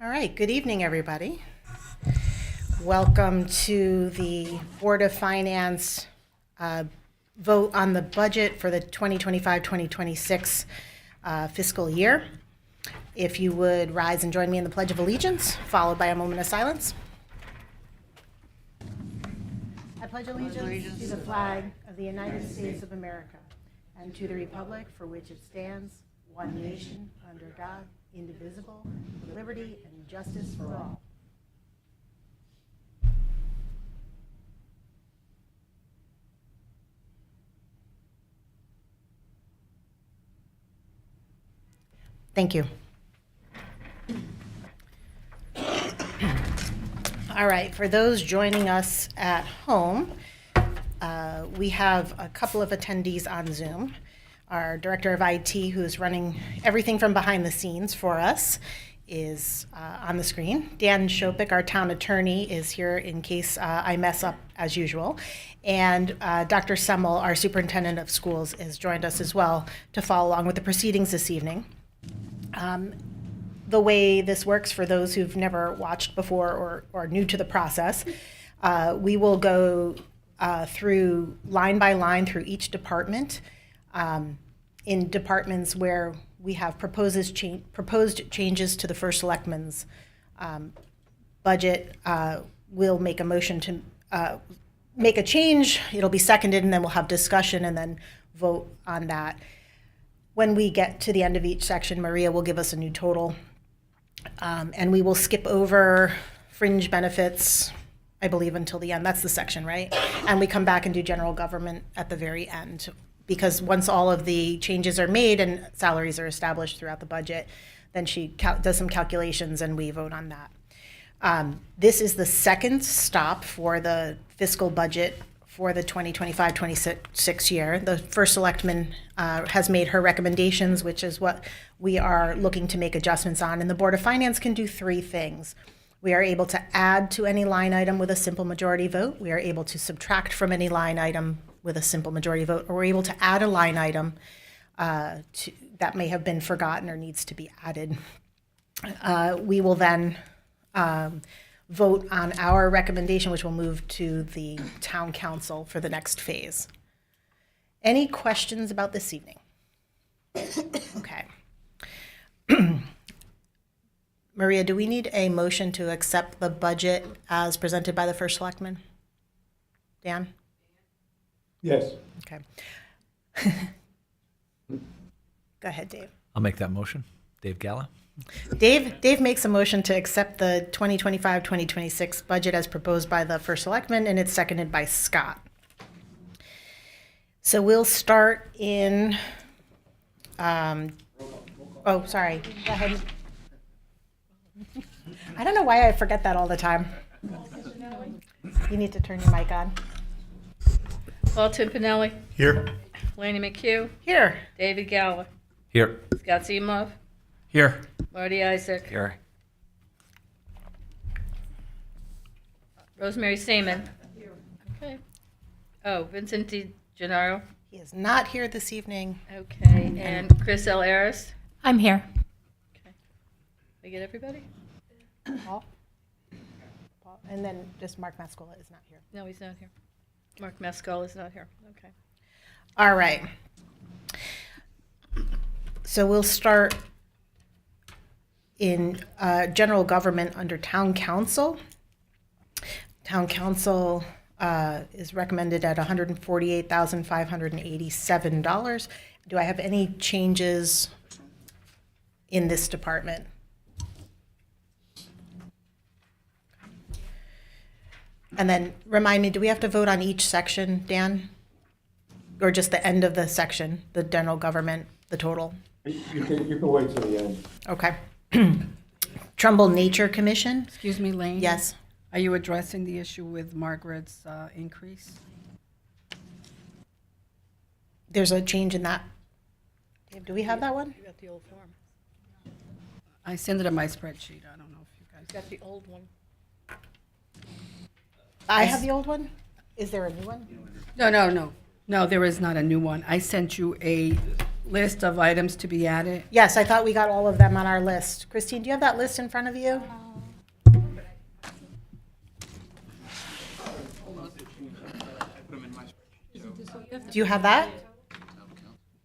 All right, good evening, everybody. Welcome to the Board of Finance vote on the budget for the 2025-2026 fiscal year. If you would rise and join me in the Pledge of Allegiance, followed by a moment of silence. I pledge allegiance to the flag of the United States of America and to the republic for which it stands, one nation, under God, indivisible, with liberty and justice for all. Thank you. All right, for those joining us at home, we have a couple of attendees on Zoom. Our Director of IT, who is running everything from behind the scenes for us, is on the screen. Dan Shopik, our Town Attorney, is here in case I mess up as usual. And Dr. Semmel, our Superintendent of Schools, has joined us as well to follow along with the proceedings this evening. The way this works for those who've never watched before or new to the process, we will go through line by line through each department. In departments where we have proposed changes to the First Selectman's budget, we'll make a motion to make a change. It'll be seconded, and then we'll have discussion and then vote on that. When we get to the end of each section, Maria will give us a new total. And we will skip over fringe benefits, I believe, until the end. That's the section, right? And we come back and do general government at the very end. Because once all of the changes are made and salaries are established throughout the budget, then she does some calculations and we vote on that. This is the second stop for the fiscal budget for the 2025-26 year. The First Selectman has made her recommendations, which is what we are looking to make adjustments on. And the Board of Finance can do three things. We are able to add to any line item with a simple majority vote. We are able to subtract from any line item with a simple majority vote, or we're able to add a line item that may have been forgotten or needs to be added. We will then vote on our recommendation, which will move to the town council for the next phase. Any questions about this evening? Okay. Maria, do we need a motion to accept the budget as presented by the First Selectman? Dan? Yes. Okay. Go ahead, Dave. I'll make that motion. Dave Galla. Dave makes a motion to accept the 2025-2026 budget as proposed by the First Selectman, and it's seconded by Scott. So we'll start in, oh, sorry. Go ahead. I don't know why I forget that all the time. You need to turn your mic on. Paul Timpanelli, Here. Lanny McHugh, Here. David Gower, Here. Scott Seymour, Here. Marty Isaac, Here. Rosemary Seaman. Okay. Oh, Vincent DiGennaro. He is not here this evening. Okay. And Chris L. Ayers. I'm here. Okay. Did I get everybody? Paul? And then just Mark Mascola is not here. No, he's not here. Mark Mescal is not here. Okay. All right. So we'll start in general government under town council. Town council is recommended at $148,587. Do I have any changes in this department? And then remind me, do we have to vote on each section, Dan? Or just the end of the section, the general government, the total? You can wait till the end. Okay. Trumbull Nature Commission? Excuse me, Lane? Yes. Are you addressing the issue with Margaret's increase? There's a change in that. Dave, do we have that one? You got the old form. I sent it in my spreadsheet. I don't know if you guys. You got the old one. I have the old one? Is there a new one? No, there is not a new one. I sent you a list of items to be added. Yes, I thought we got all of them on our list. Christine, do you have that list in front of you? Do you have that?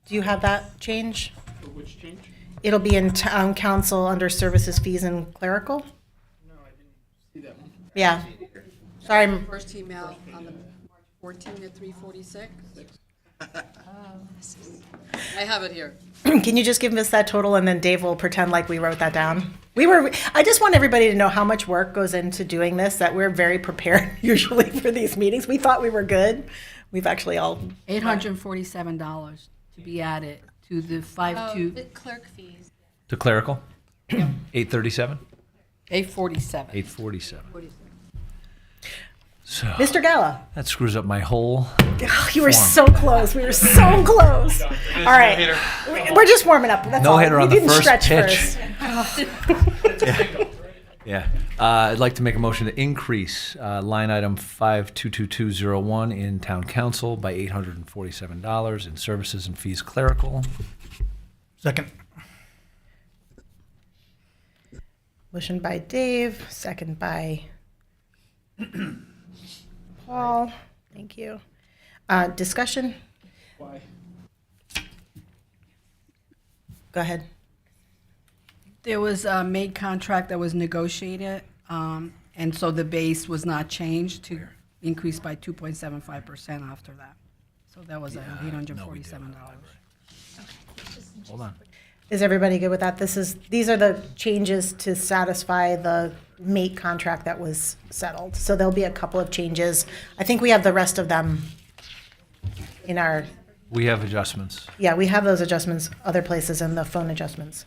Do you have that change? Which change? It'll be in town council under services, fees, and clerical? No, I didn't see that one. Yeah. Sorry, I'm- First email on the March 14 at 3:46. I have it here. can you just give us that total and then Dave will pretend like we wrote that down? I just want everybody to know how much work goes into doing this, that we're very prepared usually for these meetings. We thought we were good. We've actually all, $847 to be added to the 5-2, The clerk fees. To clerical? 837? 847. 847. So Mr. Gala, that screws up my whole. you were Form. so close. We were so close. All right. We're just warming up. That's all. No-hitter We on the didn't first stretch pitch. first. Yeah. I'd like to make a motion to increase line item 522201 in town council by $847 in services and fees clerical. Second. Motion by Dave, second by Paul. Thank you. Discussion? Why? Go ahead. There was a maid contract that was negotiated, and so the base was not changed to increase by 2.75% after that. So that was $847. Hold on. Is everybody good with that? These are the changes to satisfy the mate contract that was settled. So there'll be a couple of changes. I think we have the rest of them in our, We have adjustments. yeah, we have those adjustments other places in the phone adjustments.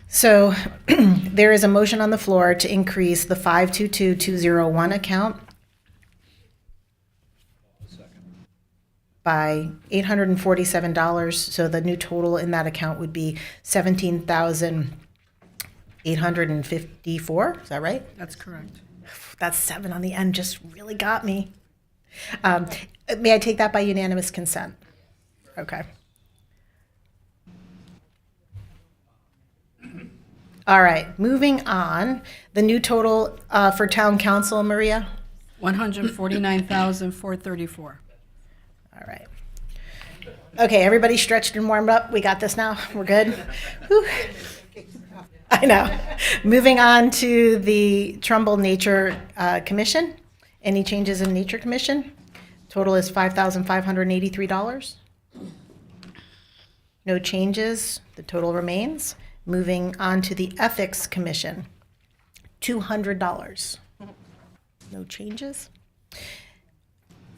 So there is a motion on the floor to increase the 522201 account by $847. So the new total in that account would be $17,854. Is that right? That's correct. That 7 on the end just really got me. May I take that by unanimous consent? Okay. All right, moving on. The new total for town council, Maria? $149,434. All right. Okay, everybody stretched and warmed up. We got this now. We're good. Whew. I know. Moving on to the Trumbull Nature Commission. Any changes in Nature Commission? Total is $5,583. No changes. The total remains. Moving on to the Ethics Commission. $200. No changes.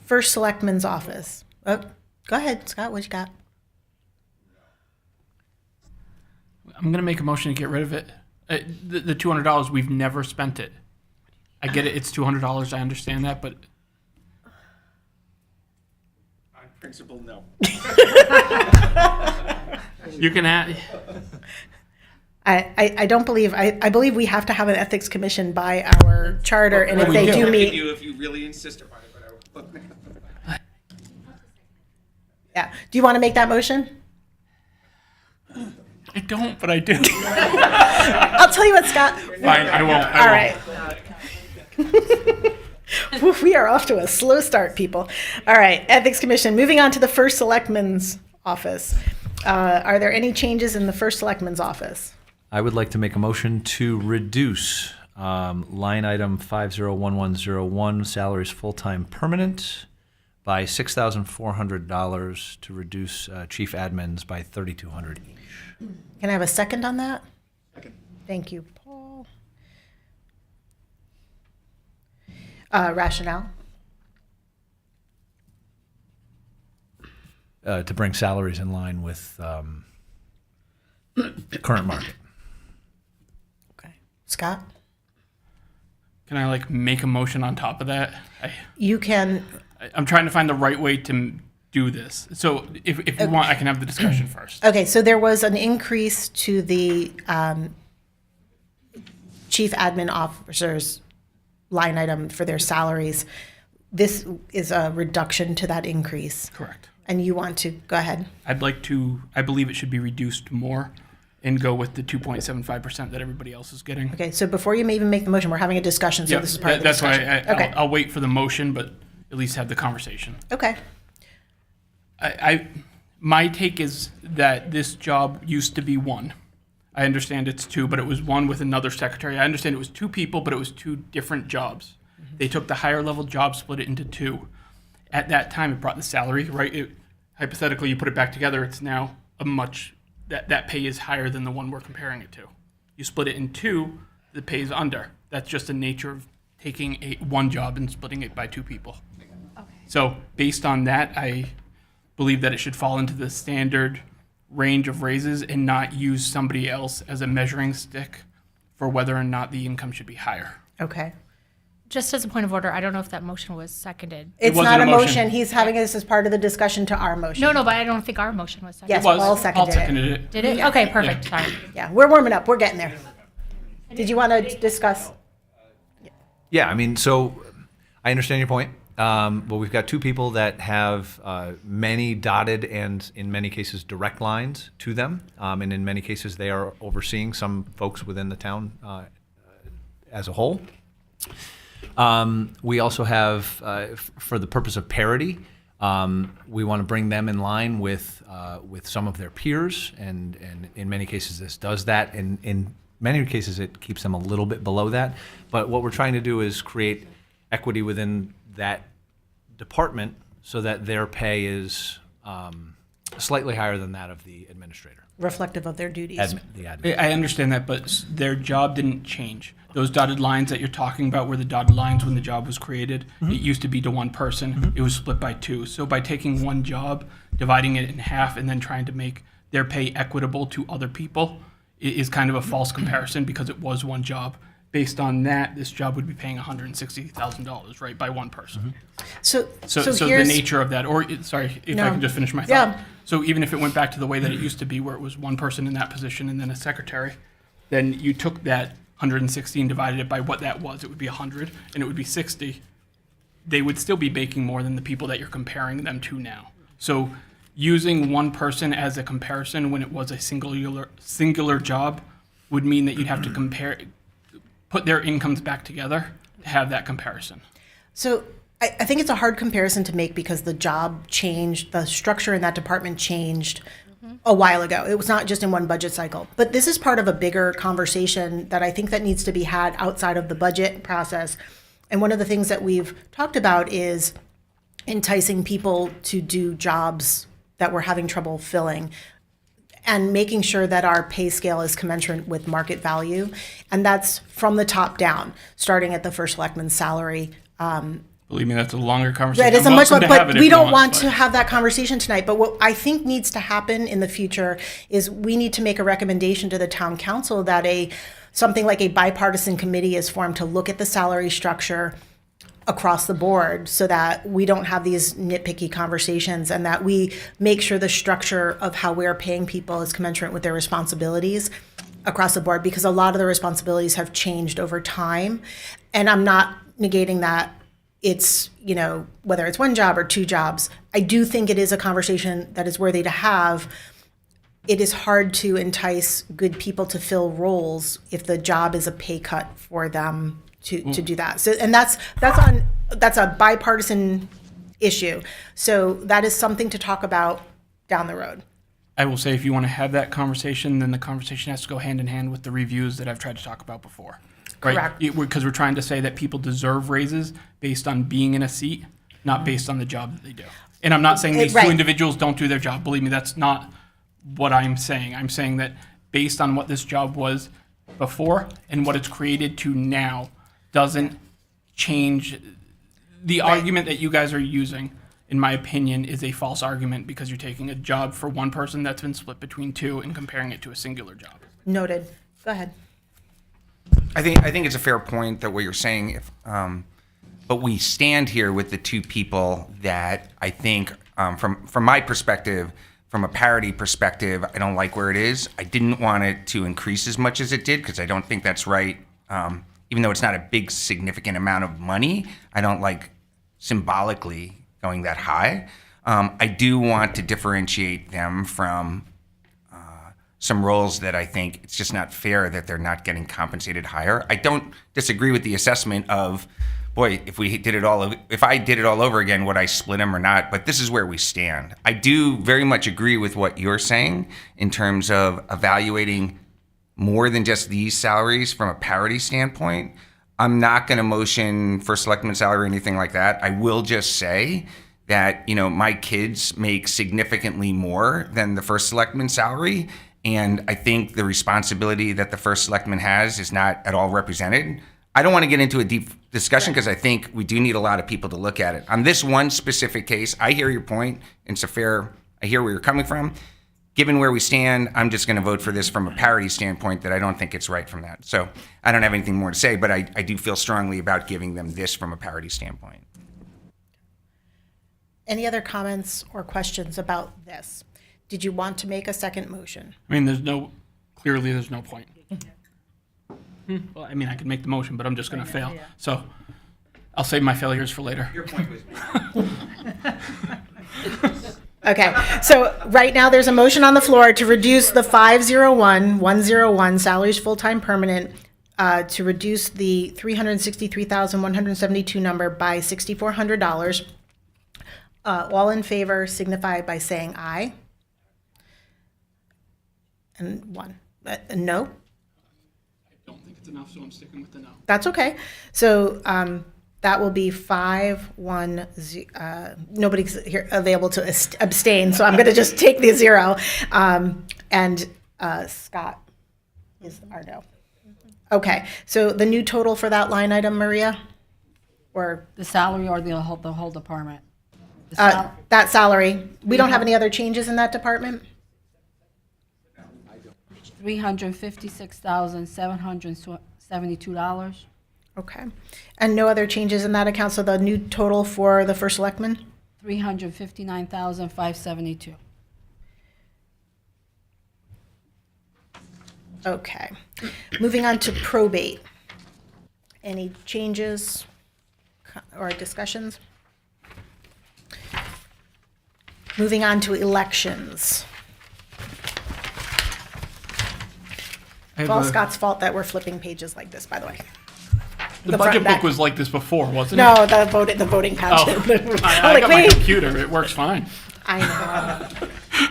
First Selectman's Office. Oh, go ahead, Scott. What you got? I'm gonna make a motion to get rid of it. The $200, we've never spent it. I get it, it's $200, I understand that, but On principle, no. you can add, I don't believe, I believe we have to have an ethics commission by our charter, and if we they do. do If meet, you, if you really insist upon it, but I will. yeah. Do you want to make that motion? I don't, but I do. I'll tell you what, Scott. Fine, I won't. All right. Woof, we are off to a slow start, people. All right, Ethics Commission. Moving on to the First Selectman's Office. Are there any changes in the First Selectman's Office? I would like to make a motion to reduce line item 501101, salaries full-time permanent, by $6,400 to reduce chief admins by $3,200 each. Can I have a second on that? Second. Thank you, Paul. Rationale? To bring salaries in line with current market. Okay. Scott? Can I make a motion on top of that? You can, I'm trying to find the right way to do this. So if you want, I can have the discussion first. okay, so there was an increase to the chief admin officers line item for their salaries. This is a reduction to that increase. Correct. And you want to, go ahead. I'd like to, I believe it should be reduced more and go with the 2.75% that everybody else is getting. Okay, so before you may even make the motion, we're having a discussion, so Yeah, this is part of the that's why discussion. I, I'll wait for the motion, but at least have the conversation. Okay, My take is that this job used to be one. I understand it's two, but it was one with another secretary. I understand it was two people, but it was two different jobs. They took the higher level job, split it into two. At that time, it brought the salary, right? Hypothetically, you put it back together, it's now a much, that pay is higher than the one we're comparing it to. You split it in two, the pay is under. That's just the nature of taking one job and splitting it by two people. So based on that, I believe that it should fall into the standard range of raises and not use somebody else as a measuring stick for whether or not the income should be higher. okay. Just as a point of order, I don't know if that motion was seconded. It's wasn't not a a motion. motion, he's having this as part of the discussion to our motion. No, but I don't think our motion was Yes, seconded. It was. Paul seconded it. seconded it. Did it? Okay, perfect, sorry. Yeah, we're warming up, we're getting there. Did you want to discuss? Yeah, I mean, so I understand your point. But we've got two people that have many dotted and, in many cases, direct lines to them. And in many cases, they are overseeing some folks within the town as a whole. We also have, for the purpose of parity, we want to bring them in line with some of their peers, and in many cases this does that. And in many cases it keeps them a little bit below that. But what we're trying to do is create equity within that department so that their pay is slightly higher than that of the administrator. Reflective of their duties. The admin. I understand that, but their job didn't change. Those dotted lines that you're talking about were the dotted lines when the job was created. It used to be to one person. It was split by two. So by taking one job, dividing it in half, and then trying to make their pay equitable to other people is kind of a false comparison because it was one job. Based on that, this job would be paying $160,000, right, by one person. So So here's. the nature of that, or sorry, if I No. can just finish my Yeah. thought. So even if it went back to the way that it used to be, where it was one person in that position and then a secretary, then you took that 160 and divided it by what that was. It would be 100, and it would be 60. They would still be making more than the people that you're comparing them to now. So using one person as a comparison when it was a singular job would mean that you'd have to put their incomes back together to have that comparison. So I think it's a hard comparison to make because the job changed, the structure in that department changed a while ago. It was not just in one budget cycle. But this is part of a bigger conversation that I think that needs to be had outside of the budget process. And one of the things that we've talked about is enticing people to do jobs that we're having trouble filling, and making sure that our pay scale is commensurate with market value. And that's from the top down, starting at the first selectman's salary. Believe me, that's a longer conversation. That is a I'm much, welcome to have but it if we you don't want but- to have that conversation tonight. But what I think needs to happen in the future is we need to make a recommendation to the town council that something like a bipartisan committee is formed to look at the salary structure across the board so that we don't have these nitpicky conversations, and that we make sure the structure of how we're paying people is commensurate with their responsibilities across the board, because a lot of the responsibilities have changed over time. And I'm not negating that it's, whether it's one job or two jobs. I do think it is a conversation that is worthy to have. It is hard to entice good people to fill roles if the job is a pay cut for them to do that. So, and that's a bipartisan issue. So that is something to talk about down the road. I will say, if you want to have that conversation, then the conversation has to go hand in hand with the reviews that I've tried to talk about before. Right? Correct. Because we're trying to say that people deserve raises based on being in a seat, not based on the job that they do. And I'm not saying these Right. two individuals don't do their job. Believe me, that's not what I'm saying. I'm saying that based on what this job was before and what it's created to now doesn't change. The argument that you guys are using, in my opinion, is a false argument because you're taking a job for one person that's been split between two and comparing it to a singular job. Noted. Go ahead. I think it's a fair point that what you're saying. But we stand here with the two people that I think, from my perspective, from a parity perspective, I don't like where it is. I didn't want it to increase as much as it did because I don't think that's right. Even though it's not a big significant amount of money, I don't like symbolically going that high. I do want to differentiate them from some roles that I think it's just not fair that they're not getting compensated higher. I don't disagree with the assessment of, boy, if I did it all over again, would I split them or not? But this is where we stand. I do very much agree with what you're saying in terms of evaluating more than just these salaries from a parity standpoint. I'm not going to motion for selectman salary or anything like that. I will just say that, my kids make significantly more than the first selectman salary. And I think the responsibility that the first selectman has is not at all represented. I don't want to get into a deep discussion because I think we do need a lot of people to look at it. On this one specific case, I hear your point. I hear where you're coming from. Given where we stand, I'm just going to vote for this from a parity standpoint that I don't think it's right from that. So I don't have anything more to say, but I do feel strongly about giving them this from a parity standpoint. Any other comments or questions about this? Did you want to make a second motion? I mean, clearly there's no point. Well, I mean, I could make the motion, but I'm just going to fail. So I'll save my failures for later. Your point was Okay, so right now there's a motion on the floor to reduce the 501-101 salaries full-time permanent, to reduce the $363,172 number by $6,400. All in favor signify by saying aye. And one, no? I don't think it's enough, so I'm sticking with the no. That's okay. So that will be 5-1. Nobody's here available to abstain, so I'm going to just take the 0. And Scott is our no. Okay. So the new total for that line item, Maria, or The salary or the whole department? The sal- that salary. We don't have any other changes in that department. $356,772. Okay. And no other changes in that account. So the new total for the first selectman. $359,572. Okay. Moving on to probate. Any changes or discussions? Moving on to elections. It's all Scott's fault that we're flipping pages like this, by the way. The front budget and back. book was like this before, wasn't it? No, the voting pageant. Oh, I'm I like, got my wait. computer. It works fine. I know.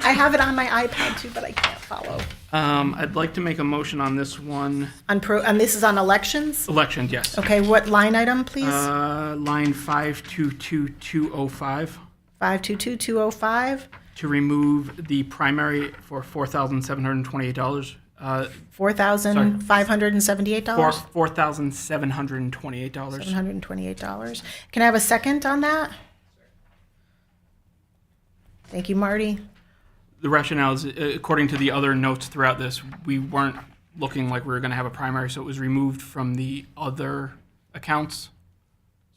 I have it on my iPad too, but I can't follow. I'd like to make a motion on this one. And this is on elections? Elections, yes. Okay, what line item, please? Line 522205 522205, to remove the primary for $4,728. $4,578? $4,728. $728. Can I have a second on that? Thank you, Marty. The rationale is, according to the other notes throughout this, we weren't looking like we were going to have a primary, so it was removed from the other accounts.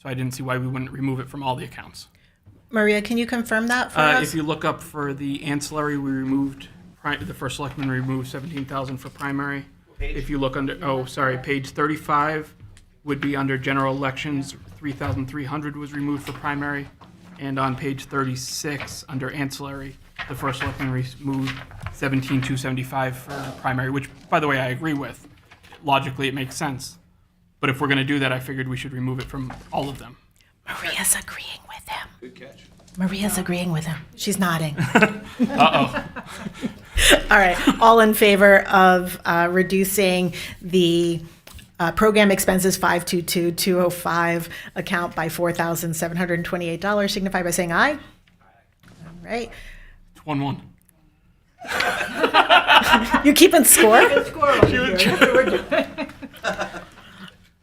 So I didn't see why we wouldn't remove it from all the accounts. Maria, can you confirm that for us? If you look up for the ancillary, we removed, the first selectman removed $17,000 for primary. If you look under, page 35 would be under general elections, $3,300 was removed for primary. And on page 36, under ancillary, the first selectman removed $17,275 for primary, which, by the way, I agree with. Logically, it makes sense. But if we're going to do that, I figured we should remove it from all of them. Maria's agreeing with him. Good catch. Maria's agreeing with him. She's nodding. Uh-oh. All right. All in favor of reducing the program expenses 522205 account by $4,728 signify by saying aye. All right. It's 1-1. You keeping score?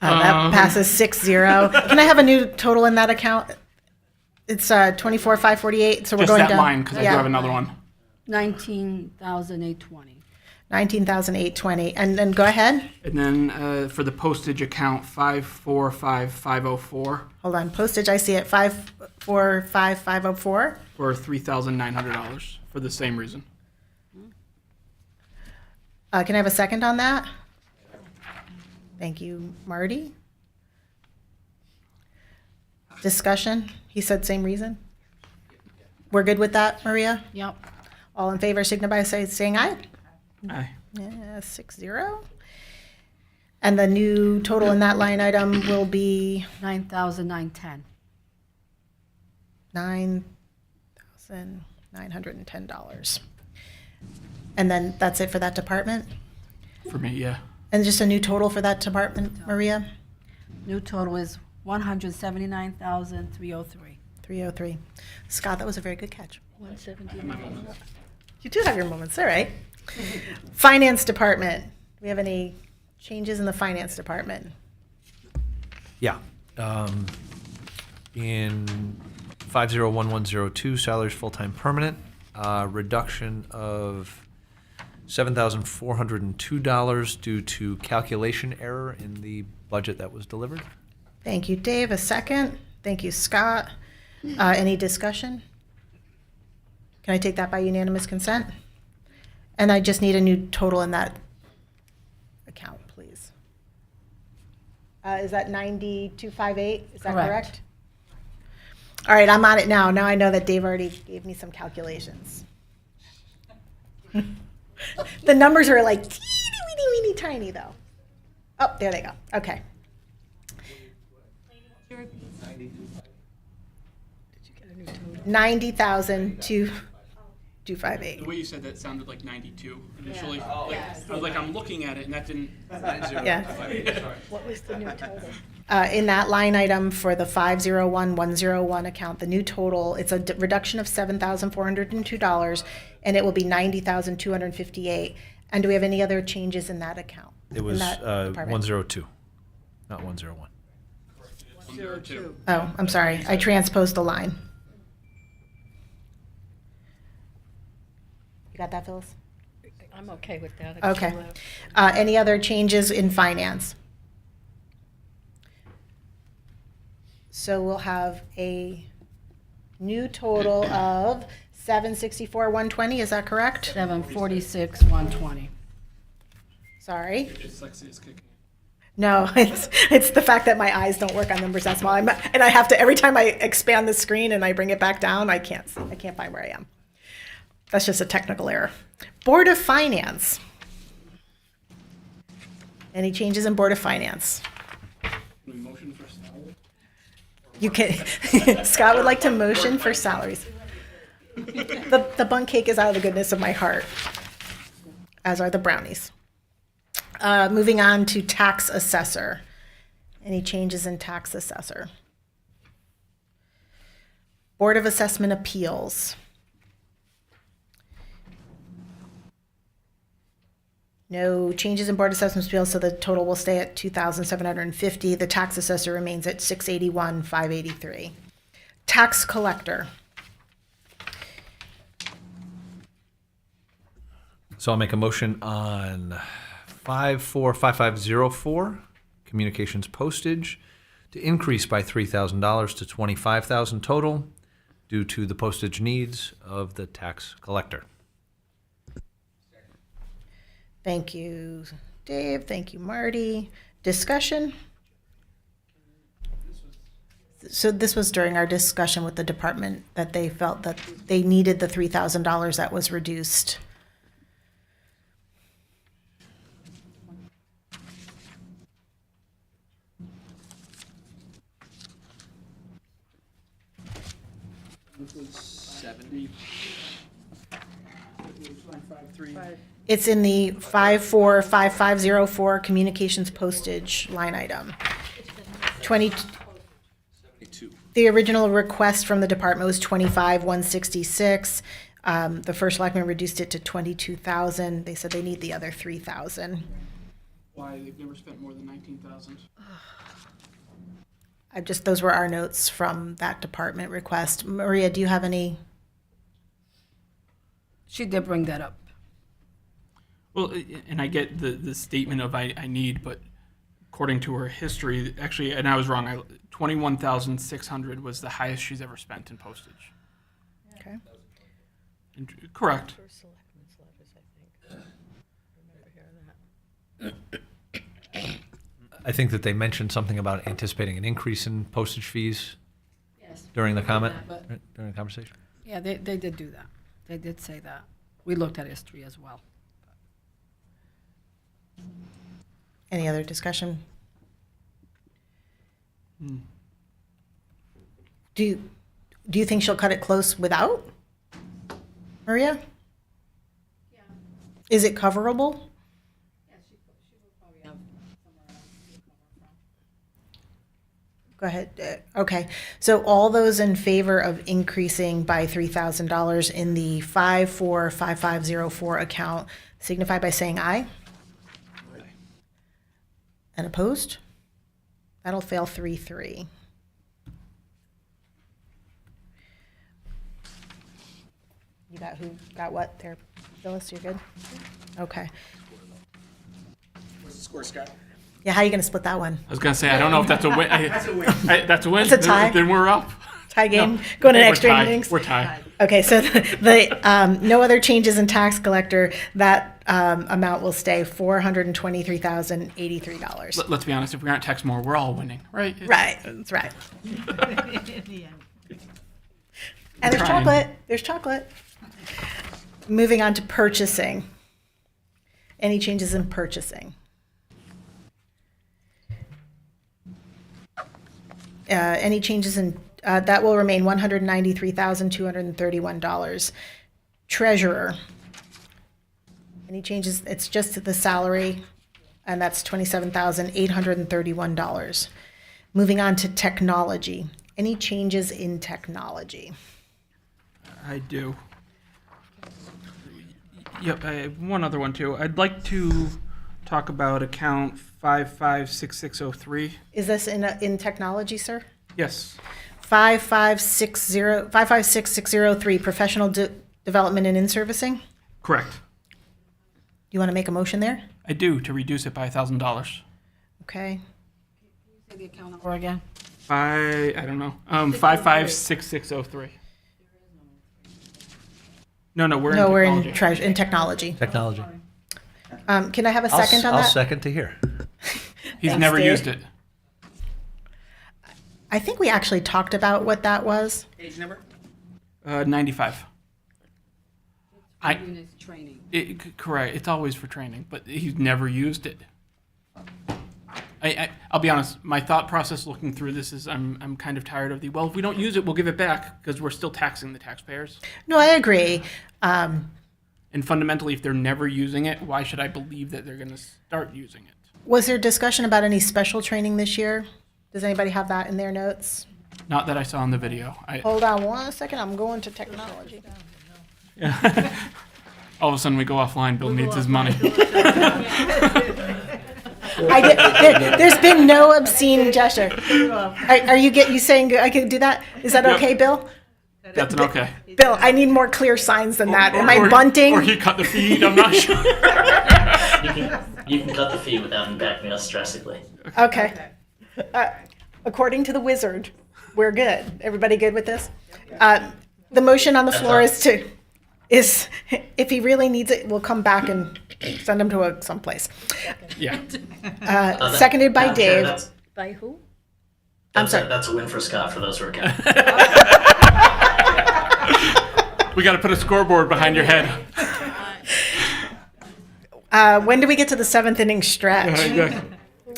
That passes 6-0. Can I have a new total in that account? It's 24,548. So we're Just going that down. line, because I do have another one. $19,820. 19,820. And then go ahead. And then for the postage account, 545504 Hold on. Postage, I see it. 545504. for $3,900 for the same reason. Can I have a second on that? Thank you, Marty. Discussion? He said same reason? we're good with that, Maria? Yep. All in favor, signify by saying aye. Aye. Yeah, 6-0. And the new total in that line item will be $9,910. $9,910. And then that's it for that department? For me, yeah. And just a new total for that department, Maria? New total is $179,303. 303. Scott, that was a very good catch. 179. You do have your moments, all right. Finance department. Do we have any changes in the finance department? Yeah. In 501102, salaries full-time permanent, reduction of $7,402 due to calculation error in the budget that was delivered. Thank you, Dave. A second. Thank you, Scott. Any discussion? Can I take that by unanimous consent? And I just need a new total in that account, please. Is that 9258? Is that Correct. correct? All right, I'm on it now. Now I know that Dave already gave me some calculations. The numbers are like teeny, weeny, weeny tiny, though. Oh, there they go. Okay. $90,258. The way you said that sounded like 92 initially. I was like, I'm looking at it, and that didn't. Yeah. What was the new total? In that line item for the 501101 account, the new total, it's a reduction of $7,402, and it will be $90,258. And do we have any other changes in that account? It in was that department? 102, not 101. 102. Oh, I'm sorry. I transposed the line. You got that, Phyllis? I'm okay with that. I Okay. can do that. Any other changes in finance? So we'll have a new total of 764,120, is that correct? 746,120. Sorry. Dyslexia is kicking. No, it's the fact that my eyes don't work on numbers that small. And I have to, every time I expand the screen and I bring it back down, I can't find where I am. That's just a technical error. Board of Finance. Any changes in Board of Finance? Can we motion for salary? You can, Scott would like to motion for salaries. The bun cake is out of the goodness of my heart, as are the brownies. Moving on to tax assessor. Any changes in tax assessor? Board of Assessment Appeals. No changes in Board of Assessment Appeals, so the total will stay at $2,750. The tax assessor remains at $681,583. Tax collector. So I'll make a motion on 545504, communications postage, to increase by $3,000 to $25,000 total due to the postage needs of the tax collector. Thank you, Dave. Thank you, Marty. Discussion? So this was during our discussion with the department that they felt that they needed the $3,000 that was reduced. It was 70. 553. It's in the 545504 communications postage line item. 20, the original request from the department was 25,166. The first selectman reduced it to 22,000. They said they need the other 3,000. Why they've never spent more than 19,000? Those were our notes from that department request. Maria, do you have any? She did bring that up. Well, and I get the statement of I need, but according to her history, actually, and I was wrong. 21,600 was the highest she's ever spent in postage. Okay. And, correct. First selectmen's letters, I think. I remember hearing that. I think that they mentioned something about anticipating an increase in postage fees Yes. during the comment, But- right, during the conversation. Yeah, they did do that. They did say that. We looked at history as well. Any other discussion? Do you think she'll cut it close without? Maria? Yeah. Is it coverable? Go ahead. Okay. So all those in favor of increasing by $3,000 in the 545504 account signify by saying aye. And opposed? That'll fail 3-3. You got who got what there? Phyllis, you're good? Okay. What's the score, Scott? Yeah, how are you going to split that one? I was gonna say I don't know if that's a win. That's a win. That's a win. It's a tie. Then we're up. Tie game? No, Going in we're extra tied. innings? We're tied. Okay, so no other changes in tax collector. That amount will stay $423,083. Let's be honest. If we aren't taxed more, we're all winning, right? Right, that's right. And there's Trying. chocolate. There's chocolate. Moving on to purchasing. Any changes in purchasing? Any changes in, that will remain $193,231. Treasurer. Any changes? It's just the salary, and that's $27,831. Moving on to technology. Any changes in technology? I do. Yep, I have one other one too. I'd like to talk about account 556603. Is this in technology, sir? Yes. 5560603, professional development and in-servicing? Correct. You want to make a motion there? I do, to reduce it by $1,000. Okay. Say the account number again. I don't know. 556603. No, we're No, in we're technology. in technology. Technology. Can I have a second on I'll that? second to hear. He's Thanks, never Dave. used it. I think we actually talked about what that was. Page number? 95. Units training. Correct. It's always for training, but he's never used it. I'll be honest. My thought process looking through this is I'm kind of tired of if we don't use it, we'll give it back because we're still taxing the taxpayers. No, I agree. And fundamentally, if they're never using it, why should I believe that they're going to start using it? Was there discussion about any special training this year? Does anybody have that in their notes? Not that I saw in the video. Hold on one second. I'm going to technology. All of a sudden, we go offline. Bill needs his money. There's been no obscene gesture. Are you saying I can do that? Is that Yep. okay, Bill? That's an okay. Bill, I need more clear signs than that. Am I bunting? Or he cut the feed. I'm not sure. You can cut the fee without impacting us drastically. Okay. According to the wizard, we're good. Everybody good with this? The motion on the floor is if he really needs it, we'll come back and send him to someplace. Yeah. Seconded by Madam Chair, Dave. that's- By who? That's a win for Scott for those who are counting. We got to put a scoreboard behind your head. When do we get to the seventh inning stretch? Exactly.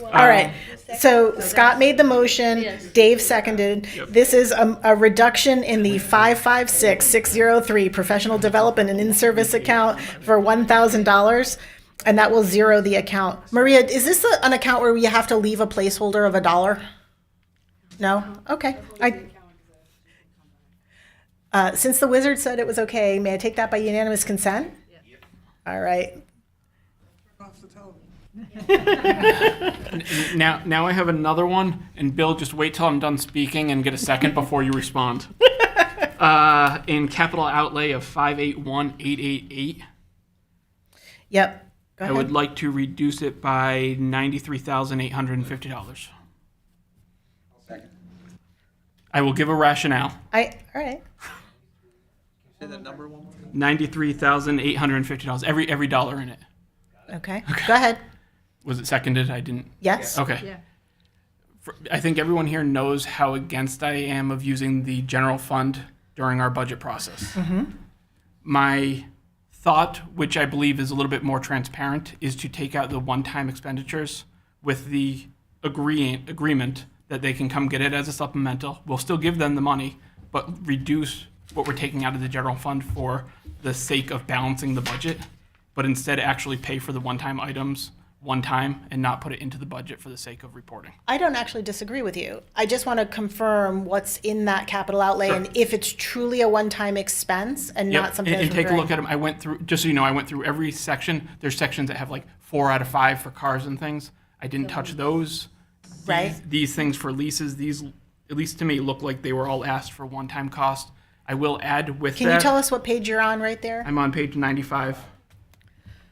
All right. So Scott made the motion, Yes. Dave seconded. This is a reduction in the 556603 professional development and in-service account for $1,000, and that will zero the account. Maria, is this an account where you have to leave a placeholder of $1? No? Okay. Since the wizard said it was okay, may I take that by unanimous consent? All right. Now I have another one, and Bill, just wait till I'm done speaking and get a second before you respond. In capital outlay of 581,888, Yep. Go I ahead. would like to reduce it by $93,850. Second. I will give a rationale. All right. $93,850. Every dollar in it. Okay. Go ahead. Was it seconded? I didn't. Yes. Okay. Yeah. I think everyone here knows how against I am of using the general fund during our budget process. My thought, which I believe is a little bit more transparent, is to take out the one-time expenditures with the agreement that they can come get it as a supplemental. We'll still give them the money, but reduce what we're taking out of the general fund for the sake of balancing the budget, but instead actually pay for the one-time items one time and not put it into the budget for the sake of reporting. I don't actually disagree with you. I just want to confirm what's in that capital outlay Sure. and if it's truly a one-time expense and not something And that's take a look recurring. at them. I went through, just so you know, I went through every section. There's sections that have like 4 out of 5 for cars and things. I didn't touch those. Right. These things for leases, these, at least to me, look like they were all asked for one-time cost. I will add with Can that. you tell us what page you're on right there? I'm on page 95.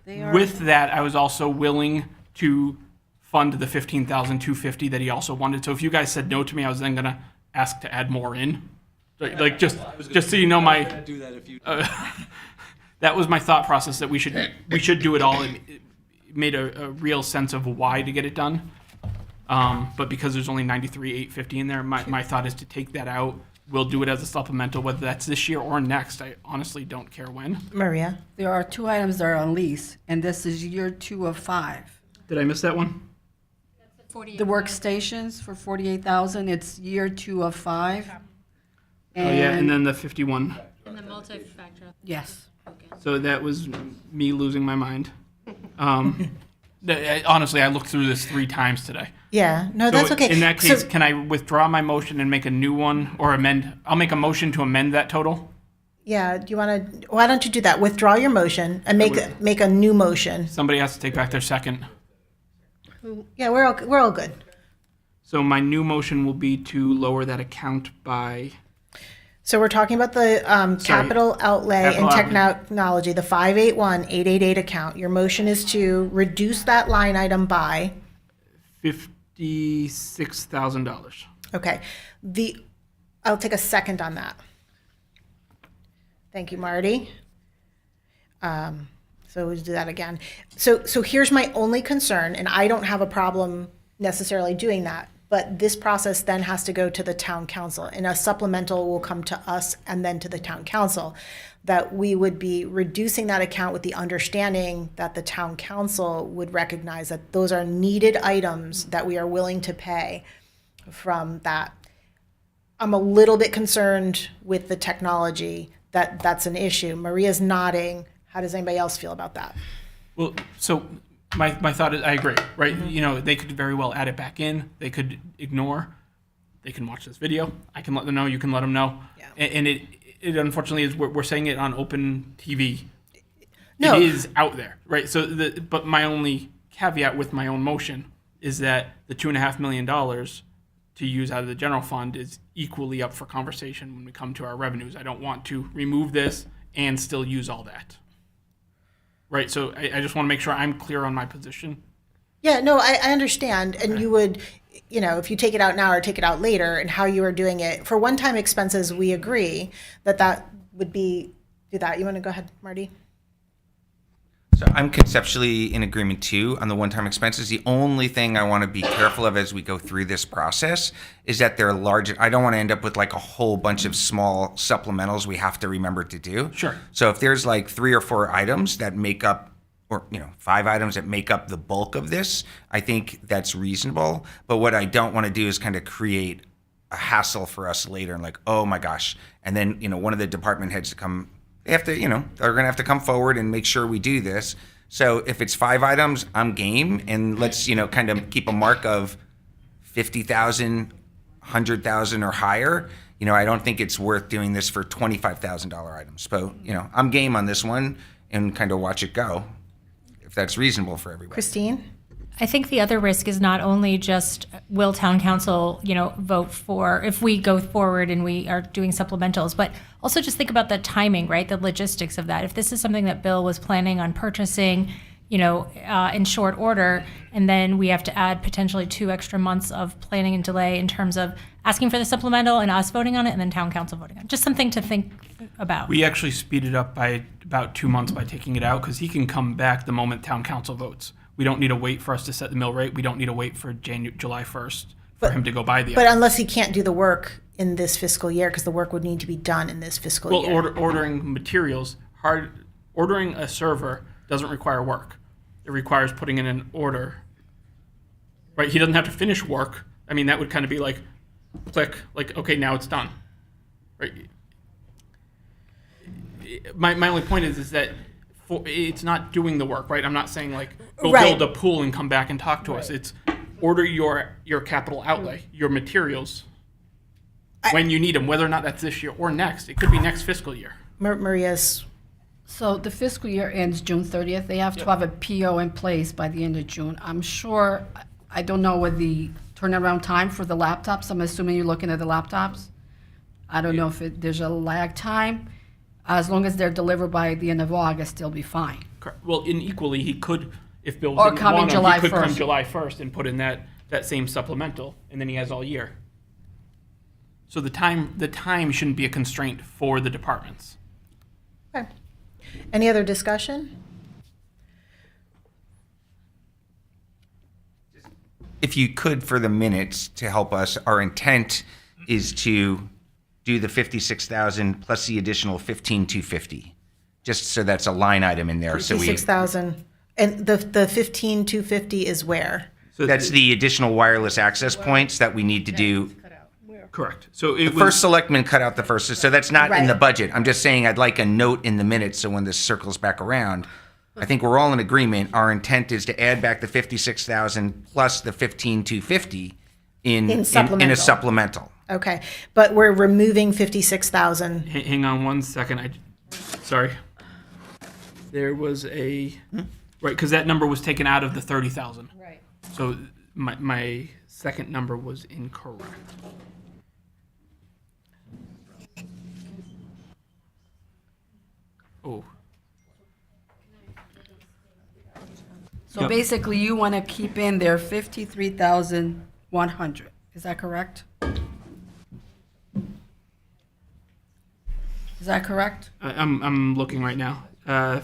They are, With that, I was also willing to fund the $15,250 that he also wanted. So if you guys said no to me, I was then gonna ask to add more in. Like just so you know, Do that if you. that was my thought process, that we should do it all. It made a real sense of why to get it done. But because there's only 93,850 in there, my thought is to take that out. We'll do it as a supplemental, whether that's this year or next. I honestly don't care when. Maria? there are 2 items that are on lease, and this is year 2 of 5. Did I miss that one? The workstations for 48,000, it's year 2 of 5. Oh yeah, and then the 51. And the multi-factor. Yes. So that was me losing my mind. Honestly, I looked through this 3 times today. Yeah, no, that's So okay. In that case, So- can I withdraw my motion and make a new one, or amend? I'll make a motion to amend that total. Yeah, do you want to, why don't you do that? Withdraw your motion and make a new motion. Somebody has to take back their second. Yeah, we're all good. So my new motion will be to lower that account by, So we're talking about the capital outlay Capital and outlay. technology, the 581,888 account. Your motion is to reduce that line item by, $56,000. okay. I'll take a second on that. Thank you, Marty. So we'll do that again. So here's my only concern, and I don't have a problem necessarily doing that, but this process then has to go to the town council, and a supplemental will come to us and then to the town council, that we would be reducing that account with the understanding that the town council would recognize that those are needed items that we are willing to pay from that. I'm a little bit concerned with the technology, that's an issue. Maria's nodding. How does anybody else feel about that? Well, so my thought is, I agree, right? You know, they could very well add it back in. They could ignore. They can watch this video. I can let them know. You can let them know. Yeah. And it unfortunately is, we're saying it on open TV. No. It is out there, right? So but my only caveat with my own motion is that the $2.5 million to use out of the general fund is equally up for conversation when we come to our revenues. I don't want to remove this and still use all that. Right, so I just want to make sure I'm clear on my position. Yeah, no, I understand. And you would, if you take it out now or take it out later and how you are doing it, for one-time expenses, we agree that would be, do that. You want to go ahead, Marty? So I'm conceptually in agreement too on the one-time expenses. The only thing I want to be careful of as we go through this process is that they're large. I don't want to end up with like a whole bunch of small supplementals we have to remember to do. Sure. So if there's like 3 or 4 items that make up, or 5 items that make up the bulk of this, I think that's reasonable. But what I don't want to do is kind of create a hassle for us later and like, oh my gosh. And then, one of the department heads to come, they have to, they're going to have to come forward and make sure we do this. So if it's 5 items, I'm game. And let's, kind of keep a mark of 50,000, 100,000 or higher. I don't think it's worth doing this for $25,000 items. But, I'm game on this one and kind of watch it go, if that's reasonable for everybody. Christine? I think the other risk is not only just will town council, vote for if we go forward and we are doing supplementals, but also just think about the timing, right? The logistics of that. If this is something that Bill was planning on purchasing, in short order, and then we have to add potentially 2 extra months of planning and delay in terms of asking for the supplemental and us voting on it and then town council voting on it. Just something to think about. We actually speeded up by about 2 months by taking it out because he can come back the moment town council votes. We don't need to wait for us to set the mill rate. We don't need to wait for July 1st for him to go buy the But unless he can't do the work in this fiscal year because the work would need to be done in this fiscal Well, year. ordering materials, ordering a server doesn't require work. It requires putting in an order. Right? He doesn't have to finish work. I mean, that would kind of be like, click, like, okay, now it's done. Right? My only point is that it's not doing the work, right? I'm not saying like go Right. build a pool and come back and talk to us. It's order your capital outlay, your materials when you need them, whether or not that's this year or next. It could be next fiscal year. Maria's, So the fiscal year ends June 30th. They have to have a PO in place by the end of June. I'm sure, I don't know what the turnaround time for the laptops. I'm assuming you're looking at the laptops. I don't know if there's a lag time. As long as they're delivered by the end of August, they'll be fine. Correct. Well, and equally, he could, if Bill Or didn't come in want him, July he could come 1st. July 1st and put in that same supplemental, and then he has all year. So the time shouldn't be a constraint for the departments. okay. Any other discussion? If you could, for the minutes to help us, our intent is to do the 56,000 plus the additional 15,250. Just so that's a line item in there. So 56,000. And the 15,250 is where? So that's the additional wireless access points that we need to do. correct. So it The was first selectman cut out the first, so that's not in the Right. budget. I'm just saying I'd like a note in the minutes so when this circles back around, I think we're all in agreement. Our intent is to add back the 56,000 plus the 15,250 in a supplemental. supplemental. Okay, but we're removing 56,000. Hang on one second. Sorry. There was a right because that number was taken out of the 30,000. Right. So my second number was incorrect. Oh. So basically, you want to keep in there 53,100. Is that correct? Is that correct? I'm looking right now.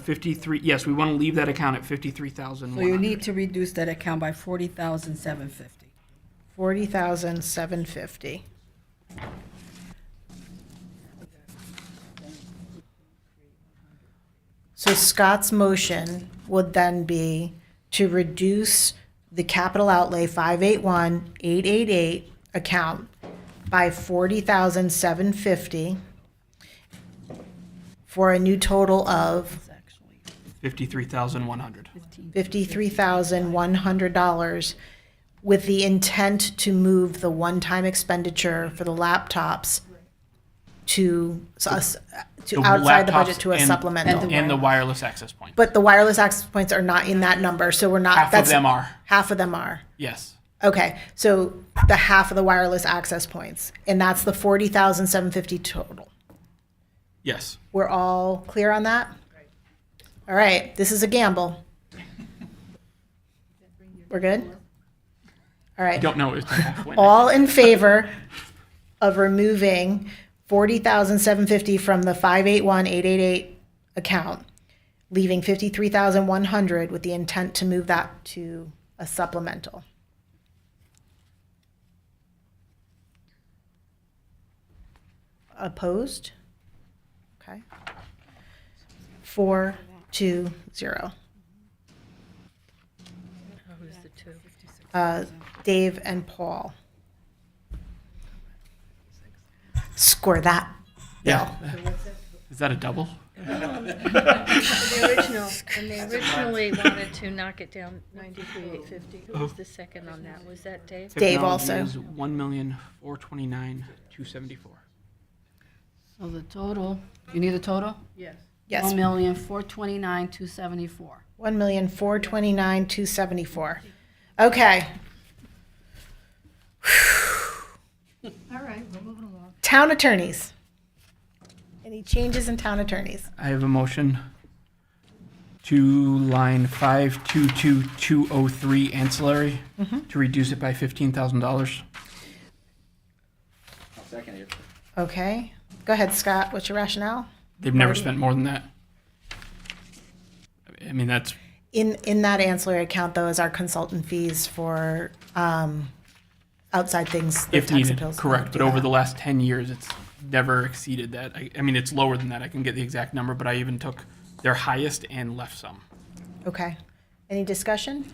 53. Yes, we want to leave that account at 53,000. So you need to reduce that account by 40,750. 40,750. So Scott's motion would then be to reduce the capital outlay 581,888 account by 40,750 for a new total of 53,100. $53,100 with the intent to move the one-time expenditure for the laptops to outside the budget to a supplemental. And the wireless access point. But the wireless access points are not in that number, so we're not. Half of them are. Half of them are. Yes. Okay, so the half of the wireless access points, and that's the 40,750 total. Yes. We're all clear on that? All right, this is a gamble. We're good? All I right. don't know. It's halfway. All in favor of removing 40,750 from the 581,888 account, leaving 53,100 with the intent to move that to a supplemental? Opposed? Okay. 4-2-0. Who's the two? Dave and Paul. Score that. Yeah. Is that a double? The original, and they originally wanted to knock it down 93,850. Who was the second on that? Was that Dave? Dave also. Is 1,429,274. So the total, you need a total? Yes. Yes, 1,429,274. 1,429,274. Okay. All right, we're moving along. Town attorneys. Any changes in town attorneys? I have a motion to line 522203 ancillary to reduce it by $15,000. I'll second it. Okay. Go ahead, Scott. What's your rationale? They've never spent more than that. I mean, that's In that ancillary account, though, is our consultant fees for outside things, the if tax needed, appeals. correct. do But over that. the last 10 years, it's never exceeded that. I mean, it's lower than that. I can get the exact number, but I even took their highest and left some. Okay. Any discussion?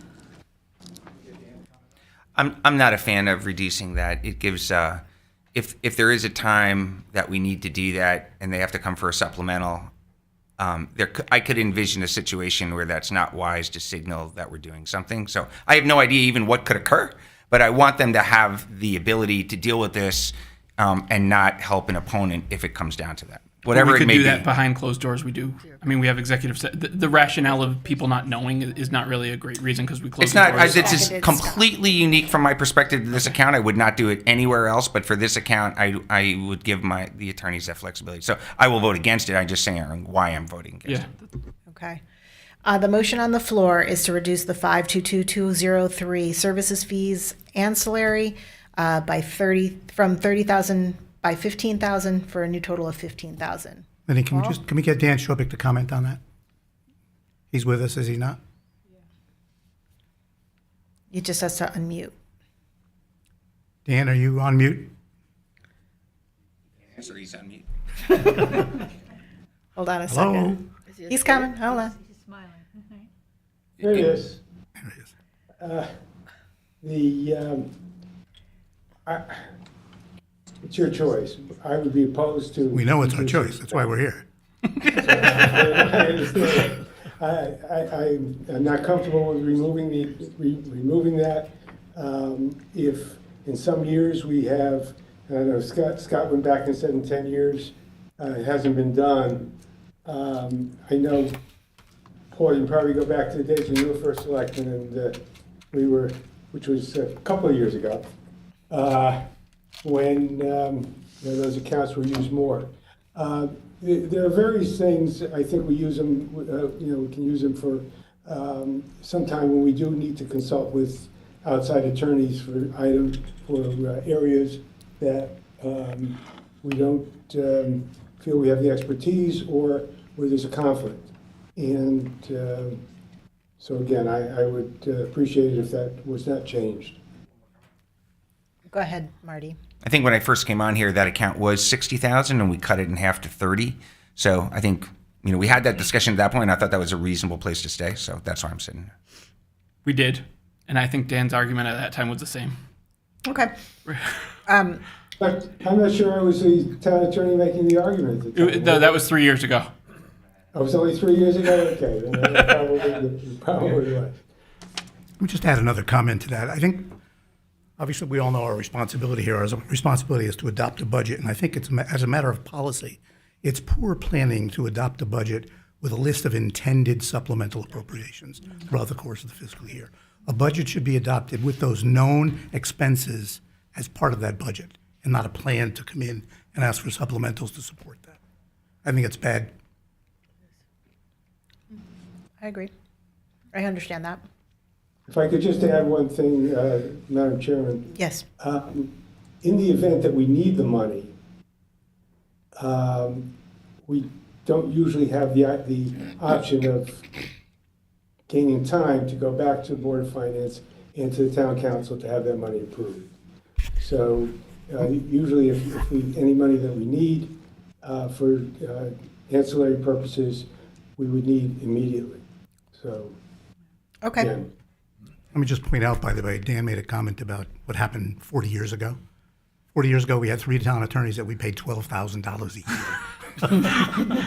I'm not a fan of reducing that. It gives, if there is a time that we need to do that and they have to come for a supplemental, I could envision a situation where that's not wise to signal that we're doing something. So I have no idea even what could occur, but I want them to have the ability to deal with this and not help an opponent if it comes down to that. Whatever we it could may do be. that behind closed doors. We do. I mean, we have executive. The rationale of people not knowing is not really a great reason because we close. It's the not. doors. This is Seconded, completely unique from my perspective to this account. I would not do it anywhere else, but for this account, I would give the attorneys that flexibility. So I will vote against it. I'm just saying why I'm voting against Yeah. it. Okay. The motion on the floor is to reduce the 522203 services fees ancillary by 30,000 by 15,000 for a new total of 15,000. Lenny, can we get Dan Shobik to comment on that? He's with us, is he not? He just has to unmute. Dan, are you on mute? Answer, he's on mute. Hold on a Hello? second. He's coming. Hold on. There it is. There he is. It's your choice. I would be opposed to. We know it's our choice, that's why we're here. I understand. I'm not comfortable with removing that. If in some years we have, I know Scott went back and said in 10 years, it hasn't been done. I know, Paul, you can probably go back to the days when you were first selected and we were, which was a couple of years ago, when those accounts were used more. There are various things, I think we use them, we can use them for sometime when we do need to consult with outside attorneys for items, for areas that we don't feel we have the expertise or where there's a conflict. And so again, I would appreciate it if that was not changed. Go ahead, Marty. I think when I first came on here, that account was 60,000, and we cut it in half to 30. So I think we had that discussion at that point. And I thought that was a reasonable place to stay. So that's why I'm sitting. We did, and I think Dan's argument at that time was the same. Okay. But I'm not sure I was the town attorney making the argument at the time. That was 3 years ago. Oh, it was only 3 years ago? Okay, then that probably was. Let me just add another comment to that. I think, obviously, we all know our responsibility here. Our responsibility is to adopt a budget, and I think it's, as a matter of policy, it's poor planning to adopt a budget with a list of intended supplemental appropriations throughout the course of the fiscal year. A budget should be adopted with those known expenses as part of that budget, and not a plan to come in and ask for supplementals to support that. I think it's bad. I agree. I understand that. If I could just add one thing, Madam Chairman. Yes. In the event that we need the money, we don't usually have the option of gaining time to go back to the Board of Finance and to the Town Council to have that money approved. So usually if any money that we need for ancillary purposes, we would need immediately. So, Okay. again, Let me just point out, by the way, Dan made a comment about what happened 40 years ago. 40 years ago, we had 3 town attorneys that we paid $12,000 a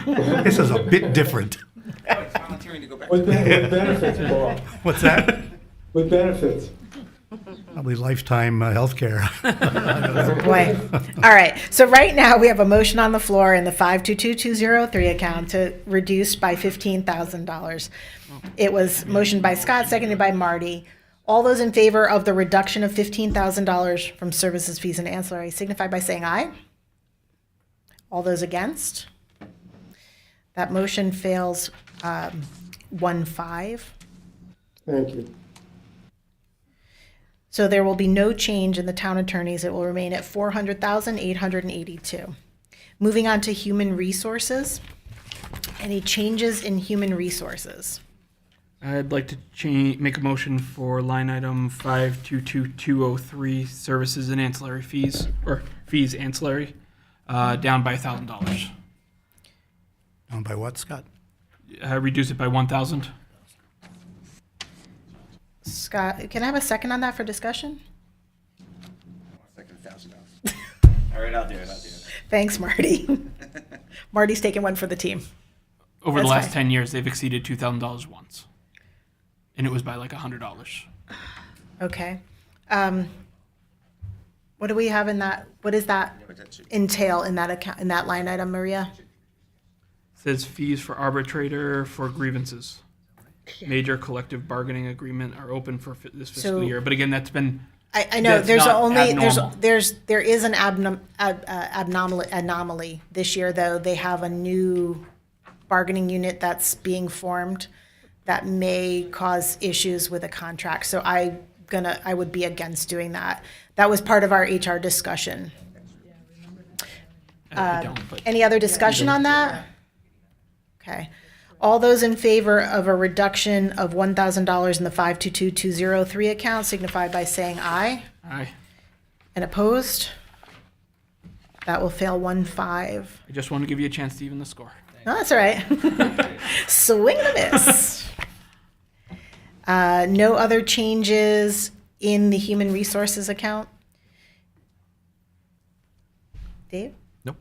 year. This is a bit different. Volunteering to go back. with benefits, Paul, What's that? with benefits. Probably lifetime health care. Boy. All right. So right now we have a motion on the floor in the 522203 account to reduce by $15,000. It was motioned by Scott, seconded by Marty. All those in favor of the reduction of $15,000 from services, fees, and ancillary signify by saying aye. All those against? That motion fails 1-5. Thank you. So there will be no change in the town attorneys. It will remain at $400,882. Moving on to human resources. Any changes in human resources? I'd like to make a motion for line item 522203, services and ancillary fees, or fees ancillary, down by $1,000. Down by what, Scott? Reduce it by 1,000. Scott, can I have a second on that for discussion? Second $1,000. All right, I'll do it. Thanks, Marty. Marty's taking one for the team. Over the That's last fine. 10 years, they've exceeded $2,000 once. And it was by like $100. Okay. What do we have in that? What does that entail in that account, in that line item, Maria? Says fees for arbitrator for grievances. Major collective bargaining agreement are open for this fiscal So- year. But again, that's been, I know That's there's not only abnormal. there is an anomaly this year, though. They have a new bargaining unit that's being formed that may cause issues with a contract. So I would be against doing that. That was part of our HR discussion. I don't, but Any other discussion on that? Okay. All those in favor of a reduction of $1,000 in the 522203 account signify by saying aye. I And opposed? That will fail 1-5. just want to give you a chance to even the score. No, that's all right. Swing and a miss. No other changes in the human resources account? Dave? Nope.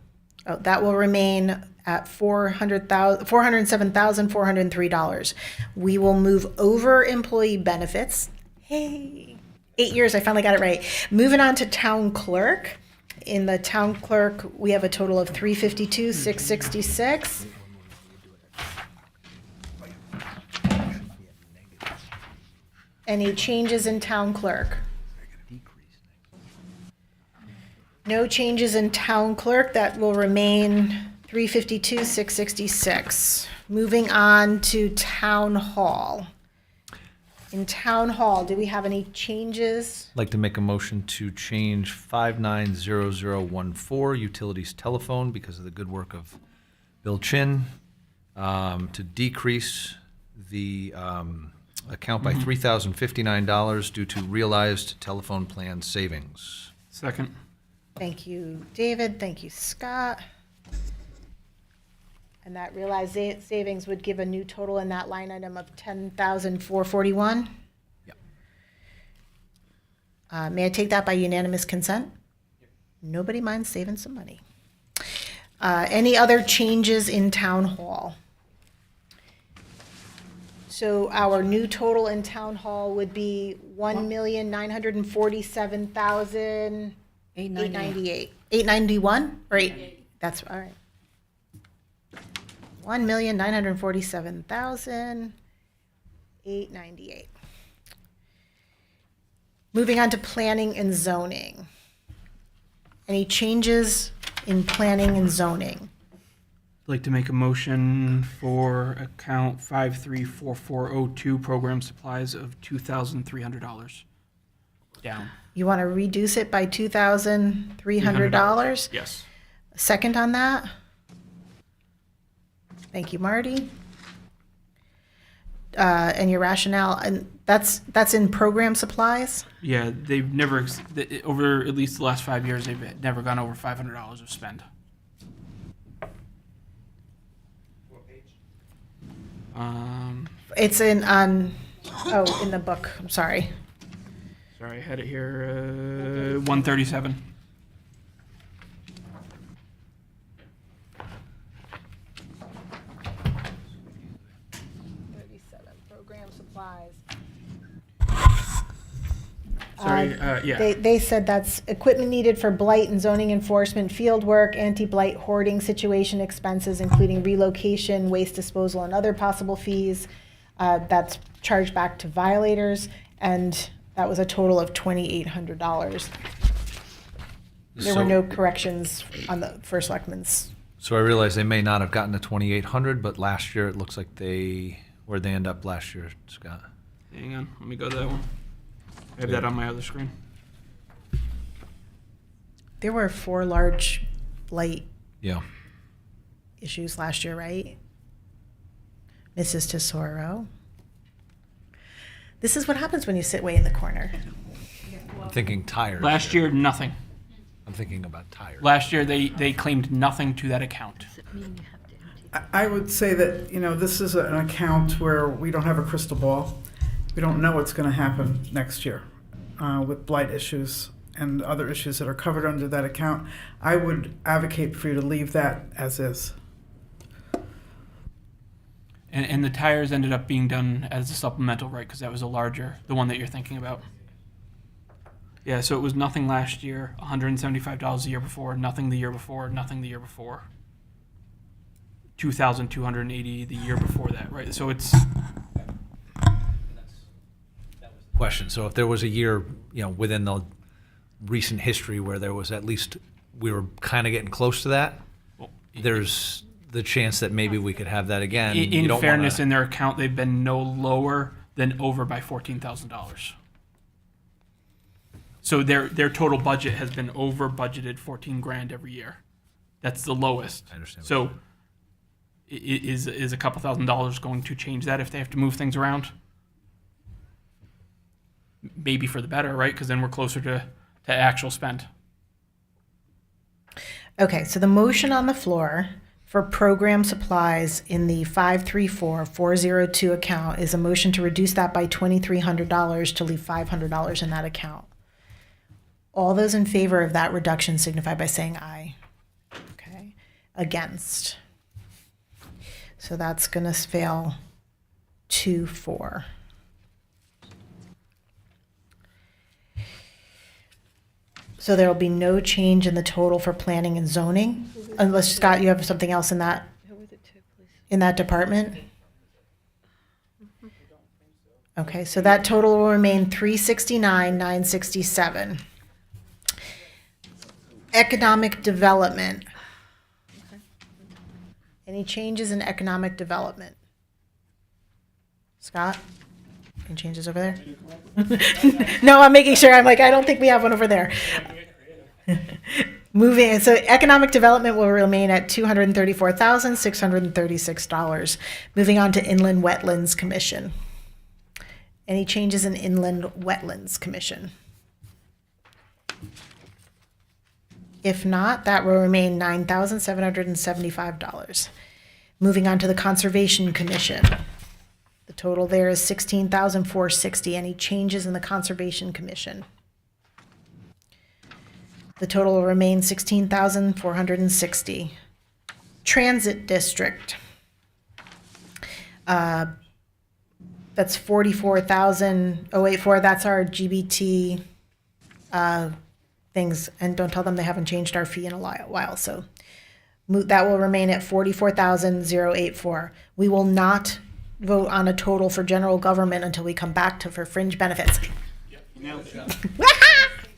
Oh, that will remain at $407,403. We will move over employee benefits. Hey, 8 years, I finally got it right. Moving on to town clerk. In the town clerk, we have a total of $352,666. Any changes in town clerk? No changes in town clerk. That will remain $352,666. Moving on to town hall. In town hall, do we have any changes? I'd like to make a motion to change 590014 utilities telephone because of the good work of Bill Chin, to decrease the account by $3,059 due to realized telephone plan savings. Second. Thank you, David. Thank you, Scott. And that realized savings would give a new total in that line item of $10,441. Yep. May I take that by unanimous consent? Nobody minds saving some money. Any other changes in town hall? So our new total in town hall would be $1,947,898. 891 or 8? That's all right. $1,947,898. Moving on to planning and zoning. Any changes in planning and zoning? I'd like to make a motion for account 534402, program supplies of $2,300. Down. You want to reduce it by $2,300? Yes. Second on that? Thank you, Marty. And your rationale, and that's in program supplies? Yeah, they've never, over at least the last 5 years, they've never gone over $500 of spend. It's in, in the book, I'm sorry. Sorry, I had it here, 137. Program supplies. Sorry, yeah. They said that's equipment needed for blight and zoning enforcement, field work, anti-blight hoarding situation expenses, including relocation, waste disposal, and other possible fees. That's charged back to violators, and that was a total of $2,800. There were no corrections on the first selectmen's. So I realize they may not have gotten to 2,800, but last year it looks like where'd they end up last year, Scott? Hang on, let me go to that one. I have that on my other screen. There were 4 large blight Yeah. issues last year, right? Mrs. Tesoro. This is what happens when you sit way in the corner. I'm thinking tires. Last year, nothing. I'm thinking about tires. Last year, they claimed nothing to that account. Does it mean you have to empty? I would say that, this is an account where we don't have a crystal ball. We don't know what's going to happen next year with blight issues and other issues that are covered under that account. I would advocate for you to leave that as is. And the tires ended up being done as a supplemental, right? Because that was the one that you're thinking about. Yeah, so it was nothing last year, $175 the year before, nothing the year before, nothing the year before. 2,280 the year before that, right? So it's Question. So if there was a year, within the recent history where there was at least, we were kind of getting close to that, there's the chance that maybe we could have that again. You in don't fairness, wanna- in their account, they've been no lower than over by $14,000. So their total budget has been over budgeted 14 grand every year. That's the lowest. I understand what So is a couple $1,000s going to change that if they have to move things around? Maybe for the better, right? Because then we're closer to actual spend. Okay, so the motion on the floor for program supplies in the 534-402 account is a motion to reduce that by $2,300 to leave $500 in that account. All those in favor of that reduction signify by saying aye. Okay, against. So that's gonna fail 2-4. So there will be no change in the total for planning and zoning, unless Scott, you have something else in that, Who were the two, please? in that department? Okay, so that total will remain 369,967. Economic development. Any changes in economic development? Scott? Any changes over there? No, I'm making sure. I'm like, I don't think we have one over there. Moving, so economic development will remain at $234,636. Moving on to Inland Wetlands Commission. Any changes in Inland Wetlands Commission? If not, that will remain $9,775. Moving on to the Conservation Commission. The total there is $16,460. Any changes in the Conservation Commission? The total will remain $16,460. Transit District. That's $44,084. That's our GBT things. And don't tell them they haven't changed our fee in a while. So that will remain at $44,084. We will not vote on a total for general government until we come back to for fringe benefits.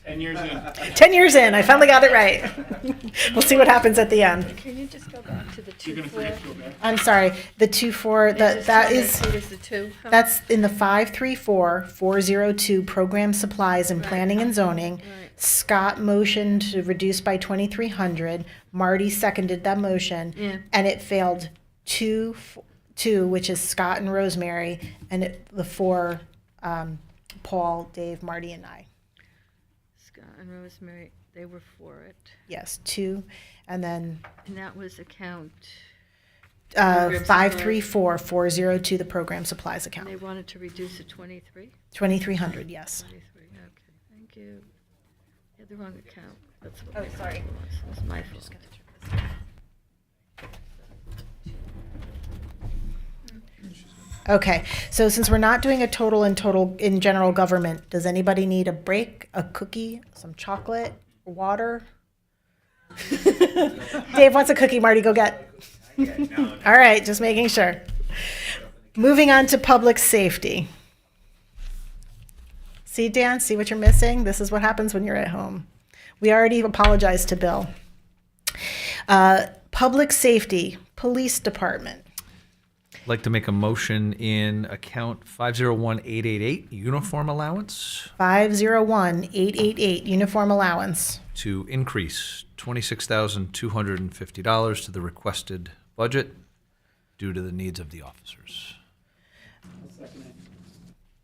10 years in. 10 years in, I finally got it right. We'll see what happens at the end. Can you just go back to the You're gonna 2-4? forget to go back. I'm sorry, the 2-4, that is, What is the 2? Huh? that's in the 534-402 program supplies and planning and zoning. Right. Scott motioned to reduce by 2,300. Marty seconded that motion. Yeah. And it failed 2, which is Scott and Rosemary, and the 4, Paul, Dave, Marty, and I. Scott and Rosemary, they were for it. Yes, 2, and then And that was account, Program supplies. 534-402, the program supplies and they account. wanted to reduce it 23? 2,300, yes. 23, okay, thank you. You had the wrong account. That's what my fault was. That's my fault. Okay, so since we're not doing a total in general government, does anybody need a break, a cookie, some chocolate, water? Dave wants a cookie, Marty, go get. All right, just making sure. Moving on to public safety. See, Dan, see what you're missing? This is what happens when you're at home. We already apologized to Bill. Public safety, police department. I'd like to make a motion in account 501888, uniform allowance, 501-888, uniform allowance. to increase $26,250 to the requested budget due to the needs of the officers.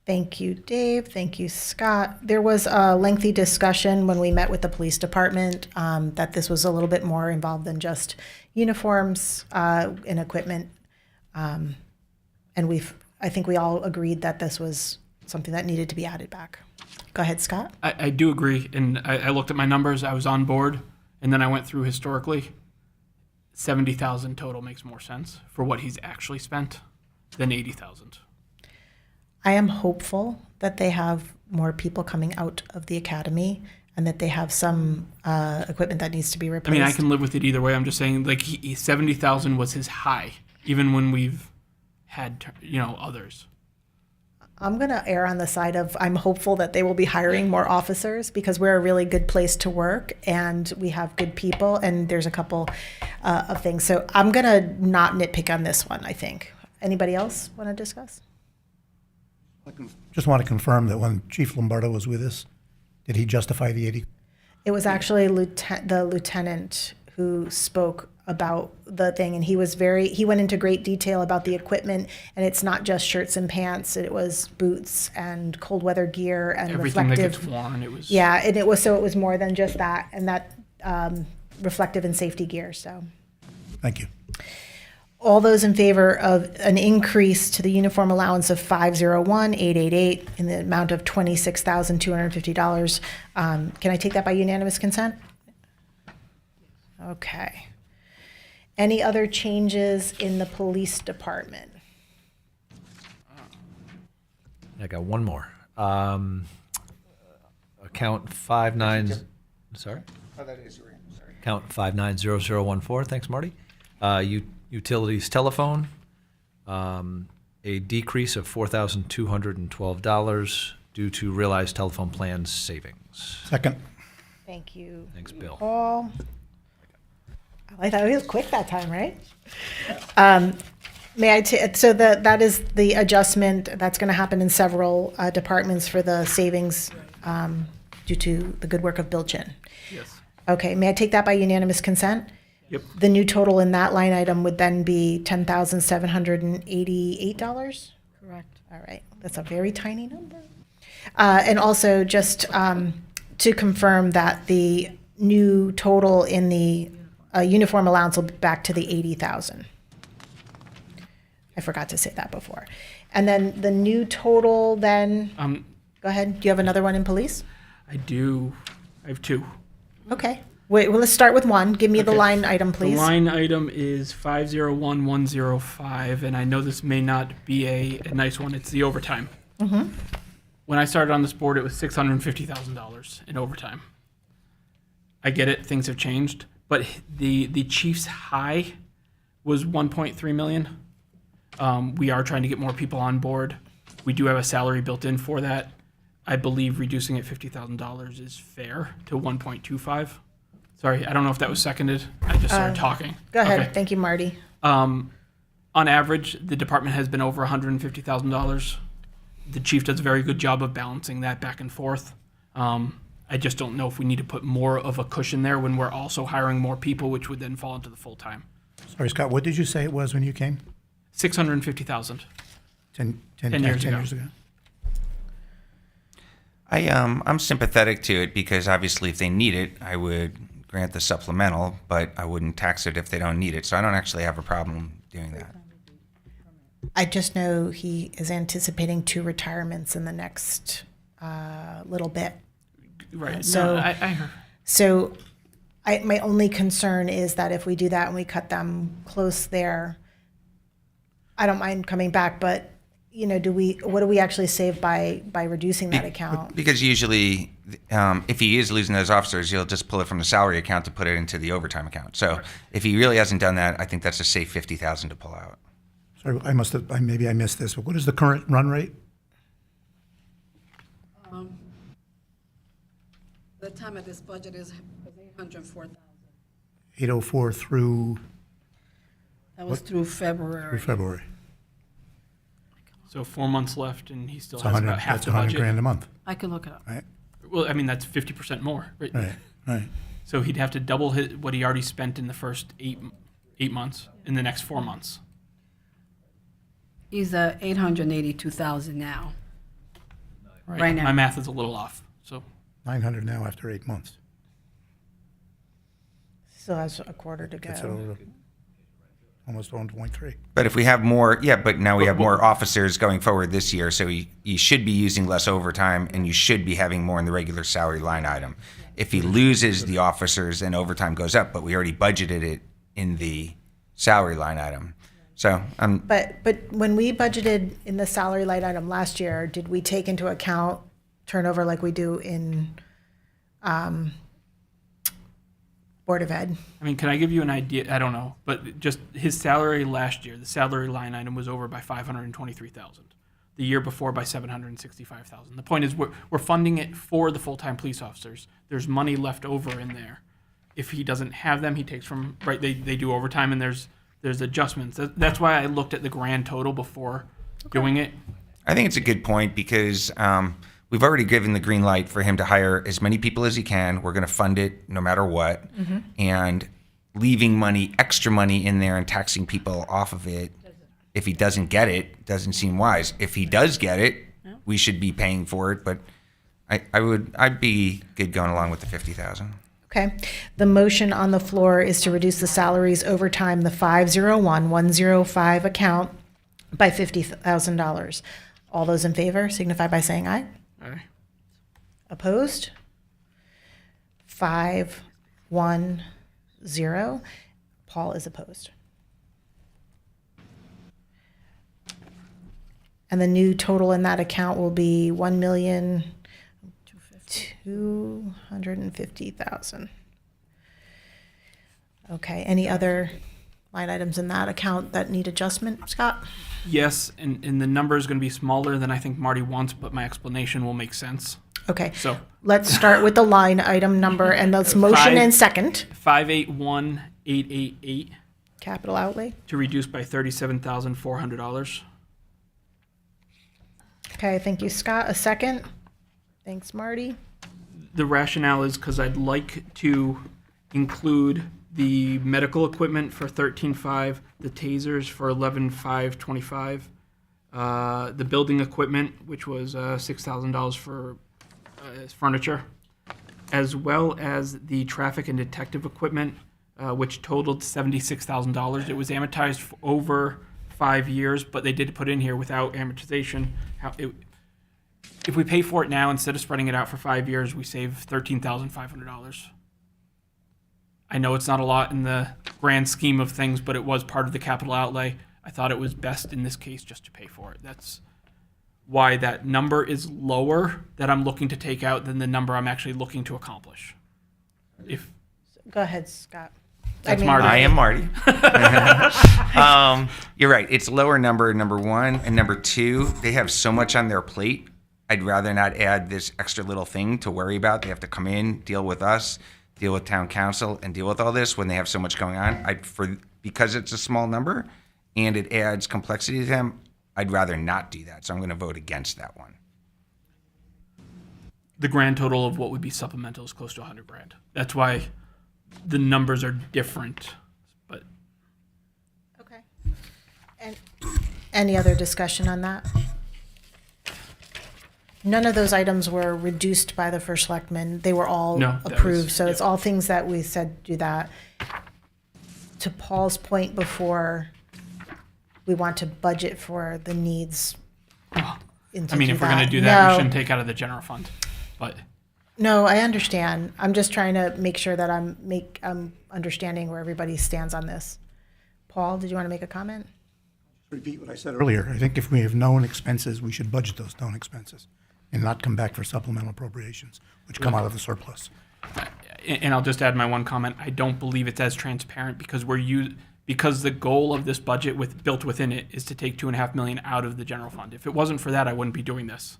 Thank you, Dave. Thank you, Scott. There was a lengthy discussion when we met with the police department that this was a little bit more involved than just uniforms and equipment. And I think we all agreed that this was something that needed to be added back. Go ahead, Scott. I do agree, and I looked at my numbers. I was on board, and then I went through historically. 70,000 total makes more sense for what he's actually spent than 80,000. I am hopeful that they have more people coming out of the academy and that they have some equipment that needs to be I replaced. mean, I can live with it either way. I'm just saying, like, 70,000 was his high, even when we've had, others. I'm going to err on the side of I'm hopeful that they will be hiring more officers because we're a really good place to work and we have good people and there's a couple of things. So I'm going to not nitpick on this one, I think. Anybody else want to discuss? Just want to confirm that when Chief Lombardo was with us, did he justify the 80? It was actually the lieutenant who spoke about the thing, and he went into great detail about the equipment, and it's not just shirts and pants. It was boots and cold weather gear and Everything reflective. that gets worn, it was. Yeah, and it was more than just that, and that reflective and safety gear. So, Thank you. all those in favor of an increase to the uniform allowance of $501,888 in the amount of $26,250, can I take that by unanimous consent? Okay. Any other changes in the police department? I got one more. Account 59. Sorry. Oh, that is right. Sorry. Account 590014. Thanks, Marty. Utilities telephone. A decrease of $4,212 due to realized telephone plans savings. Second. Thank you. Thanks, Bill. Paul. I thought it was quick that time, right? So that is the adjustment that's going to happen in several departments for the savings due to the good work of Bill Chin. Yes. Okay, may I take that by unanimous consent? Yep. The new total in that line item would then be $10,788? Correct. All right, that's a very tiny number. And also just to confirm that the new total in the uniform allowance will be back to the 80,000. I forgot to say that before. And then the new total then, go ahead, do you have another one in police? I do. I have two. Okay, wait, well, let's start with one. Give me the Okay. line item, please. The line item is 501105, and I know this may not be a nice one. It's the overtime. Mm-hmm. When I started on this board, it was $650,000 in overtime. I get it, things have changed, but the chief's high was 1.3 million. We are trying to get more people on board. We do have a salary built in for that. I believe reducing it $50,000 is fair to 1.25. Sorry, I don't know if that was seconded. I just started talking. Go ahead, Okay. thank you, Marty. On average, the department has been over $150,000. The chief does a very good job of balancing that back and forth. I just don't know if we need to put more of a cushion there when we're also hiring more people, which would then fall into the full time. Sorry, Scott, what did you say it was when you came? 650,000. 10 years ago. I'm sympathetic to it because obviously if they need it, I would grant the supplemental, but I wouldn't tax it if they don't need it. So I don't actually have a problem doing that. I just know he is anticipating 2 retirements in the next little bit. Right. So- No, I heard. So my only concern is that if we do that and we cut them close there, I don't mind coming back, but, what do we actually save by reducing that account? Because usually, if he is losing those officers, he'll just pull it from the salary account to put it into the overtime account. So if he really hasn't done that, I think that's a safe 50,000 to pull out. Sorry, maybe I missed this, but what is the current run rate? The time of this budget is 804,000. 804 through That was through February. February. So 4 months left, and he still It's has 100, about half that's the 100 budget. grand a month, I can look it up. right? Well, I mean, that's 50% more. Right? Right. So he'd have to double what he already spent in the first eight months in the next 4 months. He's at 882,000 now. Right now. My math is a little off, so. 900 now after 8 months. Still has a quarter to It's go. over almost 1.3. But if we have more, yeah, but now we have more officers going forward this year, so you should be using less overtime, and you should be having more in the regular salary line item. If he loses the officers, then overtime goes up, but we already budgeted it in the salary line item. So, But when we budgeted in the salary line item last year, did we take into account turnover like we do in Board of Ed? I mean, can I give you an idea? I don't know, but just his salary last year, the salary line item was over by 523,000. The year before by 765,000. The point is, we're funding it for the full-time police officers. There's money left over in there. If he doesn't have them, he takes from right. They do overtime, and there's adjustments. That's why I looked at the grand total before doing it. I think it's a good point because we've already given the green light for him to hire as many people as he can. We're going to fund it no matter what. And leaving extra money in there and taxing people off of it, if he doesn't get it, doesn't seem wise. If he does get it, we should be paying for it. But I'd be good going along with the 50,000. Okay. The motion on the floor is to reduce the salaries overtime, the 501-105 account by $50,000. All those in favor signify by saying aye. Aye. Opposed? 5-1-0. Paul is opposed. And the new total in that account will be $1,250,000. Okay, any other line items in that account that need adjustment, Scott? Yes, and the number is going to be smaller than I think Marty wants, but my explanation will make sense. Okay, So let's start with the line item number, and let's motion and second. 581,888 Capital outlay. to reduce by $37,400. Okay, thank you, Scott. A second. Thanks, Marty. The rationale is because I'd like to include the medical equipment for 13.5, the tasers for 11.525, the building equipment, which was $6,000 for furniture, as well as the traffic and detective equipment, which totaled $76,000. It was amortized over 5 years, but they did put in here without amortization. If we pay for it now instead of spreading it out for 5 years, we save $13,500. I know it's not a lot in the grand scheme of things, but it was part of the capital outlay. I thought it was best in this case just to pay for it. That's why that number is lower that I'm looking to take out than the number I'm actually looking to accomplish. If Go ahead, Scott. That's Marty. I am Marty. You're right. It's lower number one. And number two, they have so much on their plate. I'd rather not add this extra little thing to worry about. They have to come in, deal with us, deal with town council, and deal with all this when they have so much going on. Because it's a small number and it adds complexity to them, I'd rather not do that. So I'm going to vote against that one. the grand total of what would be supplemental is close to $100,000. That's why the numbers are different. But Okay. And any other discussion on that? None of those items were reduced by the first selectman. They were all No, that approved. was- So it's yep. all things that we said do that. To Paul's point before, we want to budget for the needs. I into mean, if we're going to do that, No. we shouldn't take out of the general fund. But No, I understand. I'm just trying to make sure that I'm understanding where everybody stands on this. Paul, did you want to make a comment? Repeat what I said earlier. I think if we have known expenses, we should budget those known expenses and not come back for supplemental appropriations, which come out of the surplus. and I'll just add my one comment. I don't believe it's as transparent because because the goal of this budget built within it is to take $2.5 million out of the general fund. If it wasn't for that, I wouldn't be doing this.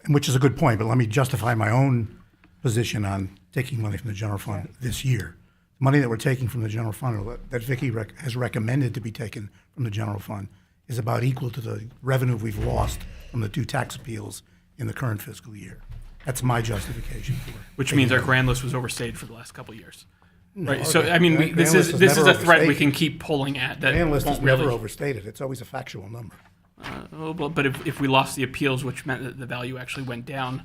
And which is a good point, but let me justify my own position on taking money from the general fund this year. Money that we're taking from the general fund, or that Vicky has recommended to be taken from the general fund, is about equal to the revenue we've lost from the 2 tax appeals in the current fiscal year. That's my justification for it. Which means our grand list was overstated for the last couple of years. Right. So okay. I mean, Grand this list is is this is never a threat we overstated. can keep pulling at. That Grand list is won't never really. overstated. It's always a factual number. But if we lost the appeals, which meant that the value actually went down,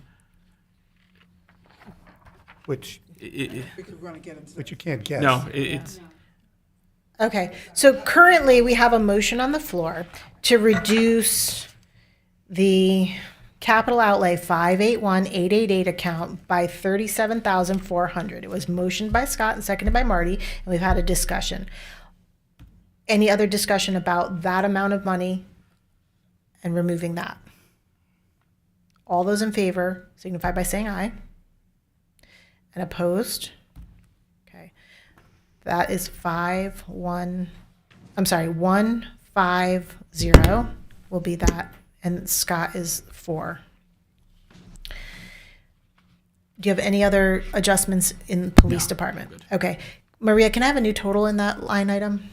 Which it, We could run get into you can't guess. no, it's Okay, so currently we have a motion on the floor to reduce the capital outlay 581888 account by $37,400. It was motioned by Scott and seconded by Marty, and we've had a discussion. Any other discussion about that amount of money and removing that? All those in favor signify by saying aye. And opposed? Okay. That is 150 will be that, and Scott is 4. Do you have any other adjustments in the police department? Okay. Maria, can I have a new total in that line item?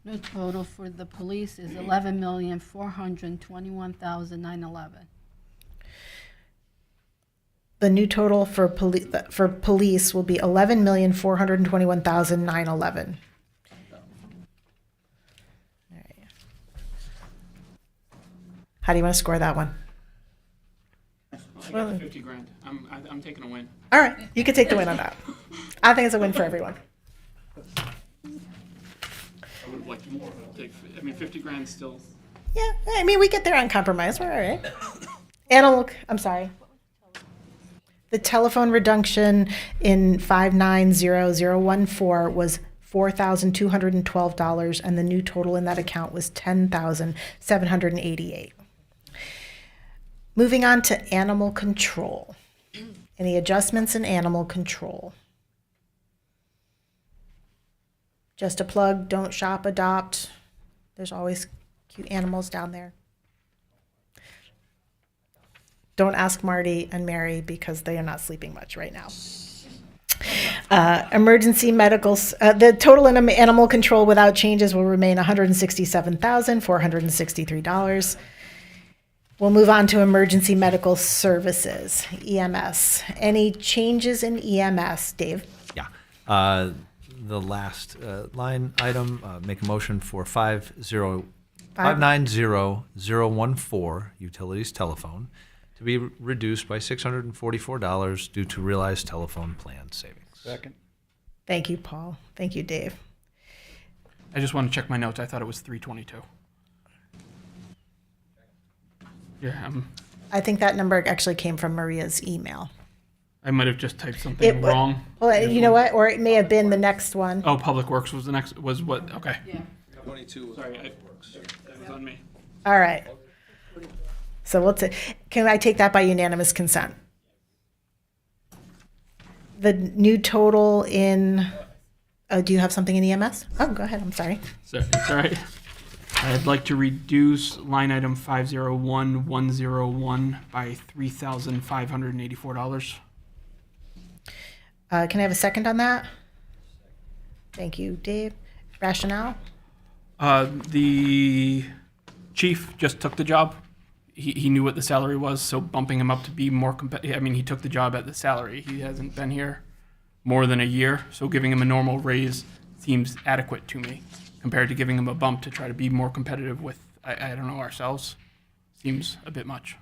New total for the police is $11,421,911. The new total for police will be $11,421,911. All right. How do you want to score that one? I got the 50 grand. I'm taking a win. All right, you can take the win on that. I think it's a win for everyone. I would have liked more. I mean, 50 grand still. Yeah, I mean, we get there on compromise. We're all right. I'm sorry. The telephone reduction in 590014 was $4,212, and the new total in that account was $10,788. Moving on to animal control. Any adjustments in animal control? Just a plug, don't shop, adopt. There's always cute animals down there. Don't ask Marty and Mary because they are not sleeping much right now. Emergency medical, the total in animal control without changes will remain $167,463. We'll move on to emergency medical services, EMS. Any changes in EMS, Dave? Yeah. The last line item, make a motion for 590014, utilities telephone, to be reduced by $644 due to realized telephone plan savings. Second. Thank you, Paul. Thank you, Dave. I just want to check my notes. I thought it was 322. Yeah, I think that number actually came from Maria's email. I might have just typed something wrong. Well, you know what? Or it may have been the next one. Oh, Public Works was the next. Was what? Okay. Yeah. 22. Sorry, that was on me. All right. So can I take that by unanimous consent? The new total in, do you have something in EMS? Oh, go ahead. I'm sorry. Sorry, it's all right. I'd like to reduce line item 501101 by $3,584. Can I have a second on that? Thank you, Dave. Rationale? The chief just took the job. He knew what the salary was, so bumping him up to be more competitive. I mean, he took the job at the salary. He hasn't been here more than a year, so giving him a normal raise seems adequate to me compared to giving him a bump to try to be more competitive with, I don't know, ourselves. Seems a bit much.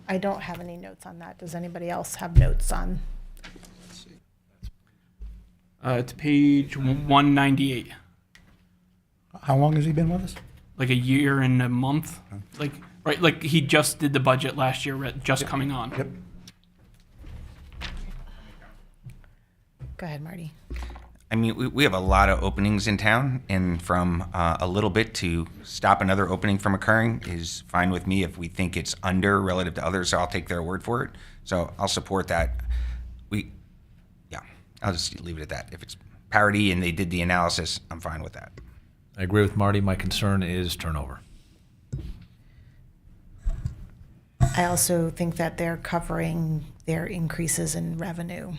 I don't have any notes on that. Does anybody else have notes on? It's page 198. How long has he been with us? Like a year and a month. Like, right, like he just did the budget last year, just coming on. Yep. Go ahead, Marty. I mean, we have a lot of openings in town, and from a little bit to stop another opening from occurring is fine with me if we think it's under relative to others, so I'll take their word for it. So I'll support that. I'll just leave it at that. If it's parity and they did the analysis, I'm fine with that. I agree with Marty. My concern is turnover. I also think that they're covering their increases in revenue.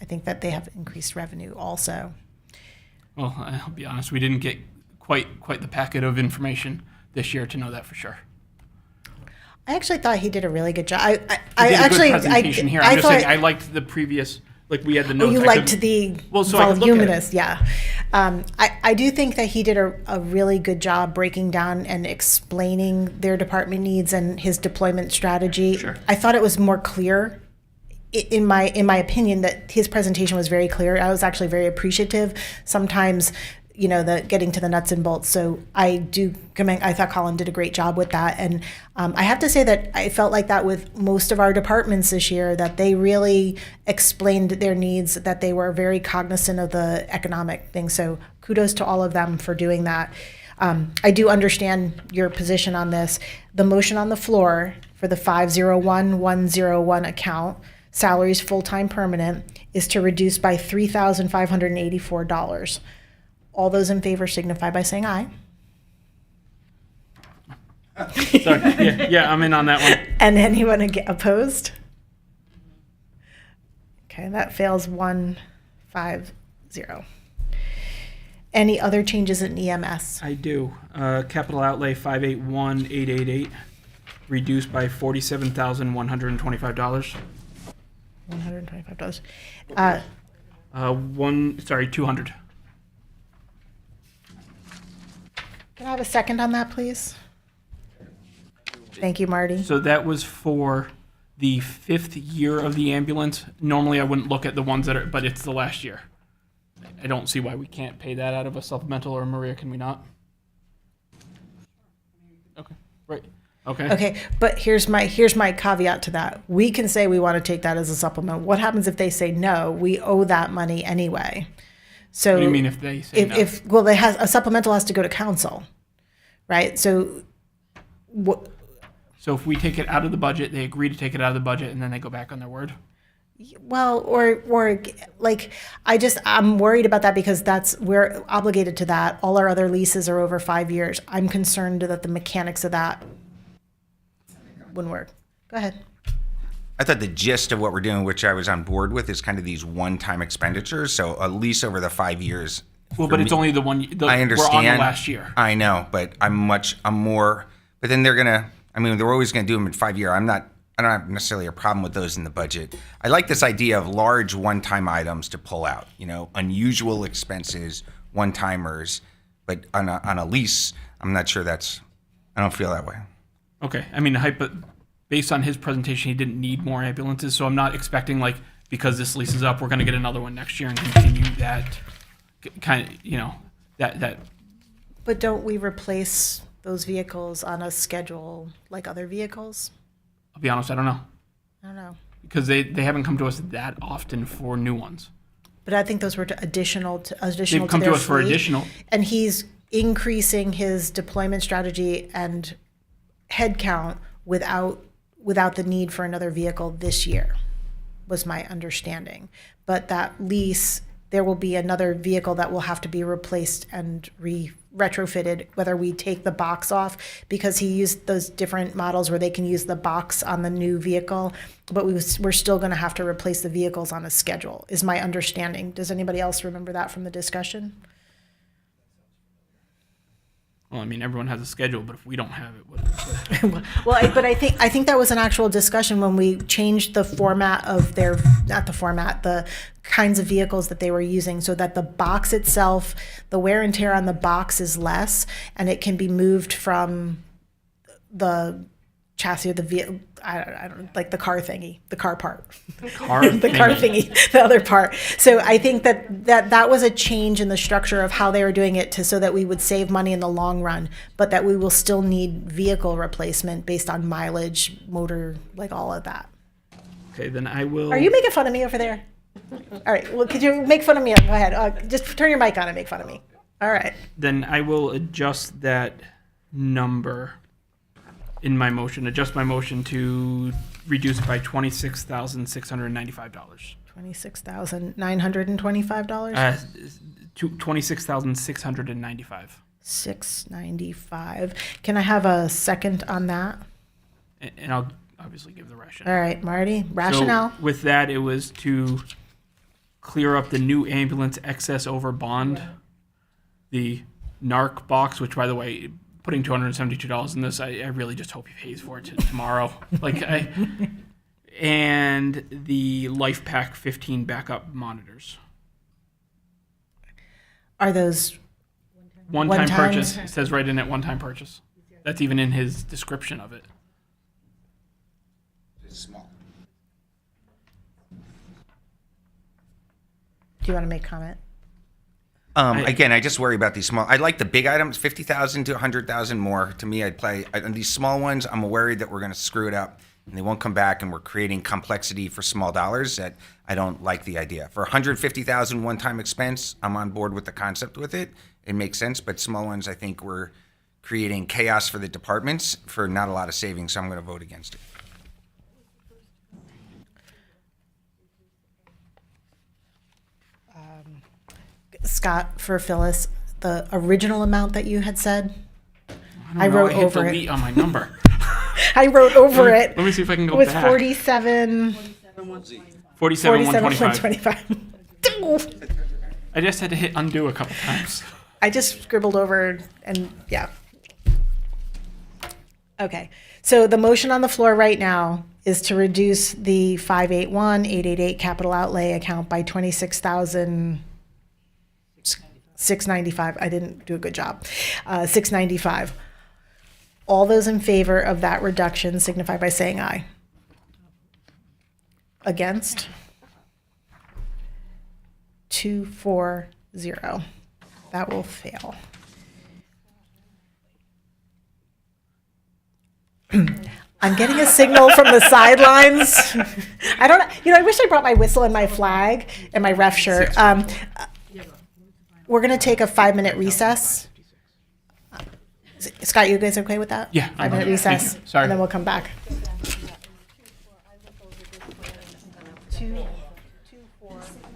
I think that they have increased revenue also. Well, I'll be honest, we didn't get quite the packet of information this year to know that for sure. I actually thought he did a really good job. He did a good presentation here. I'm just saying I liked the previous, like we had the notes. You liked the so I could look at it. voluminous, yeah. I do think that he did a really good job breaking down and explaining their department needs and his deployment strategy. Sure. I thought it was more clear, in my opinion, that his presentation was very clear. I was actually very appreciative. Sometimes, the getting to the nuts and bolts. So I thought Colin did a great job with that. And I have to say that I felt like that with most of our departments this year, that they really explained their needs, that they were very cognizant of the economic thing. So kudos to all of them for doing that. I do understand your position on this. The motion on the floor for the 501101 account, salaries full-time permanent, is to reduce by $3,584. All those in favor signify by saying aye. Sorry. Yeah, I'm in on that one. And anyone opposed? Okay, that fails 1-5-0. Any other changes in EMS? I do. Capital outlay 581888, reduced by $47,125. $125. 200. Can I have a second on that, please? Thank you, Marty. So that was for the 5th year of the ambulance. Normally I wouldn't look at the ones but it's the last year. I don't see why we can't pay that out of a supplemental, or Maria, can we not? Okay, right. Okay, but here's my caveat to that. We can say we want to take that as a supplement. What happens if they say no? We owe that money anyway. So what do you mean if they say no? A supplemental has to go to council, right? So So if we take it out of the budget, they agree to take it out of the budget, and then they go back on their word? Well, or like, I'm worried about that because we're obligated to that. All our other leases are over 5 years. I'm concerned that the mechanics of that wouldn't work. Go ahead. I thought the gist of what we're doing, which I was on board with, is kind of these one-time expenditures. So a lease over the 5 years. Well, but it's only the one. I understand. We're on the last year. I know, but I'm more. But then they're always gonna do them in 5 year. I don't have necessarily a problem with those in the budget. I like this idea of large one-time items to pull out. Unusual expenses, one-timers. But on a lease, I'm not sure I don't feel that way. Okay, based on his presentation, he didn't need more ambulances, so I'm not expecting, because this lease is up, we're going to get another one next year and continue that kind of, that. But don't we replace those vehicles on a schedule like other vehicles? I'll be honest, I don't know. I don't know. Because they haven't come to us that often for new ones. But I think those were additional to They've come to us for additional. And he's increasing his deployment strategy and headcount without the need for another vehicle this year, was my understanding. But that lease, there will be another vehicle that will have to be replaced and retrofitted, whether we take the box off, because he used those different models where they can use the box on the new vehicle, but we're still going to have to replace the vehicles on a schedule, is my understanding. Does anybody else remember that from the discussion? Well, everyone has a schedule, but if we don't have it, what? But I think that was an actual discussion when we changed the format of the kinds of vehicles that they were using, so that the box itself, the wear and tear on the box is less, and it can be moved from the chassis of the vehicle. I don't like the car thingy, the car part, the car thingy, the other part. So I think that was a change in the structure of how they were doing it so that we would save money in the long run, but that we will still need vehicle replacement based on mileage, motor, like all of that. Okay, then I will. Are you making fun of me over there? All right. Well, could you make fun of me? Go ahead. Just turn your mic on and make fun of me. All right. Then I will adjust that number in my motion. Adjust my motion to reduce it by $26,695. $26,925. To $26,695. $695. Can I have a second on that? And I'll obviously give the rationale. All right, Marty. Rationale. So with that, it was to clear up the new ambulance excess over bond, the NARC box, which, by the way, putting $272 in this, I really just hope he pays for it tomorrow. And the LifePak 15 backup monitors. Are those, One-time One-time? purchase. It says right in it, one-time purchase. That's even in his description of it. It's small. do you want to make comment? Again, I just worry about these small. I like the big items, 50,000 to 100,000 more. To me, I'd play. And these small ones, I'm worried that we're going to screw it up and they won't come back, and we're creating complexity for small dollars that I don't like the idea. For 150,000 one-time expense, I'm on board with the concept with it. It makes sense, but small ones, I think we're creating chaos for the departments for not a lot of savings, so I'm going to vote against it. Scott, for Phyllis, the original amount that you had said, I don't know, wrote hit over delete it. on my number. I wrote over it. Let me see if I can go With back. 47, 47,125. 125. I just had to hit undo a couple times. I just scribbled over and yeah. Okay. So the motion on the floor right now is to reduce the 581-888 capital outlay account by 26,695. I didn't do a good job. 695. All those in favor of that reduction signify by saying aye. Against? 240. That will fail. I'm getting a signal from the sidelines. I don't, I wish I brought my whistle and my flag and my ref shirt. We're going to take a 5-minute recess. Scott, you guys okay with that? Yeah, I'm 5-minute okay. Thank recess. you. Sorry. And then we'll come back. 2-4,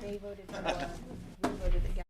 they voted for, we voted against.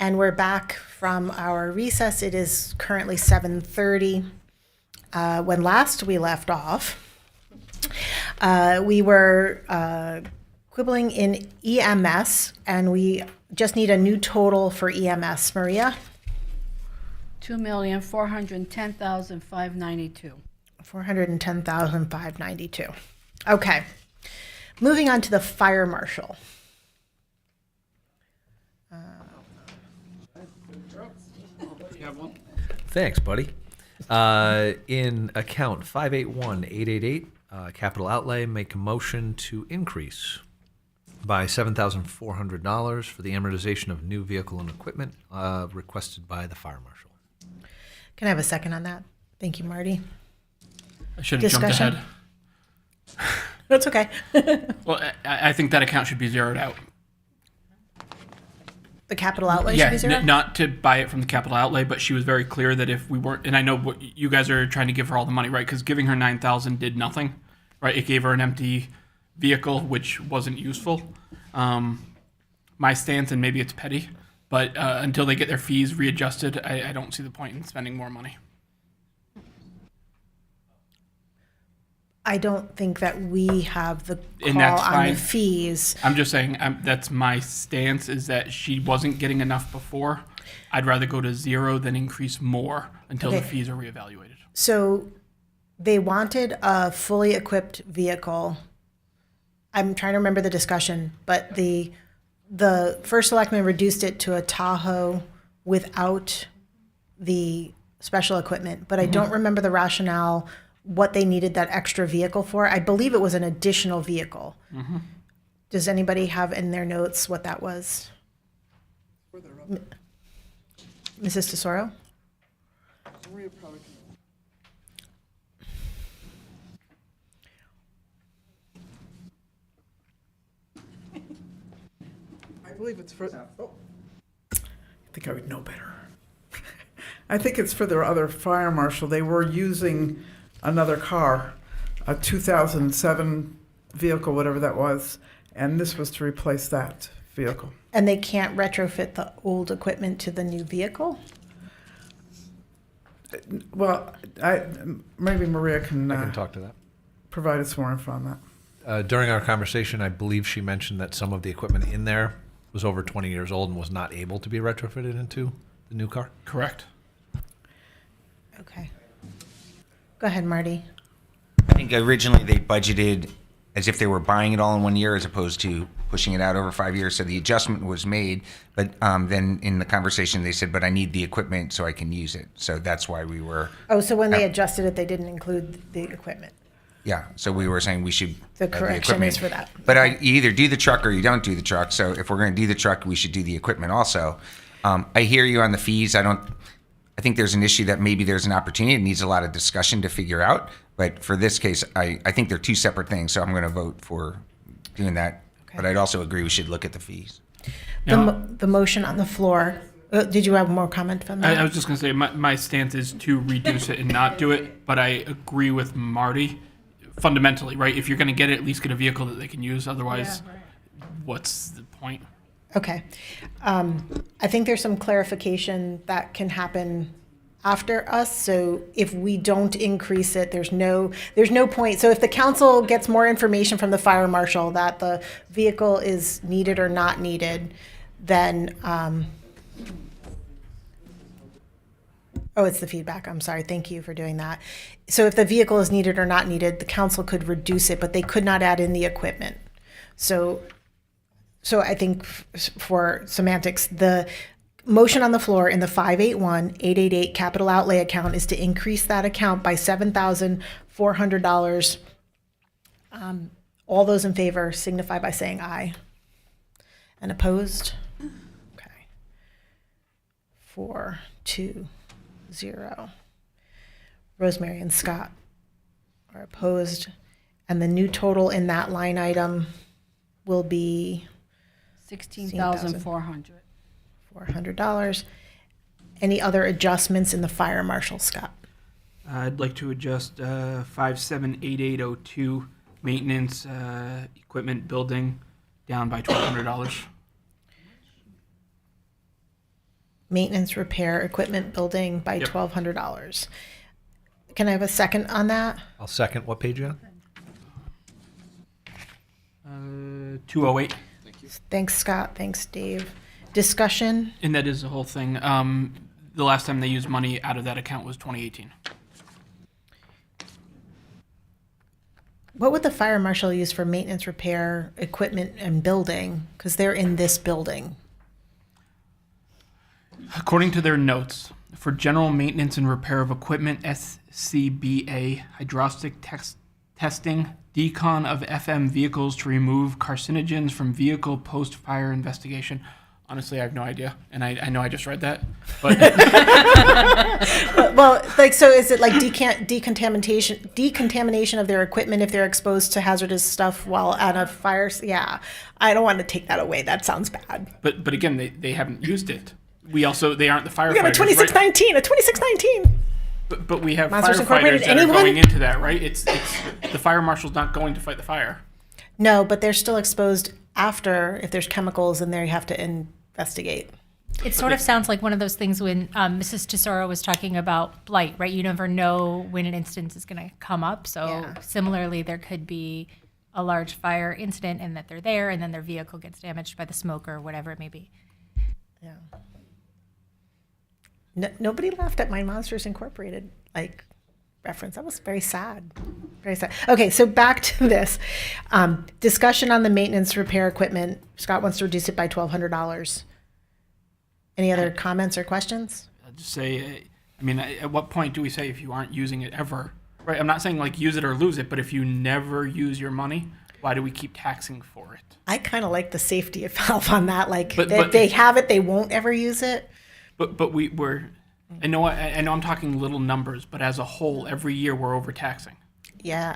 And we're back from our recess. It is currently 7:30. When last we left off, we were quibbling in EMS, and we just need a new total for EMS. Maria? $2,410,592. 410,592. Okay. Moving on to the fire marshal. Thanks, buddy. In account 581888, capital outlay, make a motion to increase by $7,400 for the amortization of new vehicle and equipment requested by the fire marshal. Can I have a second on that? Thank you, Marty. I should have jumped Discussion? ahead. That's okay. Well, I think that account should be zeroed out. The capital outlay should Yeah, be zero? not to buy it from the capital outlay, but she was very clear that if we weren't, and I know what you guys are trying to give her all the money, right? Because giving her 9,000 did nothing, right? It gave her an empty vehicle, which wasn't useful. My stance, and maybe it's petty, but until they get their fees readjusted, I don't see the point in spending more money. I don't think that we have the And call that's on fine. the fees. I'm just saying that's my stance, is that she wasn't getting enough before. I'd rather go to zero than increase more until the Okay. fees are reevaluated. So they wanted a fully equipped vehicle. I'm trying to remember the discussion, but the first selectman reduced it to a Tahoe without the special equipment, but I don't remember the rationale, what they needed that extra vehicle for. I believe it was an additional vehicle. Does anybody have in their notes what that was? Mrs. Tesoro? I believe it's for, I think I would know better. I think it's for their other fire marshal. They were using another car, a 2007 vehicle, whatever that was, and this was to replace that vehicle. And they can't retrofit the old equipment to the new vehicle? Well, maybe Maria can, I can talk to that. provide us more info on that. During our conversation, I believe she mentioned that some of the equipment in there was over 20 years old and was not able to be retrofitted into the new car. Correct. Okay. Go ahead, Marty. I think originally they budgeted as if they were buying it all in 1 year as opposed to pushing it out over 5 years. So the adjustment was made, but then in the conversation they said, but I need the equipment so I can use it. So that's why we were, Oh, so when they adjusted it, they didn't include the equipment? yeah, so we were saying we should. The have correction equipment. is for that. But you either do the truck or you don't do the truck. So if we're going to do the truck, we should do the equipment also. I hear you on the fees. I think there's an issue that maybe there's an opportunity. It needs a lot of discussion to figure out. But for this case, I think they're two separate things. So I'm going to vote for doing that. Okay. But I'd also agree we should look at the fees. The motion on the floor, did you have more comment from that? I was just going to say, my stance is to reduce it and not do it, but I agree with Marty fundamentally, right? If you're going to get it, at least get a vehicle that they can use. Otherwise, what's the point? Okay. I think there's some clarification that can happen after us. So if we don't increase it, there's no point. So if the council gets more information from the fire marshal that the vehicle is needed or not needed, then, oh, it's the feedback. I'm sorry. Thank you for doing that. So if the vehicle is needed or not needed, the council could reduce it, but they could not add in the equipment. So I think for semantics, the motion on the floor in the 581-888 capital outlay account is to increase that account by $7,400. All those in favor signify by saying aye. And opposed? Okay. 4, 2, 0. Rosemary and Scott are opposed. And the new total in that line item will be $16,400. $400. Any other adjustments in the fire marshal, Scott? I'd like to adjust 578802 maintenance equipment building down by $1,200. maintenance, repair, equipment, building by Yep. $1,200. Can I have a second on that? I'll second. What page you on? 208, Thanks, Scott. Thanks, Dave. Discussion? and that is the whole thing. The last time they used money out of that account was 2018. What would the fire marshal use for maintenance, repair, equipment, and building? Because they're in this building. According to their notes, for general maintenance and repair of equipment, SCBA, hydrostic testing, decon of FM vehicles to remove carcinogens from vehicle post-fire investigation. Honestly, I have no idea, and I know I just read that, but Well, like, so is it like decontamination of their equipment if they're exposed to hazardous stuff while at a fire? Yeah, I don't want to take that away. That sounds bad. but again, they haven't used it. They aren't the firefighters. We have a 2619, a 2619. But we have Monsters firefighters Incorporated, that anyone? are going into that, right? It's the fire marshal's not going to fight the fire. No, but they're still exposed after if there's chemicals in there. You have to investigate. It sort of sounds like one of those things when Mrs. Tesoro was talking about blight, right? You never know when an instance is going to come up. So Yeah. similarly, there could be a large fire incident and that they're there and then their vehicle gets damaged by the smoke or whatever it may be. Yeah. Nobody laughed at my Monsters Incorporated reference. That was very sad. Very sad. Okay, so back to this. Discussion on the maintenance repair equipment. Scott wants to reduce it by $1,200. Any other comments or questions? I'll just say, at what point do we say if you aren't using it ever? Right. I'm not saying use it or lose it, but if you never use your money, why do we keep taxing for it? I kind of like the safety valve on that. But- if they have it, they won't ever use it. But we're. I know I'm talking little numbers, but as a whole, every year we're overtaxing. Yeah,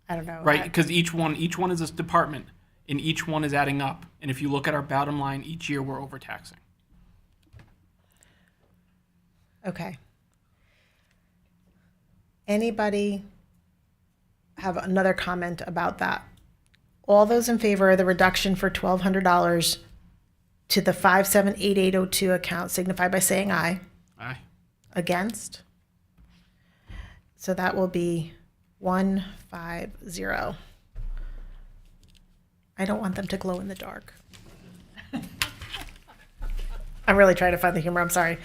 I don't know. Right, because each one is this department, and each one is adding up. And if you look at our bottom line, each year we're overtaxing. Okay. Anybody have another comment about that? All those in favor of the reduction for $1,200 to the 578802 account signify by saying aye. Aye. Against? So that will be 150. I don't want them to glow in the dark. I'm really trying to find the humor. I'm sorry.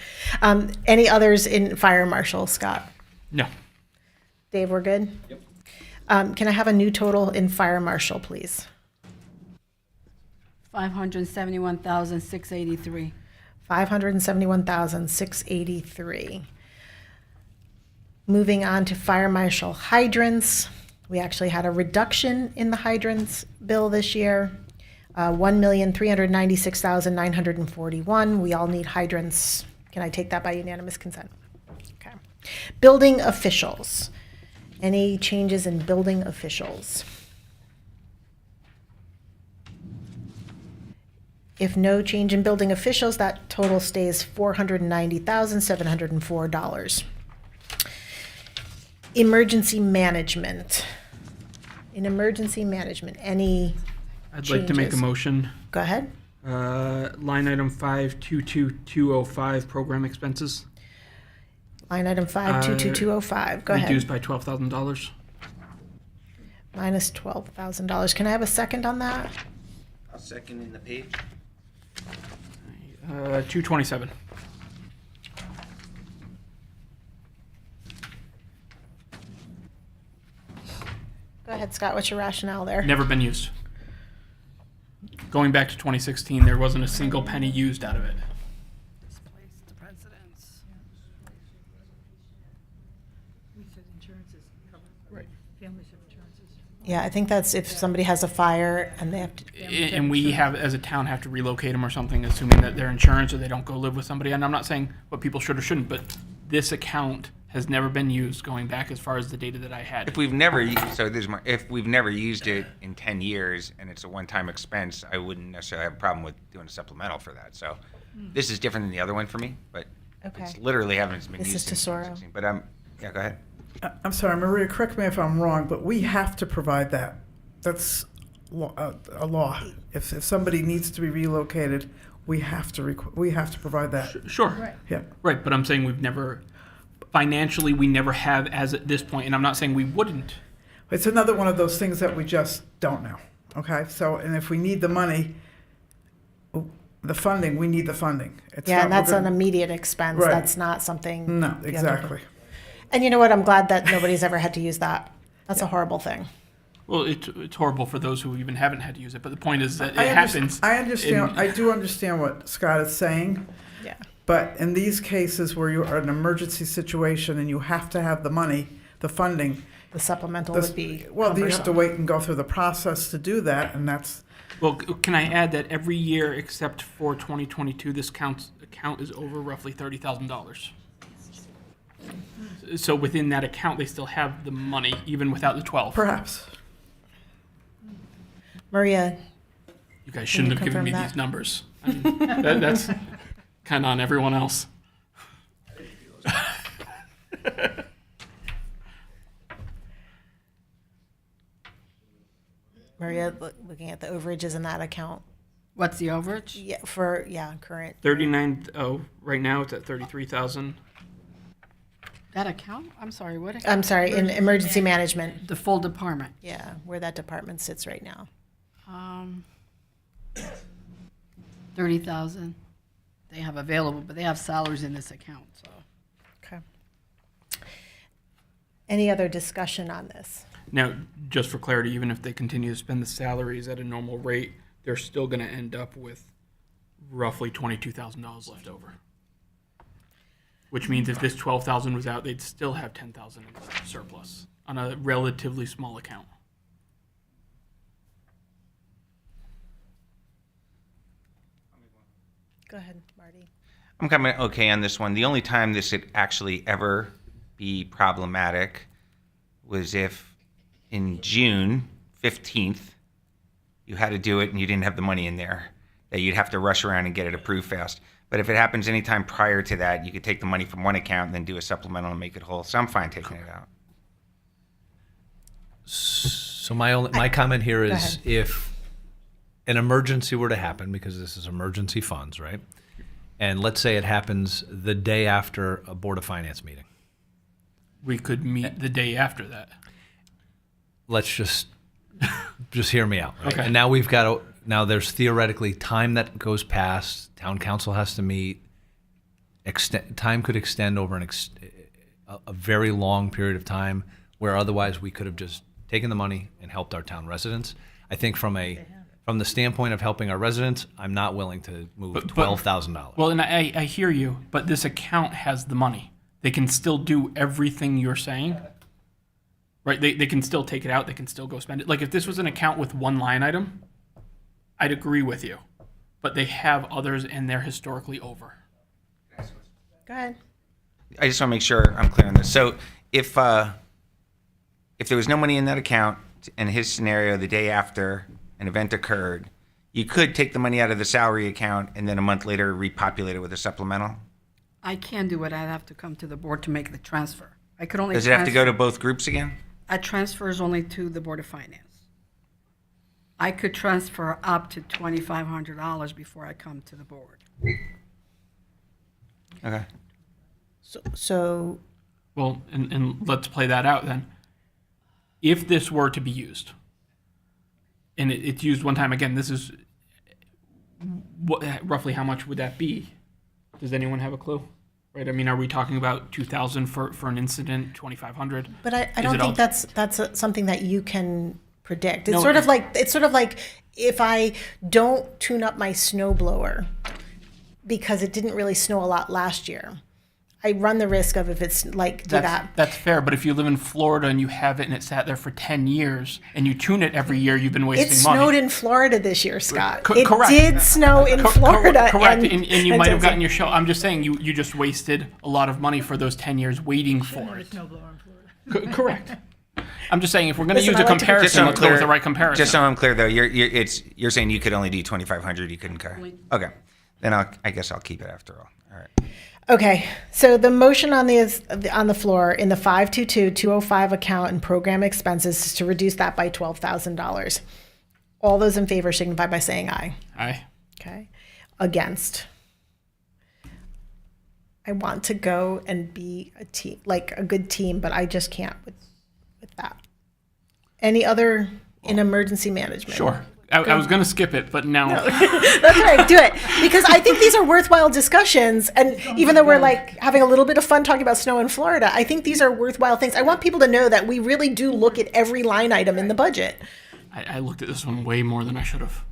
Any others in fire marshal, Scott? No. Dave, we're good? Yep. Can I have a new total in fire marshal, please? $571,683. $571,683. Moving on to fire marshal hydrants. We actually had a reduction in the hydrants bill this year. $1,396,941. We all need hydrants. Can I take that by unanimous consent? Okay. Building officials. Any changes in building officials? If no change in building officials, that total stays $490,704. Emergency management. In emergency management, any I'd like to make a changes? motion. Go ahead. Line item 522205, program expenses. Line item 522205. Go ahead. Reduced by $12,000. Minus $12,000. Can I have a second on that? I'll second in the page. 227. Go ahead, Scott. What's your rationale there? Never been used. Going back to 2016, there wasn't a single penny used out of it. Displaced residents. Yeah, I think that's if somebody has a fire and they have to. And we have, as a town, have to relocate them or something, assuming that their insurance or they don't go live with somebody. And I'm not saying what people should or shouldn't, but this account has never been used going back as far as the data that I had. If we've never if we've never used it in 10 years and it's a one-time expense, I wouldn't necessarily have a problem with doing a supplemental for that. So this is different than the other one for me, but Okay. it's literally haven't been This used is since Tesoro. 2016. But yeah, go ahead. I'm sorry, Maria, correct me if I'm wrong, but we have to provide that. That's a law. If somebody needs to be relocated, we have to provide that. Sure. Yeah. Right, but I'm saying we never have as at this point, and I'm not saying we wouldn't. It's another one of those things that we just don't know. Okay, so, and if we need the money, the funding, we need the funding. It's Yeah, not- and that's we're an gonna- immediate expense. Right. That's not something. No, you have to- exactly. And you know what? I'm glad that nobody's ever had to use that. That's a horrible thing. Well, it's horrible for those who even haven't had to use it, but the point is that it I happens. understand. in- I do understand what Scott is saying. Yeah. But in these cases where you are in an emergency situation and you have to have the money, the funding, The supplemental this- would be well, you have to cumbersome. wait and go through the process to do that, and that's Well, can I add that every year except for 2022, this account is over roughly $30,000. So within that account, they still have the money even without the 12. perhaps. Maria, You guys shouldn't you have given me confirm that? these numbers. I mean, that's kind of on everyone else. Maria, looking at the overages in that account. What's the overage? Yeah, current. 39. Oh, right now it's at 33,000. That account? I'm sorry, what account? I'm sorry, in emergency management. The full department. Yeah, where that department sits right now. 30,000 they have available, but they have salaries in this account, so. Okay. Any other discussion on this? Now, just for clarity, even if they continue to spend the salaries at a normal rate, they're still going to end up with roughly $22,000 left over. Which means if this 12,000 was out, they'd still have 10,000 in surplus on a relatively small account. Go ahead, Marty. I'm coming okay on this one. The only time this would actually ever be problematic was if in June 15th you had to do it and you didn't have the money in there, that you'd have to rush around and get it approved fast. But if it happens anytime prior to that, you could take the money from one account and then do a supplemental and make it whole. So I'm fine taking it out. So my comment here is ahead. if an emergency were to happen, because this is emergency funds, right? And let's say it happens the day after a Board of Finance meeting. We could meet the day after that. Let's just hear me out. Right? Okay. And now there's theoretically time that goes past. Town council has to meet. Time could extend over a very long period of time, where otherwise we could have just taken the money and helped our town residents. I think from the standpoint of helping our residents, I'm not willing to move $12,000. Well, and I hear you, but this account has the money. They can still do everything you're saying. Right? They can still take it out. They can still go spend it. Like if this was an account with one line item, I'd agree with you. But they have others and they're historically over. Go ahead. I just want to make sure I'm clear on this. So if there was no money in that account, in his scenario, the day after an event occurred, you could take the money out of the salary account and then a month later repopulate it with a supplemental? I can do it, I'd have to come to the board to make the transfer. I could only Does it have to go transfer- to both groups again? I transfers only to the Board of Finance. I could transfer up to $2,500 before I come to the board. Okay. So Well, and let's play that out then. If this were to be used, and it's used one time again, this is roughly how much would that be? Does anyone have a clue? Right? I mean, are we talking about 2,000 for an incident, 2,500? But I Is don't it all- think that's something that you can predict. It's No, sort of like if I don't tune up my snow blower because it didn't really snow a lot last year, I run the risk of if it's like That's fair, but if you live in Florida and you have it and it sat there for 10 years and you tune it every year, you've been It wasting snowed money. in Florida this year, Scott. Co- It correct. did snow in Florida. Correct, and you and might have so- gotten your show. I'm just saying you just wasted a lot of money for those 10 years waiting for it. Correct. I'm just saying if we're going to Listen, use a I like to- comparison, let's go with the right comparison. Just so I'm clear, though, you're saying you could only do 2,500. You couldn't go. Okay, then I guess I'll keep it after all. All right. Okay, so the motion on the floor in the 522-205 account and program expenses is to reduce that by $12,000. All those in favor signify by saying aye. Aye. Okay. Against. I want to go and be a team, like a good team, but I just can't with that. Any other in emergency management? Sure. I was going to skip it, but now. That's all right, do it. Because I think these are worthwhile discussions. And even though we're like having a little bit of fun talking about snow in Florida, I think these are worthwhile things. I want people to know that we really do look at every line item in the budget. I looked at this one way more than I should have.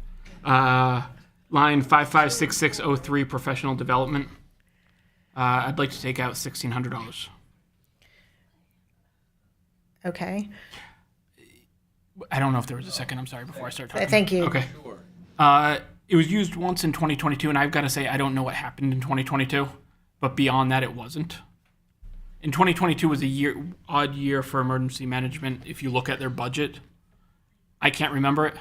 Line 556603, professional development. I'd like to take out $1,600. Okay. I don't know if there was a second. I'm sorry, before I start talking. Thank you. Okay. It was used once in 2022, and I've got to say, I don't know what happened in 2022, but beyond that, it wasn't. In 2022 was a odd year for emergency management. If you look at their budget, I can't remember it,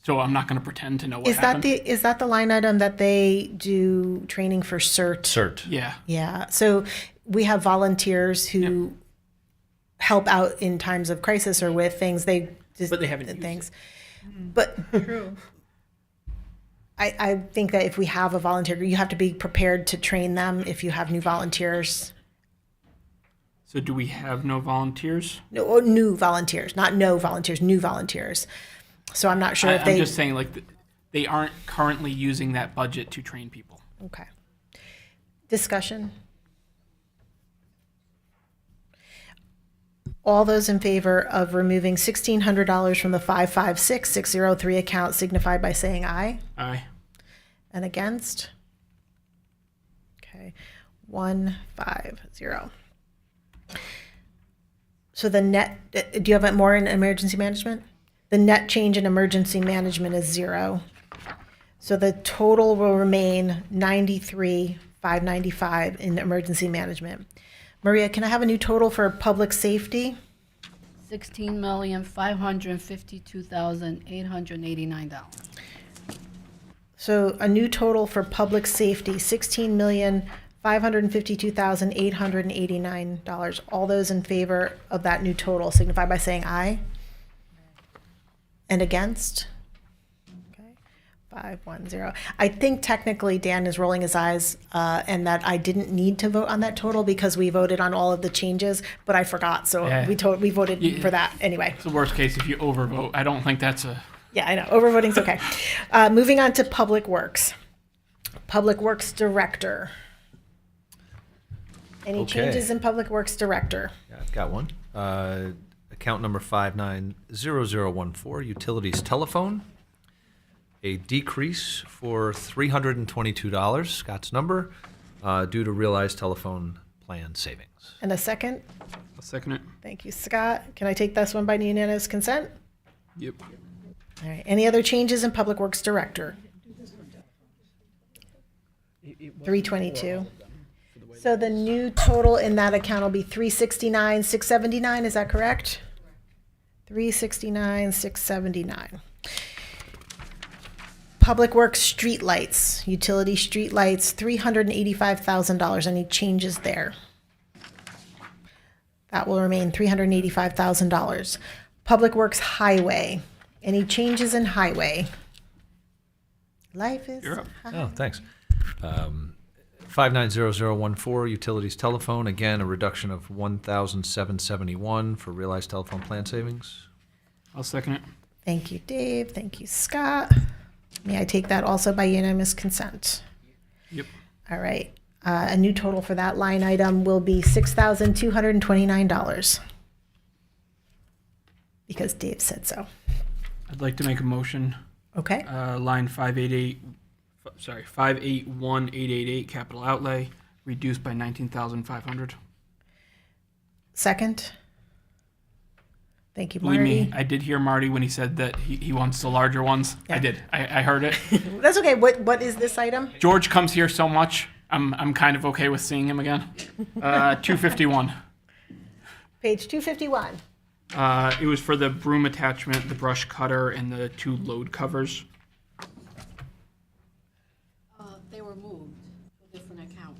so I'm not going to pretend to know what happened. Is that the line item that they do training for CERT? CERT. Yeah. Yeah. So we have volunteers who help out in times of crisis or with things. But they haven't used things. But True. I think that if we have a volunteer, you have to be prepared to train them if you have new volunteers. So do we have no volunteers? No, or new volunteers, not no volunteers, new volunteers. So I'm not sure if I'm they. just saying, like, they aren't currently using that budget to train people. Okay. Discussion. All those in favor of removing $1,600 from the 556603 account signify by saying aye. Aye. And against? Okay, 150. So the net, do you have more in emergency management? The net change in emergency management is 0. So the total will remain 93,595 in emergency management. Maria, can I have a new total for public safety? $16,552,889. So a new total for public safety, $16,552,889. All those in favor of that new total signify by saying aye. And against? Okay, 510. I think technically Dan is rolling his eyes and that I didn't need to vote on that total because we voted on all of the changes, but I forgot. So Yeah. we voted for that anyway. It's the worst case if you overvote. I don't think that's a. Yeah, I know. Overvoting's okay. Moving on to Public Works. Public Works Director. Any Okay. changes in Public Works Director? Yeah, I've got one. Account number 590014, utilities telephone. A decrease for $322, Scott's number, due to realized telephone plan savings. And a second? I'll second it. Thank you, Scott. Can I take this one by unanimous consent? Yep. All right. Any other changes in Public Works Director? 322. So the new total in that account will be 369,679. Is that correct? 369,679. Public Works streetlights, utility streetlights, $385,000. Any changes there? That will remain $385,000. Public Works highway. Any changes in highway? Life is. You're up. Oh, thanks. 590014, utilities telephone, again, a reduction of $1,771 for realized telephone plan savings. I'll second it. Thank you, Dave. Thank you, Scott. May I take that also by unanimous consent? Yep. All right. A new total for that line item will be $6,229. Because Dave said so. I'd like to make a motion. Okay. Line 581888, capital outlay, reduced by 19,500. Second. Thank you, Believe Marty. me, I did hear Marty when he said that he wants the larger ones. Yeah. I did. I heard it. That's okay. What is this item? George comes here so much. I'm kind of okay with seeing him again. 251. Page 251. It was for the broom attachment, the brush cutter, and the 2 load covers. They were moved to a different account.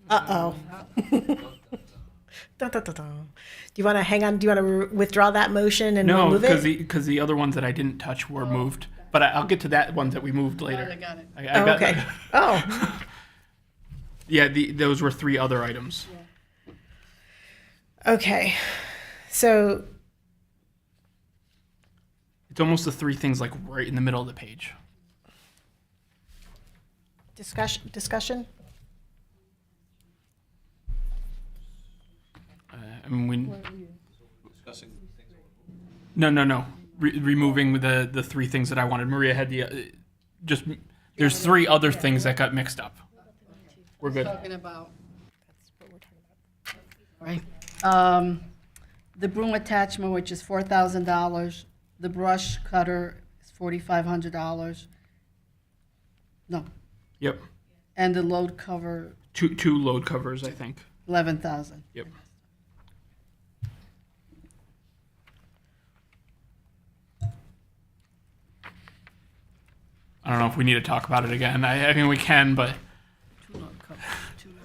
Uh-oh. Dun, dun, dun, dun. Do you want to hang on? Do you want to withdraw that motion and No, remove it? because the other ones that I didn't touch were moved. But I'll get to that one that we moved later. I got it. I Oh, got okay. that. Oh, Yeah, those were 3 other items. okay. So, It's almost the 3 things like right in the middle of the page. discussion? I mean, No. Removing the 3 things that I wanted. Maria had there's 3 other things that got mixed up. We're good. Talking about. Right. The broom attachment, which is $4,000. The brush cutter is $4,500. No, Yep. and the load cover, 2 load covers, I think. 11,000. Yep. I don't know if we need to talk about it again. I mean, we can, but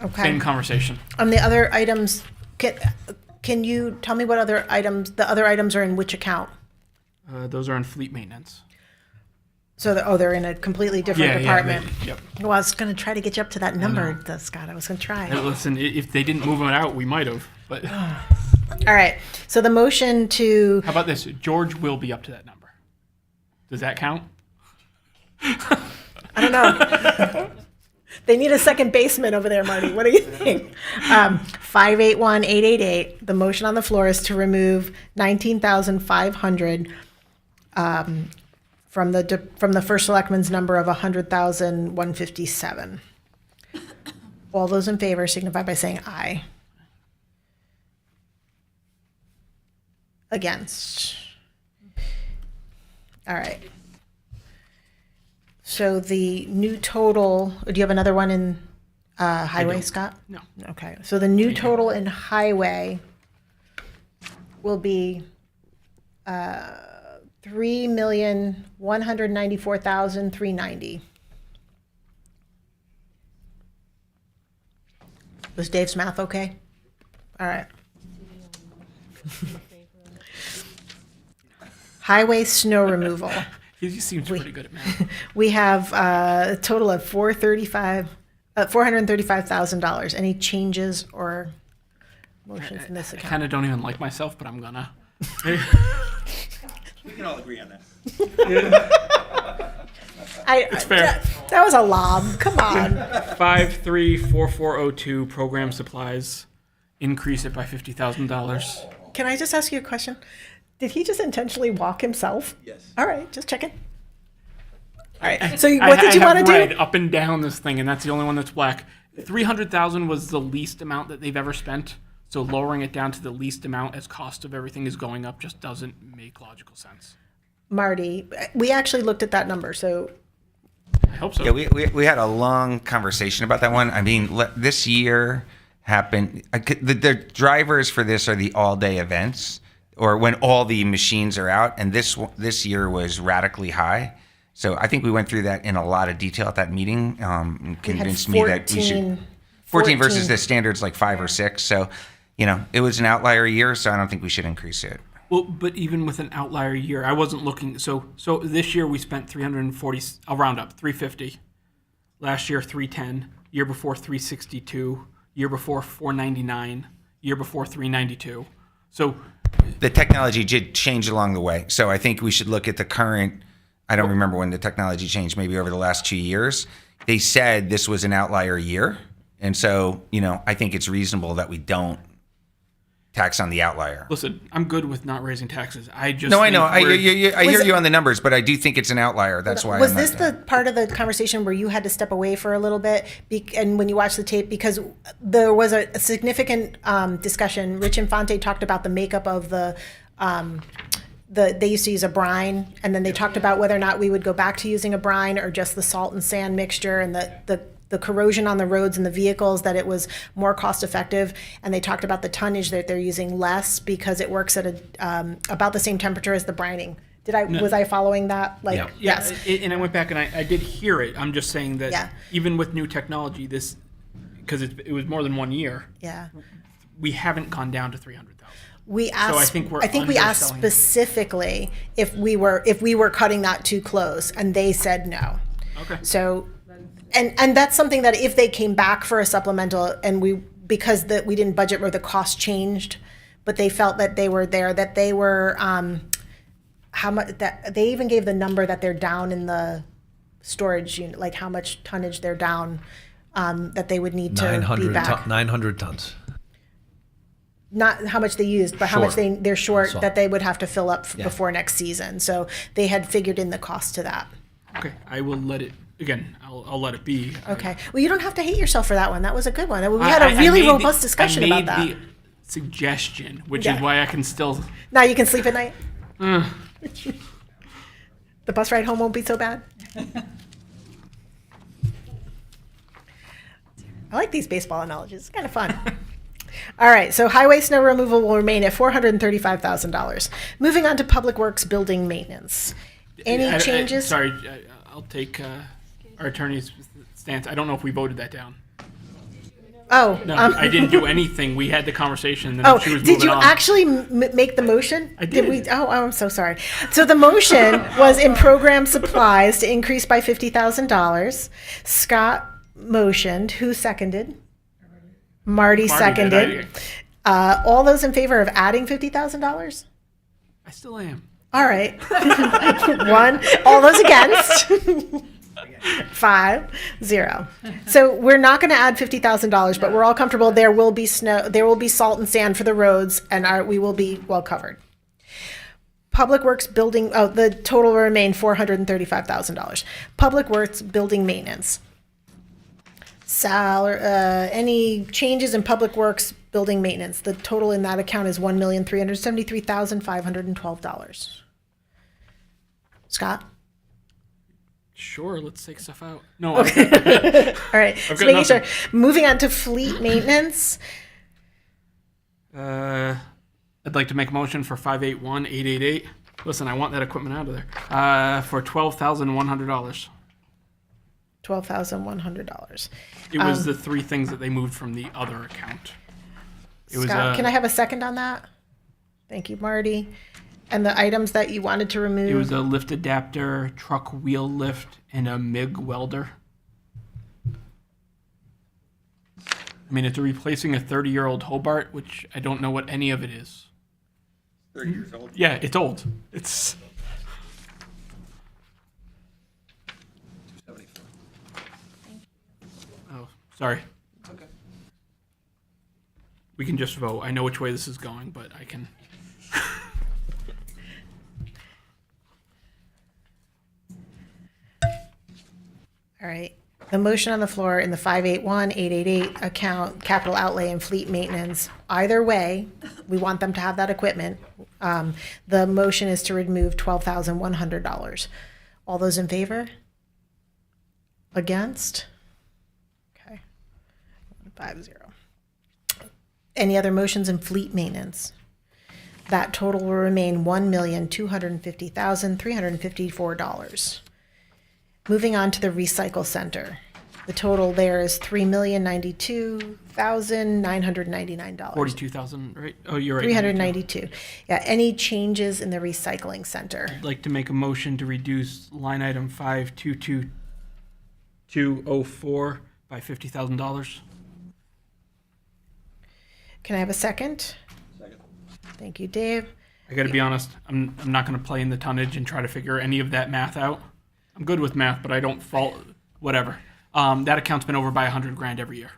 Okay. same conversation. On the other items, can you tell me what other items, the other items are in which account? Those are in fleet maintenance. So, they're in a completely different department. Yep. Well, I was going to try to get you up to that number, Scott. I was going to Hey, try. listen, if they didn't move it out, we might have. But how All right. So the motion to, about this? George will be up to that number. Does that count? I don't know. They need a second baseman over there, Marty. What do you think? 581888. The motion on the floor is to remove 19,500 from the first selectman's number of 100,157. All those in favor signify by saying aye. Against. All right. So the new total, do you have another one in highway, don't. Scott? No. Okay, so the new total in highway will be $3,194,390. Was Dave's math okay? All right. Highway snow removal. He seems pretty good at math. We have a total of $435,000. Any changes or motions in this I account? kind of don't even like myself, but I'm gonna. We can all agree on that. It's fair. That was a lob. Come on. 534402 program supplies, increase it by $50,000. Can I just ask you a question? Did he just intentionally walk himself? Yes. All right, just checking. All right. So what did you want to I have red do? up and down this thing, and that's the only one that's black. 300,000 was the least amount that they've ever spent. So lowering it down to the least amount as cost of everything is going up just doesn't make logical sense. Marty, we actually looked at that number. So I hope so. Yeah, we had a long conversation about that one. I mean, this year happened. The drivers for this are the all-day events, or when all the machines are out, and this year was radically high. So I think we went through that in a lot of detail at that meeting. And convinced me that we should 14 versus the standards like 5 or 6. So, it was an outlier year, so I don't think we should increase it. Well, but even with an outlier year, I wasn't looking. So this year we spent 340. I'll round up 350. Last year 310. Year before 362. Year before 499. Year before 392. So The technology did change along the way, so I think we should look at the current. I don't remember when the technology changed. Maybe over the last 2 years, they said this was an outlier year, and so I think it's reasonable that we don't tax on the outlier. listen, I'm good with not raising taxes. I just No, I think know. I Was hear it- you on the numbers, but I do think it's an outlier. That's why. was I'm not this the part of the conversation where you had to step away for a little bit, and when you watched the tape, because there was a significant discussion. Rich Infante talked about the makeup of the they used to use a brine, and then they talked about whether or not we would go back to using a brine or just the salt and sand mixture, and the corrosion on the roads and the vehicles, that it was more cost effective. And they talked about the tonnage that they're using less because it works at about the same temperature as the brining. Was I following that? Like, Yeah. yes. And I went back and I did hear it. I'm just saying that Yeah. even with new technology, because it was more than 1 year, Yeah. we haven't gone down to 300,000. We asked. I think we're we asked underselling it. specifically if we were cutting that too close, and they said no. Okay. So, and that's something that if they came back for a supplemental and we didn't budget where the cost changed, but they felt that they were there, that they were how much that they even gave the number that they're down in the storage unit, like how much tonnage they're down, that they would need to be 900, back. 900 tons. Not how much they used, but how much Short. they're short That's all. that they would have to fill up Yeah. before next season. So they had figured in the cost to that. Okay, I will let it, again, I'll let it be. Okay. Well, you don't have to hate yourself for that one. That was a good one. We had a really robust discussion about that. I made the suggestion, which Yeah. is why I can still, Now you can sleep at night. The bus ride home won't be so bad. I like these baseball analogies. It's kind of fun. All right, so highway snow removal will remain at $435,000. Moving on to Public Works building maintenance. Any changes? Sorry, I'll take our attorney's stance. I don't know if we voted that down. Oh, No, I didn't do anything. We had the conversation, and then she was moving did you on. actually make the motion? I did. we? Oh, I'm so sorry. So the motion was in program supplies to increase by $50,000. Scott motioned. Who seconded? Marty Marty did, seconded. All those in favor of adding $50,000? I still am. All right. One. All those against? 5, 0. So we're not going to add $50,000, but we're all comfortable. There will be snow. There will be salt and sand for the roads, and we will be well covered. Public Works building. Oh, the total will remain $435,000. Public Works building maintenance. Any changes in Public Works building maintenance? The total in that account is $1,373,512. Scott? Sure, let's take stuff out. No, All right, I've so got making sure. nothing. Moving on to fleet maintenance. I'd like to make a motion for 581-888. Listen, I want that equipment out of there. For $12,100. $12,100. It was the three things that they moved from the other account. It was Scott, can I have a second on that? Thank you, Marty. And the items that you wanted to remove? It was a lift adapter, truck wheel lift, and a MIG welder. I mean, it's replacing a 30-year-old Hobart, which I don't know what any of it is. 30 years old. Yeah, it's old. It's 274. oh, sorry. Okay. We can just vote. I know which way this is going, but I can. All right. The motion on the floor in the 581-888 account, capital outlay and fleet maintenance. Either way, we want them to have that equipment. The motion is to remove $12,100. All those in favor? Against? Okay. 5-0. Any other motions in fleet maintenance? That total will remain $1,250,354. Moving on to the recycle center. The total there is $3,092,999. 42,000, right? Oh, you're right. 392. Yeah, any changes in the recycling center? I'd like to make a motion to reduce line item 522204 by $50,000. Can I have a second? Second. Thank you, Dave. I got to be honest, I'm not going to play in the tonnage and try to figure any of that math out. I'm good with math, but I don't fault whatever. That account's been over by $100,000 every year.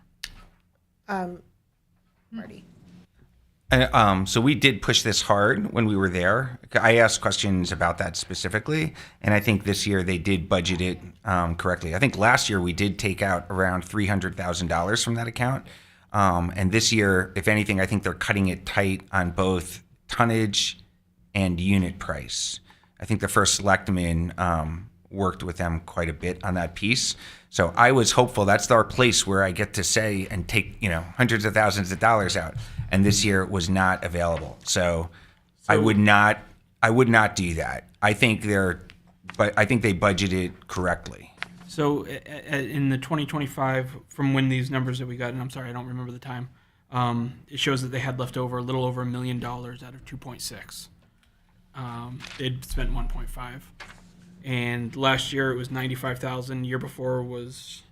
Marty. So we did push this hard when we were there. I asked questions about that specifically, and I think this year they did budget it correctly. I think last year we did take out around $300,000 from that account. And this year, if anything, I think they're cutting it tight on both tonnage and unit price. I think the first selectman worked with them quite a bit on that piece. So I was hopeful that's our place where I get to say and take, hundreds of thousands of dollars out. And this year it was not available. So I would not do that. I think they budgeted correctly. So in the 2025, from when these numbers that we got, and I'm sorry, I don't remember the time, It shows that they had left over a little over $1 million out of 2.6. They'd spent 1.5, and last year it was 95,000. Year before was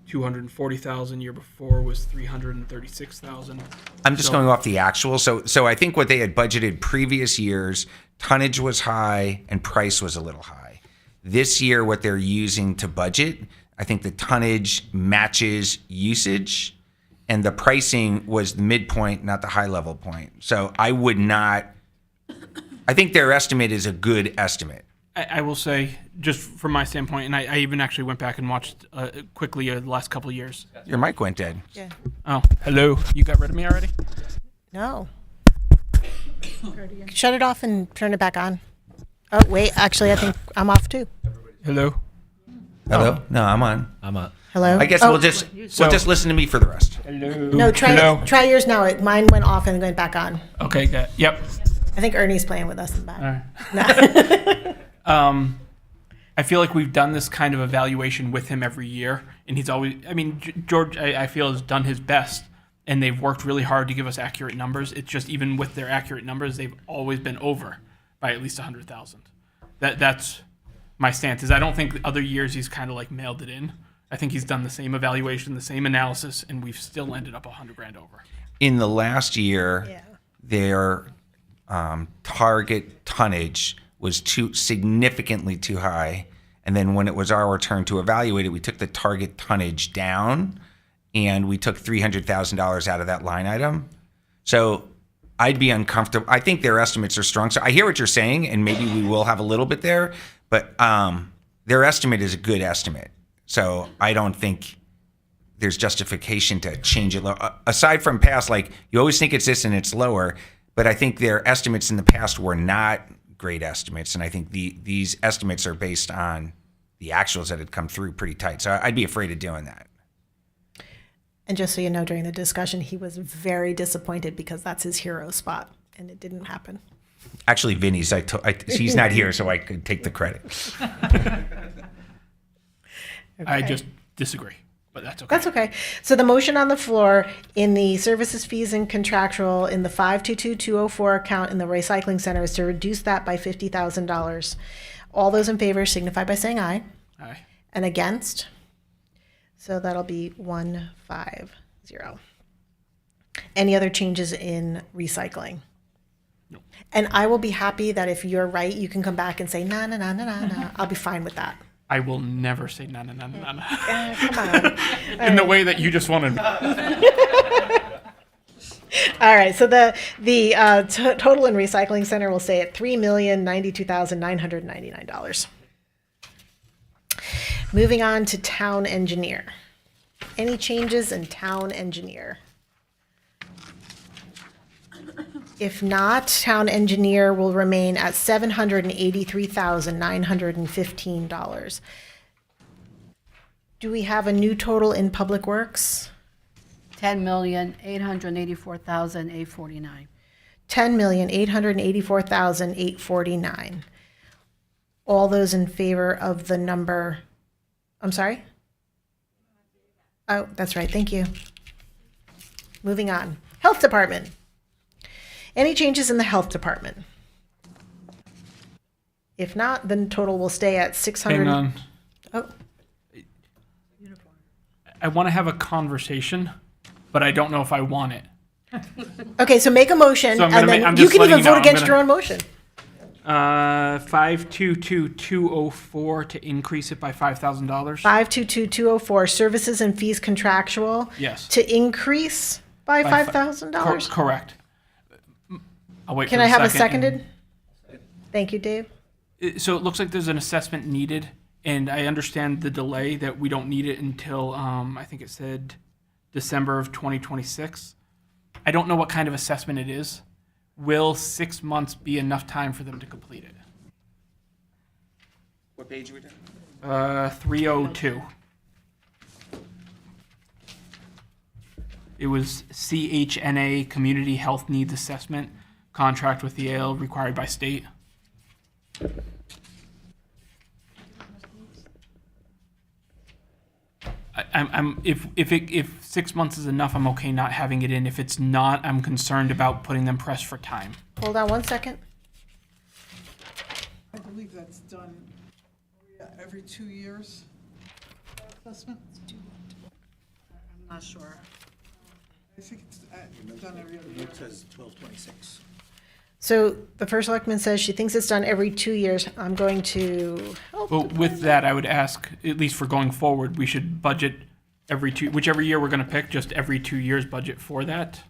240,000. Year before was 336,000. I'm just going off the actual. So I think what they had budgeted previous years, tonnage was high and price was a little high. This year, what they're using to budget, I think the tonnage matches usage, and the pricing was the midpoint, not the high level point. So I would not. I think their estimate is a good estimate. I will say, just from my standpoint, and I even actually went back and watched quickly the last couple of years. Your mic went dead. Yeah. Oh, hello. You got rid of me already? No. Shut it off and turn it back on. Oh, wait, actually, I think I'm off too. Hello. Hello? No, I'm on. I'm a. Hello? I guess Oh, we'll just listen to me for the rest. Hello. No, try yours now. Mine went off and went back on. Okay, good. Yep. I think Ernie's playing with us in the back. I feel like we've done this kind of evaluation with him every year, and he's always, I mean, George, I feel, has done his best, and they've worked really hard to give us accurate numbers. It's just, even with their accurate numbers, they've always been over by at least 100,000. That's my stance, is I don't think other years he's kind of like mailed it in. I think he's done the same evaluation, the same analysis, and we've still ended up $100,000 over. In the last year, their target tonnage was significantly too high. And then when it was our turn to evaluate it, we took the target tonnage down and we took $300,000 out of that line item. So I'd be uncomfortable. I think their estimates are strong. So I hear what you're saying, and maybe we will have a little bit there, but their estimate is a good estimate. So I don't think there's justification to change it. Aside from past, like, you always think it's this and it's lower, but I think their estimates in the past were not great estimates, and I think these estimates are based on the actuals that had come through pretty tight. So I'd be afraid of doing that. And just so you know, during the discussion, he was very disappointed because that's his hero spot, and it didn't happen. Actually, Vinny's. He's not here, so I could take the credit. I just disagree, but that's okay. That's okay. So the motion on the floor in the services, fees, and contractual in the 522204 account in the recycling center is to reduce that by $50,000. All those in favor signify by saying aye. Aye. And against? So that'll be 150. Any other changes in recycling? No. And I will be happy that if you're right, you can come back and say, nah. I'll be fine with that. I will never say na. Come on. In the way that you just wanted. All right, so the total in recycling center will stay at $3,092,999. Moving on to town engineer. Any changes in town engineer? If not, town engineer will remain at $783,915. Do we have a new total in public works? $10,884,849. $10,884,849. All those in favor of the number, I'm sorry? Oh, that's right, thank you. Moving on. Health Department. Any changes in the Health Department? If not, then total will stay at 600. Hang on. Oh, I want to have a conversation, but I don't know if I want it. okay, so make a motion, So I'm gonna and then I'm you just can letting even you know, vote I'm against gonna- your own motion. 522204 to increase it by $5,000. 522204, services and fees contractual. Yes. To increase by By $5,000? Correct. I'll wait Can for I the have a second. seconded? Thank you, Dave. So it looks like there's an assessment needed, and I understand the delay that we don't need it until I think it said December of 2026. I don't know what kind of assessment it is. Will 6 months be enough time for them to complete it? What page are we doing? 302. It was CHNA Community Health Needs Assessment contract with the Yale required by state. If 6 months is enough, I'm okay not having it in. If it's not, I'm concerned about putting them pressed for time. Hold on one second. I believe that's done every 2 years. Assessment? I'm not sure. I think it's done every other year. It says 1226. So the first selectman says she thinks it's done every 2 years. I'm going to help. But with that, I would ask, at least for going forward, we should budget whichever year we're going to pick, just every 2 years budget for that.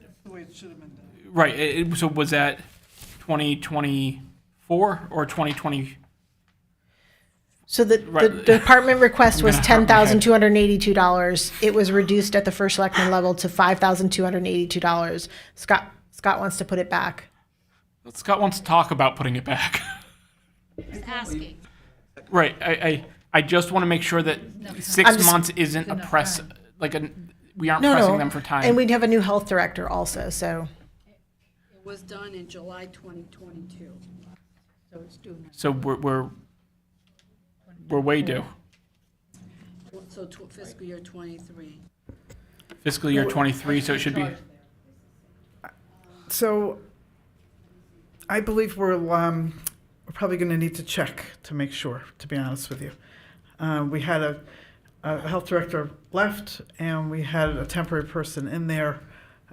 That's the way it should have been done. Right. So was that 2024 or 2020? So the Right. department request was I'm gonna hurt my head. $10,282. It was reduced at the first selectman level to $5,282. Scott wants to put it back. Scott wants to talk about putting it back. Asking. Right. I just want to make sure that 6 I'm just- months isn't a press, we aren't No, pressing no. them for time. And we'd have a new health director also, so. It was done in July 2022, so it's due now. So we're way due. So fiscal year '23. Fiscal year 23, so it should be. So I believe we're probably going to need to check to make sure, to be honest with you. We had a health director left, and we had a temporary person in there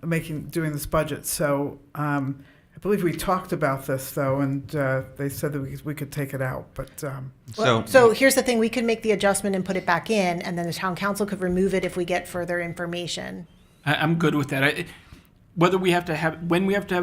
doing this budget. So I believe we talked about this, though, and they said that we could take it out. But So here's the thing, we could make the adjustment and put it back in, and then the town council could remove it if we get further information. I'm good with that. When we have to have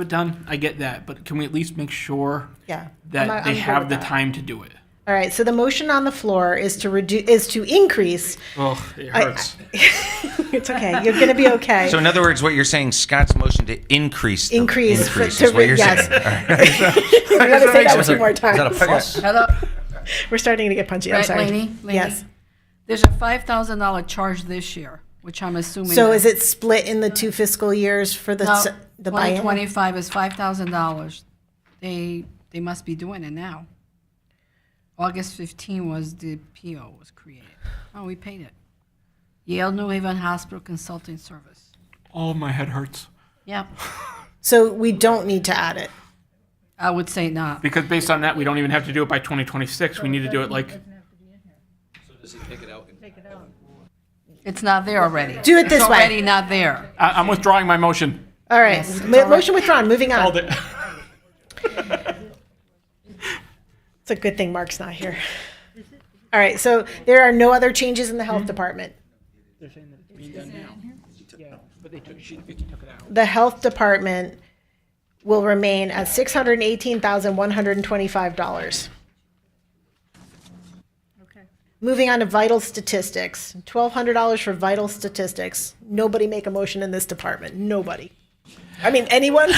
it done, I get that. But can we at least make sure Yeah. that I'm they good have with the that. time to do it? All right, so the motion on the floor is to increase. Oh, it hurts. It's okay, you're gonna be okay. So in other words, what you're saying, Scott's motion to increase the Increase increase to is what you're yes. saying. All right. You gotta say that Is two more that a times. plus? Hello, We're starting to get punchy, I'm right, sorry. Lainey? Yes. There's a $5,000 charge this year, which I'm assuming. So is it split in the 2 fiscal years for the No, the buy-in? 2025 is $5,000. They must be doing it now. August 15 was the PO was created. Oh, we paid it. Yale New Haven Hospital Consulting Service. Oh, my head hurts. Yep, So we don't need to add it. I would say not. Because based on that, we don't even have to do it by 2026. We need to do it like. It's not there already. Do it this It's way. already not there. I'm withdrawing my motion. All right, Yes, it's all right. motion withdrawn, moving on. Called it. It's a good thing Mark's not here. All right, so there are no other changes in the health department. They're saying that it's being done now. Yeah, but she took it out. The health department will remain at $618,125. Okay. Moving on to vital statistics, $1,200 for vital statistics. Nobody make a motion in this department, nobody. I mean, anyone?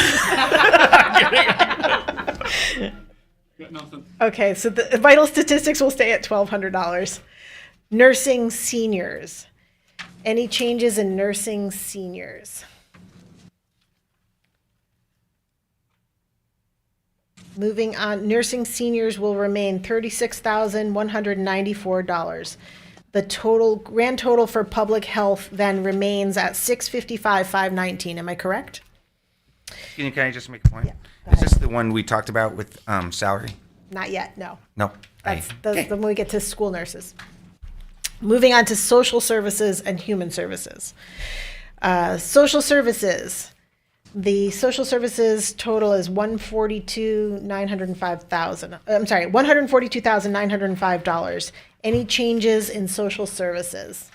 Got nothing. Okay, so the vital statistics will stay at $1,200. Nursing seniors. Any changes in nursing seniors? Moving on, nursing seniors will remain $36,194. The grand total for public health then remains at $655,519. Am I correct? Can I just make a point? Is this the one we talked about with salary? Not yet, no. No. That's Okay. when we get to school nurses. Moving on to social services and human services. Social services. The social services total is $142,905. Any changes in social services?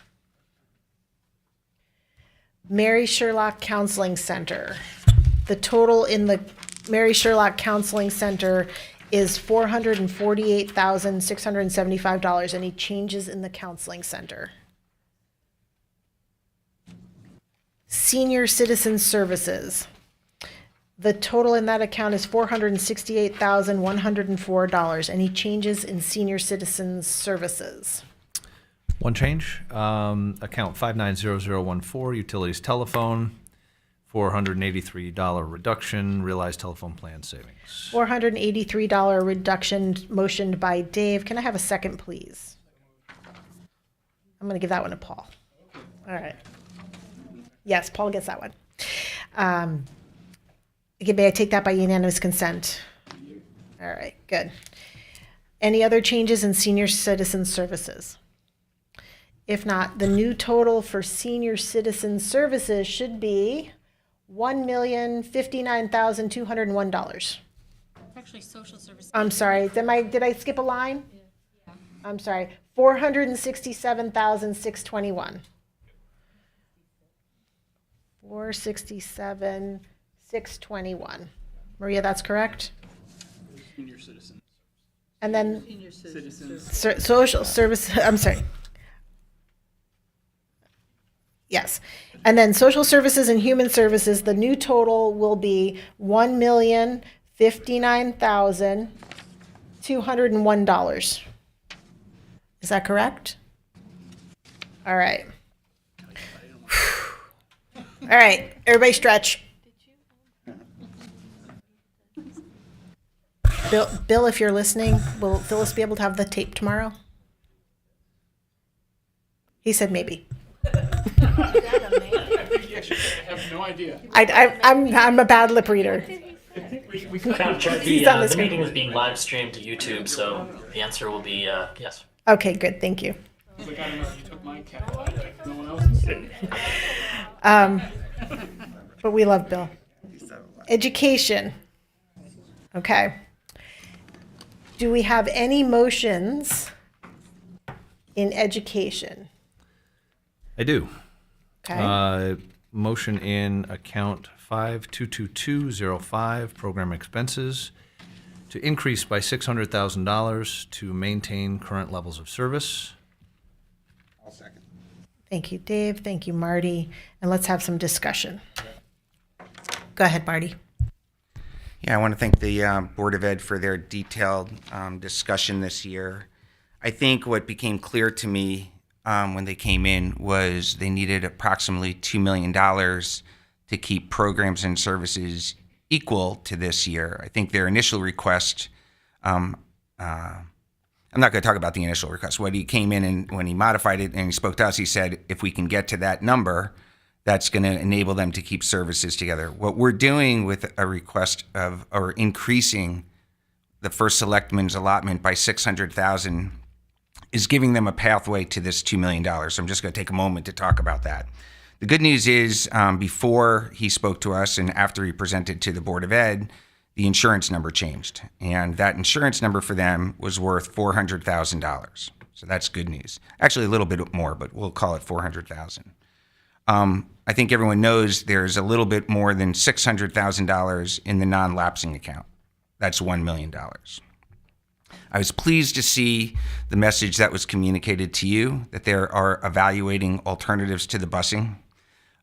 Mary Sherlock Counseling Center. The total in the Mary Sherlock Counseling Center is $448,675. Any changes in the counseling center? Senior Citizen Services. The total in that account is $468,104. Any changes in Senior Citizens Services? One change, account 590014, utilities telephone, $483 reduction, realized telephone plan savings. $483 reduction motioned by Dave. Can I have a second, please? I'm going to give that one to Paul. All right. Yes, Paul gets that one. Okay, may I take that by unanimous consent? All right, good. Any other changes in senior citizen services? If not, the new total for senior citizen services should be $1,059,201. Actually, social services. I'm sorry, did I skip a line? I'm sorry, 467,621. 467,621. Maria, that's correct? Senior citizen. And then Citizens. social service, I'm sorry. Yes. And then social services and human services, the new total will be $1,059,201. Is that correct? All right. All right, everybody stretch. Bill, if you're listening, will Phyllis be able to have the tape tomorrow? He said maybe. I have no idea. I'm a bad lip reader. Madam Chair, He's on the the screen. meeting is being live streamed to YouTube, so the answer will be yes. Okay, good, thank you. Like, I don't know if you took my catalog, like no one else. But we love Bill. Education. Okay. Do we have any motions in education? I do. Okay. Motion in account 522205, program expenses, to increase by $600,000 to maintain current levels of service. I'll second. Thank you, Dave. Thank you, Marty. And let's have some discussion. Go ahead, Marty. Yeah, I want to thank the Board of Ed for their detailed discussion this year. I think what became clear to me when they came in was they needed approximately $2 million to keep programs and services equal to this year. I think their initial request, I'm not going to talk about the initial request. What he came in and when he modified it and he spoke to us, he said, if we can get to that number, that's going to enable them to keep services together. What we're doing with a request of, or increasing the first selectman's allotment by $600,000 is giving them a pathway to this $2 million. So I'm just going to take a moment to talk about that. The good news is before he spoke to us and after he presented to the Board of Ed, the insurance number changed. And that insurance number for them was worth $400,000. So that's good news. Actually, a little bit more, but we'll call it $400,000. I think everyone knows there's a little bit more than $600,000 in the non-lapsing account. That's $1 million. I was pleased to see the message that was communicated to you that they are evaluating alternatives to the busing.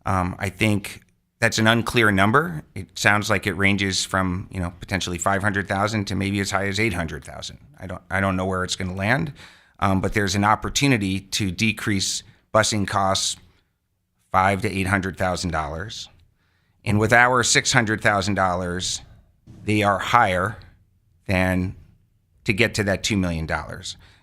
I think that's an unclear number. It sounds like it ranges from potentially 500,000 to maybe as high as 800,000. I don't know where it's going to land, but there's an opportunity to decrease busing costs $500,000 to $800,000, and with our $600,000, they are higher than to get to that $2 million.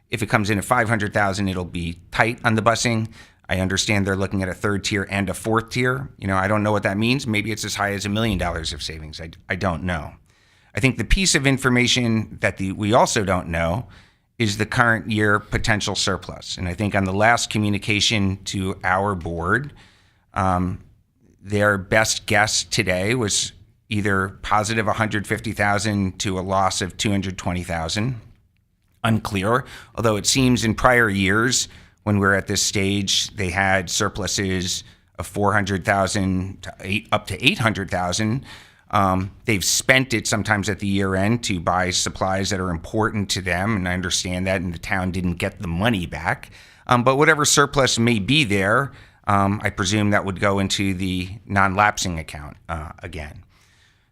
If it comes in at $500,000, it'll be tight on the busing. I understand they're looking at a third tier and a fourth tier. I don't know what that means. Maybe it's as high as $1 million of savings. I don't know. I think the piece of information that we also don't know is the current year potential surplus. And I think on the last communication to our board, their best guess today was either positive 150,000 to a loss of 220,000. Unclear, although it seems in prior years when we're at this stage, they had surpluses of 400,000 to up to 800,000. They've spent it sometimes at the year end to buy supplies that are important to them, and I understand that, and the town didn't get the money back. But whatever surplus may be there, I presume that would go into the non-lapsing account again.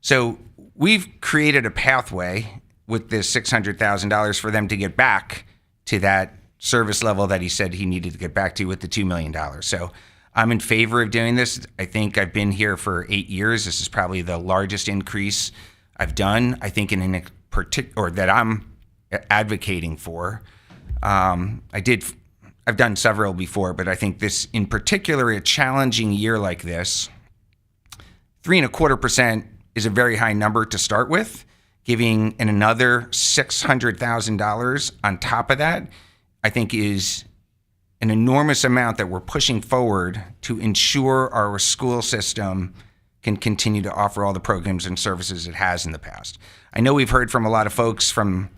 So we've created a pathway with this $600,000 for them to get back to that service level that he said he needed to get back to with the $2 million. So I'm in favor of doing this. I think I've been here for 8 years. This is probably the largest increase I've done, I think, in a particular, or that I'm advocating for. I I've done several before, but I think this in particular, a challenging year like this, 3.25% is a very high number to start with. Giving another $600,000 on top of that, I think is an enormous amount that we're pushing forward to ensure our school system can continue to offer all the programs and services it has in the past. I know we've heard from a lot of folks from,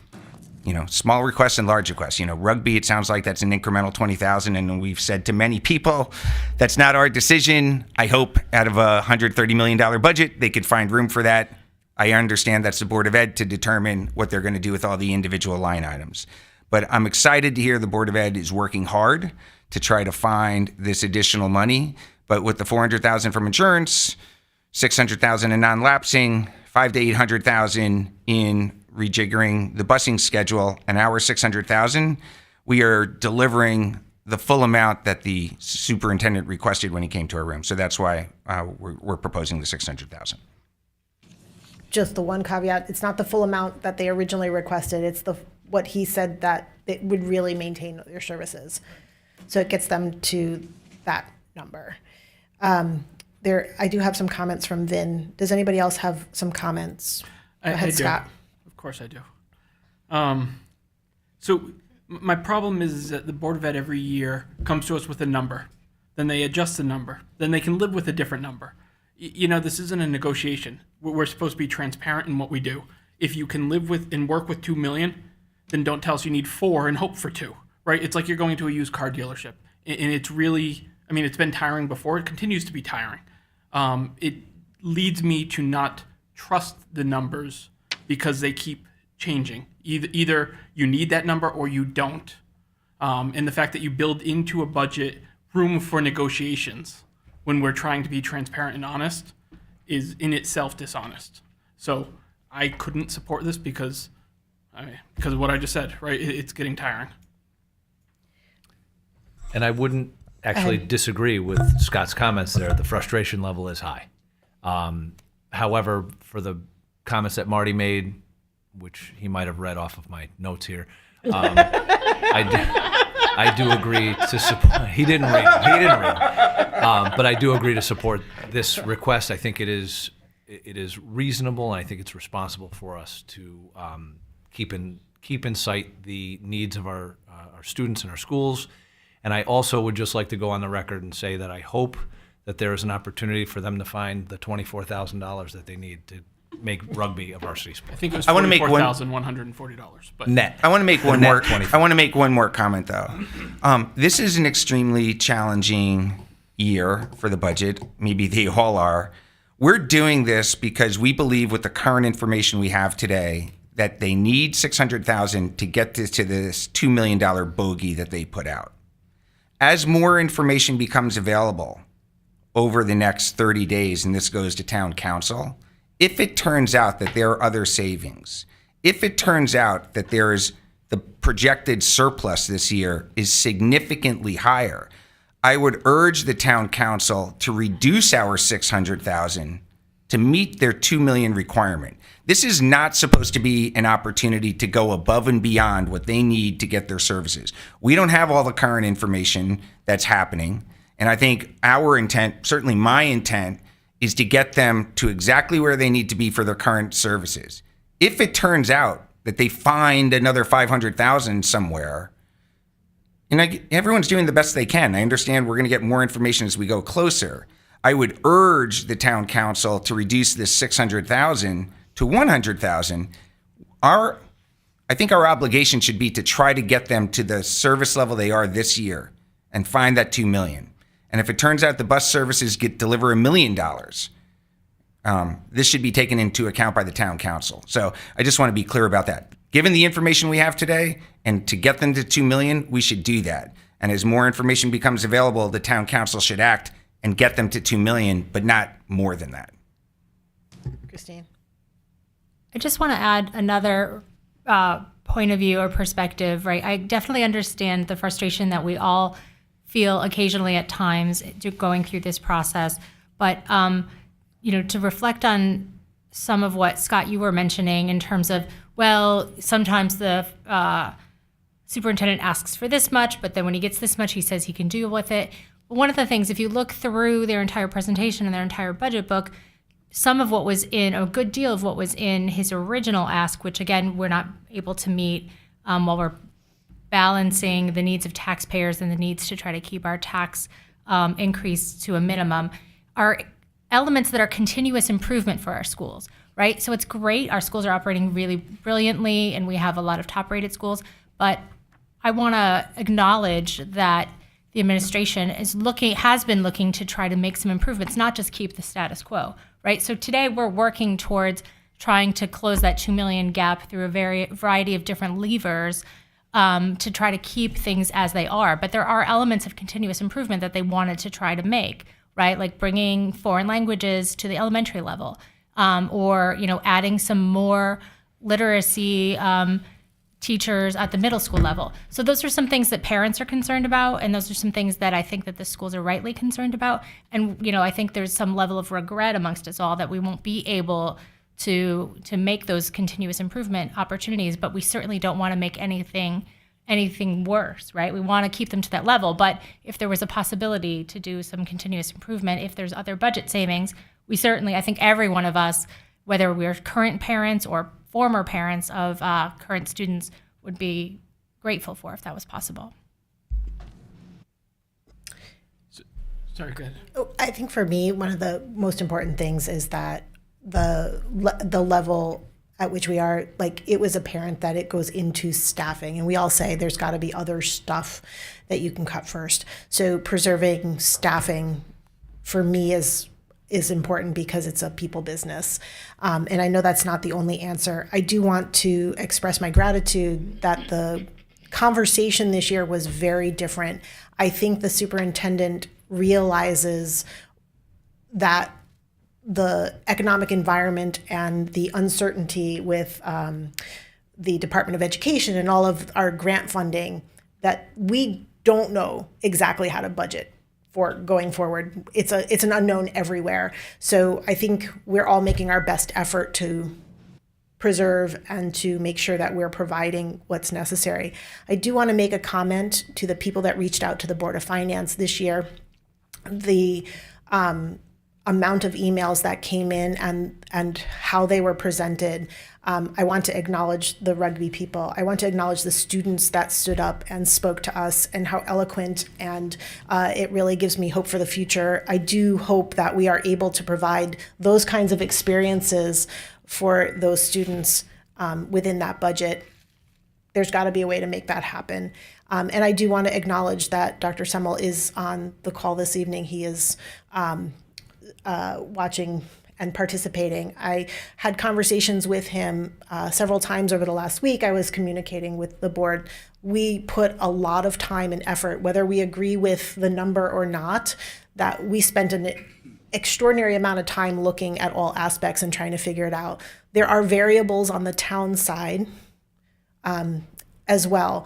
small requests and large requests. Rugby, it sounds like that's an incremental 20,000, and we've said to many people, that's not our decision. I hope out of a $130 million budget, they could find room for that. I understand that's the Board of Ed to determine what they're going to do with all the individual line items. But I'm excited to hear the Board of Ed is working hard to try to find this additional money. But with the $400,000 from insurance, $600,000 in non-lapsing, $500,000 to $800,000 in rejiggering the busing schedule, and our $600,000, we are delivering the full amount that the superintendent requested when he came to our room. So that's why we're proposing the $600,000. Just the one caveat, it's not the full amount that they originally requested. It's what he said that it would really maintain their services. So it gets them to that number. I do have some comments from Vin. Does anybody else have some comments? Go ahead, I do. Scott. Of course I do. So my problem is that the Board of Ed every year comes to us with a number. Then they adjust the number. Then they can live with a different number. This isn't a negotiation. We're supposed to be transparent in what we do. If you can live with and work with $2 million, then don't tell us you need $4 million and hope for $2 million, right? It's like you're going to a used car dealership. And it's really, it's been tiring before. It continues to be tiring. It leads me to not trust the numbers because they keep changing. Either you need that number or you don't. And the fact that you build into a budget room for negotiations when we're trying to be transparent and honest is in itself dishonest. So I couldn't support this because of what I just said, right? It's getting tiring. And I wouldn't actually disagree with Scott's comments there. The frustration level is high. However, for the comments that Marty made, which he might have read off of my notes here, I do agree to support. He didn't read. But I do agree to support this request. I think it is reasonable, and I think it's responsible for us to keep in sight the needs of our students and our schools. And I also would just like to go on the record and say that I hope that there is an opportunity for them to find the $24,000 that they need to make rugby a varsity sport. I think it was I wanna make one- $44,140, but Net. I want to make one Net more. 24. I want to make one more comment though. This is an extremely challenging year for the budget. Maybe they all are. We're doing this because we believe, with the current information we have today, that they need $600,000 to get to this $2 million bogey that they put out. As more information becomes available over the next 30 days, and this goes to town council, if it turns out that there are other savings, if it turns out that there's the projected surplus this year is significantly higher, I would urge the town council to reduce our $600,000 to meet their $2 million requirement. This is not supposed to be an opportunity to go above and beyond what they need to get their services. We don't have all the current information that's happening. And I think our intent, certainly my intent, is to get them to exactly where they need to be for their current services. If it turns out that they find another $500,000 somewhere, and everyone's doing the best they can. I understand we're going to get more information as we go closer. I would urge the town council to reduce this $600,000 to $100,000. I think our obligation should be to try to get them to the service level they are this year and find that $2 million. And if it turns out the bus services deliver $1 million, this should be taken into account by the town council. So I just want to be clear about that. Given the information we have today, and to get them to $2 million, we should do that. And as more information becomes available, the town council should act and get them to $2 million, but not more than that. Christine. I just want to add another point of view or perspective, right? I definitely understand the frustration that we all feel occasionally at times going through this process. But, to reflect on some of what, Scott, you were mentioning in terms of, well, sometimes the superintendent asks for this much, but then when he gets this much, he says he can deal with it. But one of the things, if you look through their entire presentation and their entire budget book, some of what was in, a good deal of what was in his original ask, which again, we're not able to meet while we're balancing the needs of taxpayers and the needs to try to keep our tax increase to a minimum, are elements that are continuous improvement for our schools, right? So it's great. Our schools are operating really brilliantly and we have a lot of top rated schools, but I want to acknowledge that the administration has been looking to try to make some improvements, not just keep the status quo, right? So today we're working towards trying to close that 2 million gap through a variety of different levers to try to keep things as they are. But there are elements of continuous improvement that they wanted to try to make, right? Like bringing foreign languages to the elementary level, or adding some more literacy teachers at the middle school level. So those are some things that parents are concerned about, and those are some things that I think that the schools are rightly concerned about. And I think there's some level of regret amongst us all that we won't be able to make those continuous improvement opportunities, but we certainly don't want to make anything worse, right? We want to keep them to that level, but if there was a possibility to do some continuous improvement, if there's other budget savings, we certainly, I think every one of us, whether we're current parents or former parents of current students, would be grateful for if that was possible. Sorry, go ahead. I think for me, one of the most important things is that the level at which we are, like, it was apparent that it goes into staffing, and we all say there's got to be other stuff that you can cut first. So preserving staffing for me is important because it's a people business. And I know that's not the only answer. I do want to express my gratitude that the conversation this year was very different. I think the superintendent realizes that the economic environment and the uncertainty with the Department of Education and all of our grant funding, that we don't know exactly how to budget for going forward. It's an unknown everywhere. So I think we're all making our best effort to preserve and to make sure that we're providing what's necessary. I do want to make a comment to the people that reached out to the Board of Finance this year. The amount of emails that came in and how they were presented. I want to acknowledge the rugby people. I want to acknowledge the students that stood up and spoke to us and how eloquent, and it really gives me hope for the future. I do hope that we are able to provide those kinds of experiences for those students within that budget. There's got to be a way to make that happen. And I do want to acknowledge that Dr. Semmel is on the call this evening. He is watching and participating. I had conversations with him several times over the last week. I was communicating with the board. We put a lot of time and effort, whether we agree with the number or not, that we spent an extraordinary amount of time looking at all aspects and trying to figure it out. There are variables on the town side as well.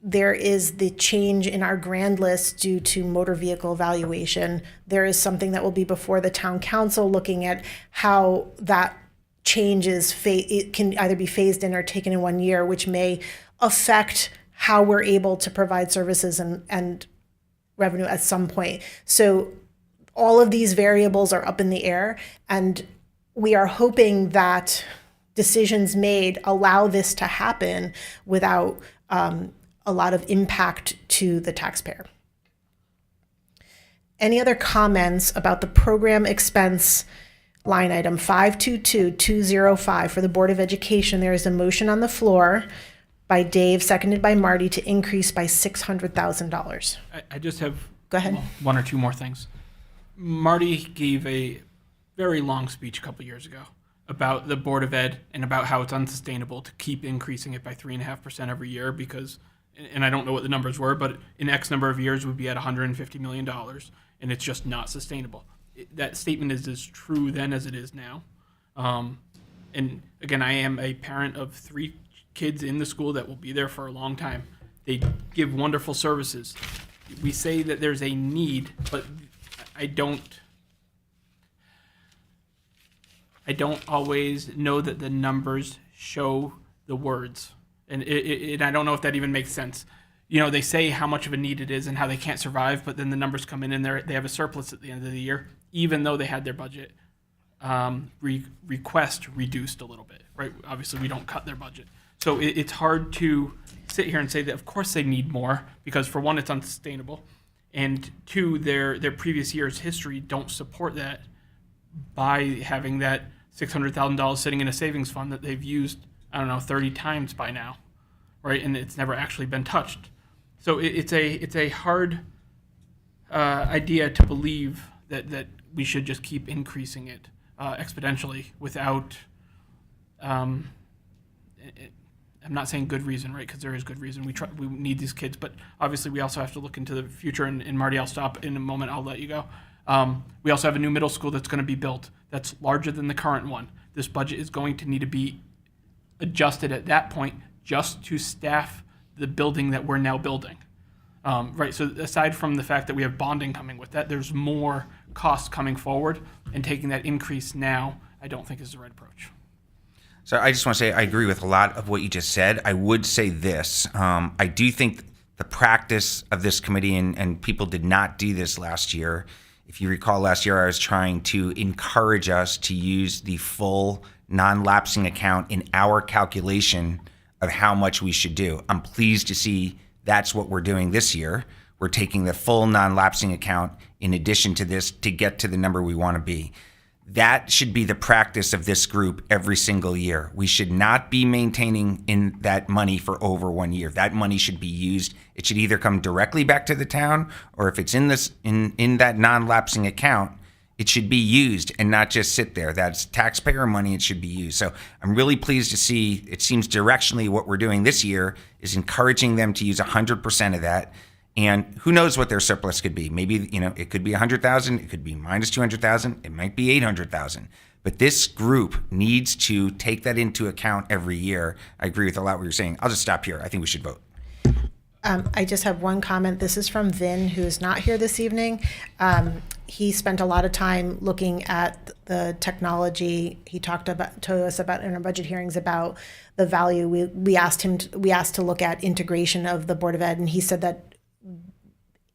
There is the change in our grand list due to motor vehicle valuation. There is something that will be before the town council looking at how that change it can either be phased in or taken in 1 year, which may affect how we're able to provide services and revenue at some point. So all of these variables are up in the air, and we are hoping that decisions made allow this to happen without a lot of impact to the taxpayer. Any other comments about the program expense line item 522205 for the Board of Education? There is a motion on the floor by Dave, seconded by Marty, to increase by $600,000. I just have Go ahead. one or two more things. Marty gave a very long speech a couple years ago about the Board of Ed and about how it's unsustainable to keep increasing it by 3.5% every year because, and I don't know what the numbers were, but in X number of years we'd be at $150 million, and it's just not sustainable. That statement is as true then as it is now. And again, I am a parent of 3 kids in the school that will be there for a long time. They give wonderful services. We say that there's a need, but I don't always know that the numbers show the words. And and I don't know if that even makes sense. You know, they say how much of a need it is and how they can't survive, but then the numbers come in and they have a surplus at the end of the year, even though they had their budget request reduced a little bit, right? Obviously, we don't cut their budget. So it's hard to sit here and say that, of course, they need more, because for one, it's unsustainable. And two, their previous year's history don't support that by having that $600,000 sitting in a savings fund that they've used, I don't know, 30 times by now, right? And it's never actually been touched. So it's a hard idea to believe that we should just keep increasing it exponentially without, I'm not saying good reason, right? Because there is good reason. We need these kids, but obviously we also have to look into the future. And Marty, I'll stop in a moment. I'll let you go. We also have a new middle school that's going to be built that's larger than the current one. This budget is going to need to be adjusted at that point just to staff the building that we're now building. Right. So aside from the fact that we have bonding coming with that, there's more costs coming forward, and taking that increase now, I don't think is the right approach. So I just want to say I agree with a lot of what you just said. I would say this. I do think the practice of this committee, and people did not do this last year. If you recall, last year I was trying to encourage us to use the full non-lapsing account in our calculation of how much we should do. I'm pleased to see that's what we're doing this year. We're taking the full non-lapsing account in addition to this to get to the number we want to be. That should be the practice of this group every single year. We should not be maintaining in that money for over 1 year. That money should be used. It should either come directly back to the town, or if it's in that non-lapsing account, it should be used and not just sit there. That's taxpayer money. It should be used. So I'm really pleased to see, it seems directionally what we're doing this year is encouraging them to use 100% of that. And who knows what their surplus could be? Maybe, it could be 100,000, it could be minus 200,000, it might be 800,000. But this group needs to take that into account every year. I agree with a lot what you're saying. I'll just stop here. I think we should vote. I just have one comment. This is from Vin, who is not here this evening. He spent a lot of time looking at the technology. He talked to us about in our budget hearings about the value. We asked to look at integration of the Board of Ed, and he said that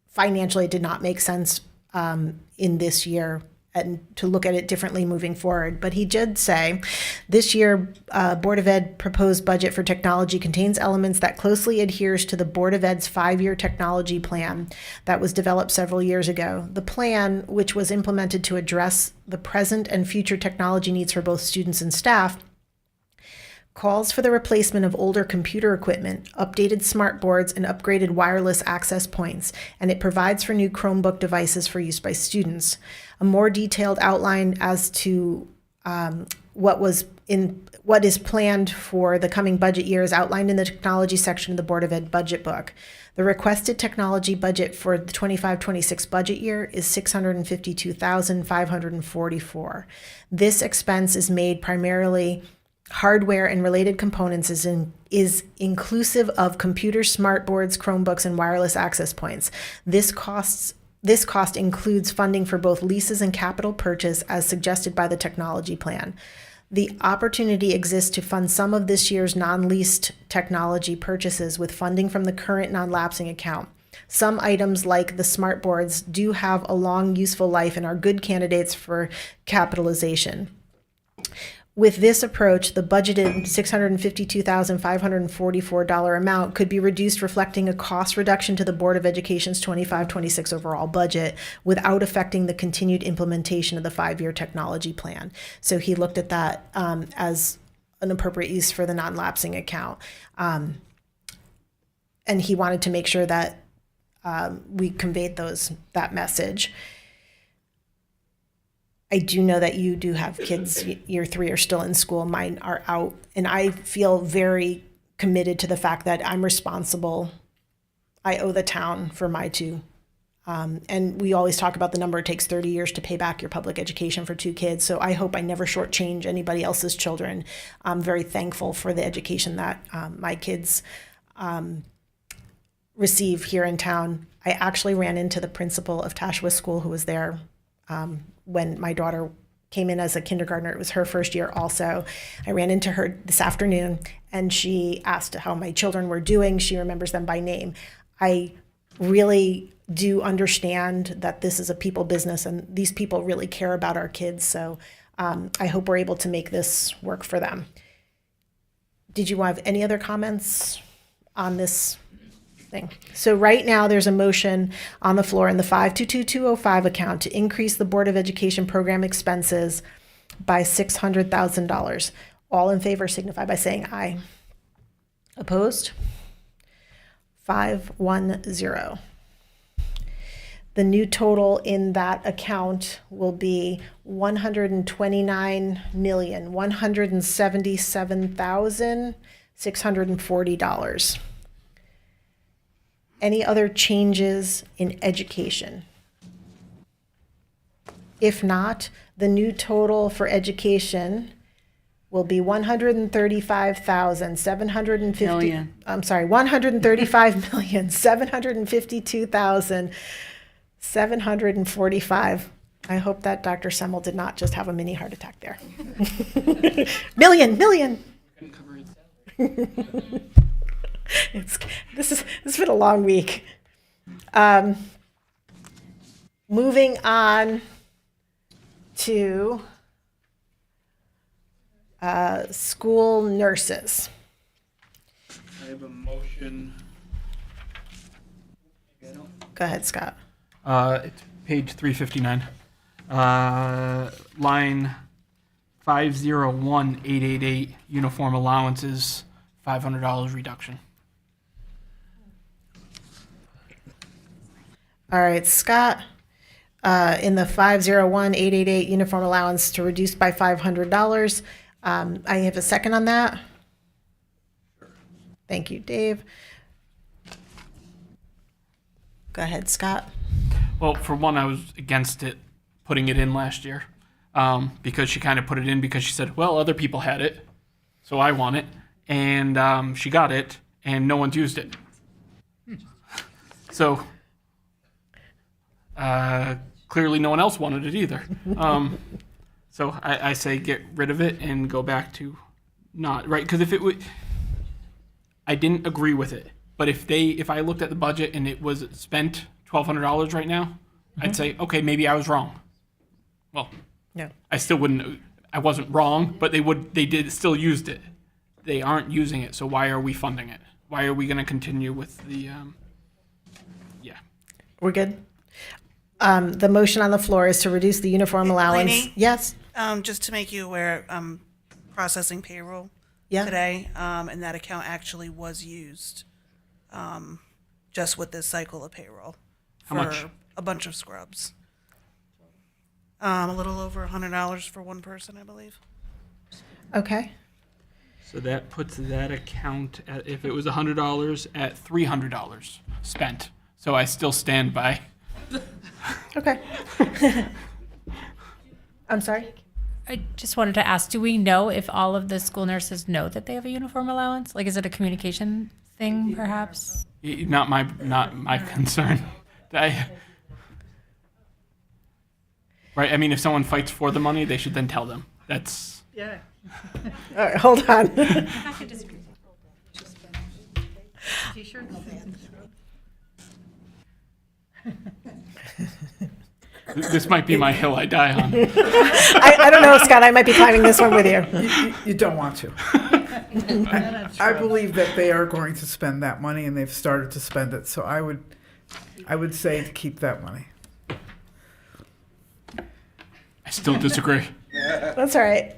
financially it did not make sense in this year, and to look at it differently moving forward. But he did say, this year, Board of Ed proposed budget for technology contains elements that closely adheres to the Board of Ed's 5-year technology plan that was developed several years ago. The plan, which was implemented to address the present and future technology needs for both students and staff, calls for the replacement of older computer equipment, updated smart boards, and upgraded wireless access points, and it provides for new Chromebook devices for use by students. A more detailed outline as to what is planned for the coming budget year is outlined in the technology section of the Board of Ed budget book. The requested technology budget for the 25-26 budget year is $652,544. This expense is made primarily hardware and related components, is inclusive of computers, smart boards, Chromebooks, and wireless access points. This cost includes funding for both leases and capital purchase as suggested by the technology plan. The opportunity exists to fund some of this year's non-leased technology purchases with funding from the current non-lapsing account. Some items like the smart boards do have a long useful life and are good candidates for capitalization. With this approach, the budgeted $652,544 amount could be reduced, reflecting a cost reduction to the Board of Education's 25-26 overall budget without affecting the continued implementation of the 5-year technology plan. So he looked at that as an appropriate use for the non-lapsing account. And he wanted to make sure that we conveyed that message. I do know that you do have kids, year 3 are still in school, mine are out, and I feel very committed to the fact that I'm responsible. I owe the town for my 2. And we always talk about the number, it takes 30 years to pay back your public education for 2 kids, so I hope I never shortchange anybody else's children. I'm very thankful for the education that my kids receive here in town. I actually ran into the principal of Tashua School who was there when my daughter came in as a kindergartner. It was her first year also. I ran into her this afternoon and she asked how my children were doing. She remembers them by name. I really do understand that this is a people business and these people really care about our kids. So I hope we're able to make this work for them. Did you have any other comments on this thing? So right now there's a motion on the floor in the 522205 account to increase the Board of Education program expenses by $600,000. All in favor signify by saying aye. Opposed? 510. The new total in that account will be $129,177,640. Any other changes in education? If not, the new total for education will be $135,750. Million. I'm sorry, $135,752,745. I hope that Dr. Semmel did not just have a mini heart attack there. Million. This has been a long week. Moving on to school nurses. I have a motion. Go ahead, Scott. It's page 359. Line 501888, uniform allowances, $500 reduction. All right, Scott, in the 501888 uniform allowance to reduce by $500. I have a second on that. Thank you, Dave. Go ahead, Scott. Well, for one, I was against it, putting it in last year, because she kind of put it in because she said, well, other people had it, so I want it. And she got it, and no one's used it. So clearly no one else wanted it either. So I say get rid of it and go back to not, right? Because if it would, I didn't agree with it. But if I looked at the budget and it was spent $1,200 right now, I'd say, okay, maybe I was wrong. Well, No. I still wouldn't, I wasn't wrong, but they did still used it. They aren't using it, so why are we funding it? Why are we going to continue with the, yeah. We're good? The motion on the floor is to reduce the uniform allowance. Lainey? Yes? Just to make you aware, processing payroll Yeah. today, and that account actually was used just with this cycle of payroll. How much? For a bunch of scrubs. A little over $100 for one person, I believe. Okay. So that puts that account at, if it was $100, at $300 spent. So I still stand by. Okay. I'm sorry? I just wanted to ask, do we know if all of the school nurses know that they have a uniform allowance? Like, is it a communication thing, perhaps? Not my concern. Right. I mean, if someone fights for the money, they should then tell them. That's. Yeah. All right, hold on. This might be my hill I die on. I don't know, Scott, I might be climbing this one with you. You don't want to. I believe that they are going to spend that money, and they've started to spend it. So I would say to keep that money. I still disagree. That's all right.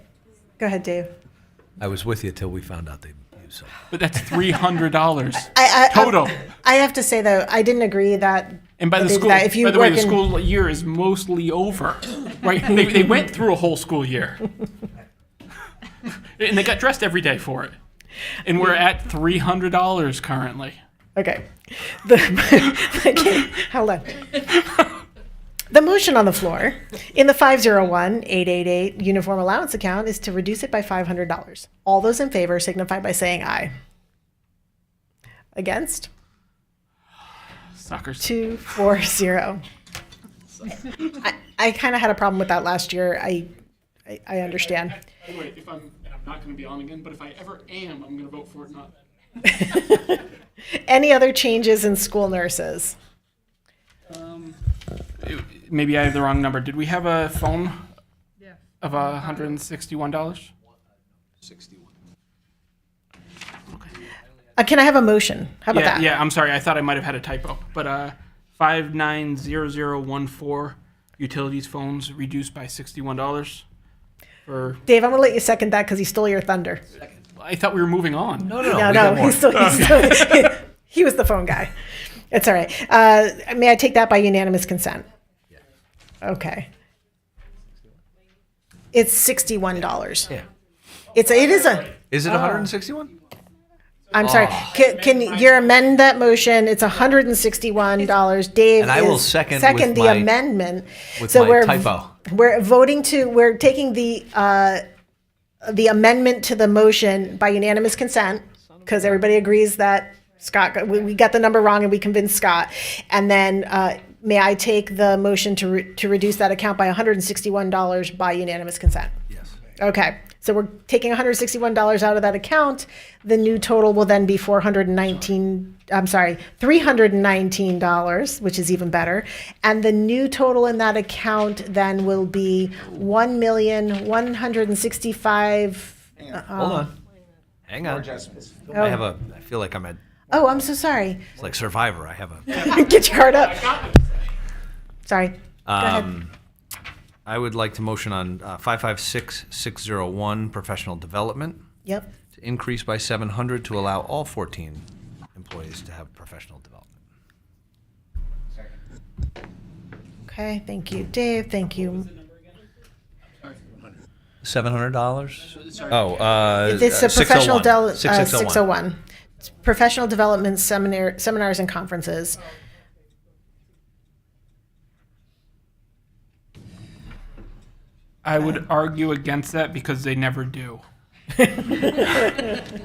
Go ahead, Dave. I was with you till we found out they used some. But that's $300 I- total. I have to say, though, I didn't agree that. And by the that school, if you by the way, work the in- school year is mostly over, right? They went through a whole school year, and they got dressed every day for it. And we're at $300 currently. Okay. Okay, hold on. The motion on the floor in the 501888 uniform allowance account is to reduce it by $500. All those in favor signify by saying aye. Against? Suckers. 240. I kind of had a problem with that last year. I understand. By the way, if I'm not going to be on again, but if I ever am, I'm going to vote for it, not that. Any other changes in school nurses? Maybe I have the wrong number. Did we have a phone of $161? 61. Can I have a motion? How about that? Yeah, I'm sorry. I thought I might have had a typo. But 590014 utilities phones reduced by $61 for. Dave, I'm gonna let you second that because he stole your thunder. I thought we were moving on. No, No, he's still he was the phone guy. It's all right. May I take that by unanimous consent? Okay. It's $61. Yeah. It is a. Is it 161? I'm sorry. Can you amend that motion? It's $161. Dave And I will is second with the my- amendment. with So my typo. We're taking the amendment to the motion by unanimous consent because everybody agrees that Scott, we got the number wrong and we convinced Scott. And then may I take the motion to reduce that account by $161 by unanimous consent? Yes. Okay, so we're taking $161 out of that account. The new total will then be $319, which is even better. And the new total in that account then will be $1,165,000. Hold on. Hang on. Adjustments. I feel like I'm at, Oh, I'm so sorry. it's like Survivor. I have a. Get your card up. Sorry. Go ahead. I would like to motion on 556601 professional development Yep. to increase by 700 to allow all 14 employees to have professional development. Okay, thank you, Dave. Thank you. $700? Oh, It's a professional 601. 601. It's professional development seminars and conferences. I would argue against that because they never do.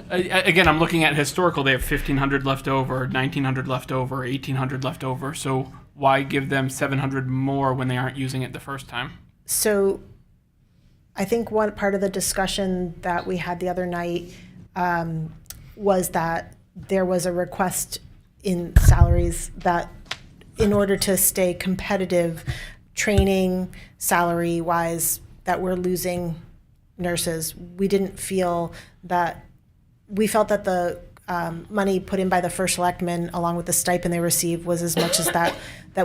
Again, I'm looking at historical. They have 1,500 left over, 1,900 left over, 1,800 left over. So why give them 700 more when they aren't using it the first time? So I think one part of the discussion that we had the other night was that there was a request in salaries that in order to stay competitive, training, salary-wise, that we're losing nurses. We didn't feel that, we felt that the money put in by the first selectman, along with the stipend they received, was as much as that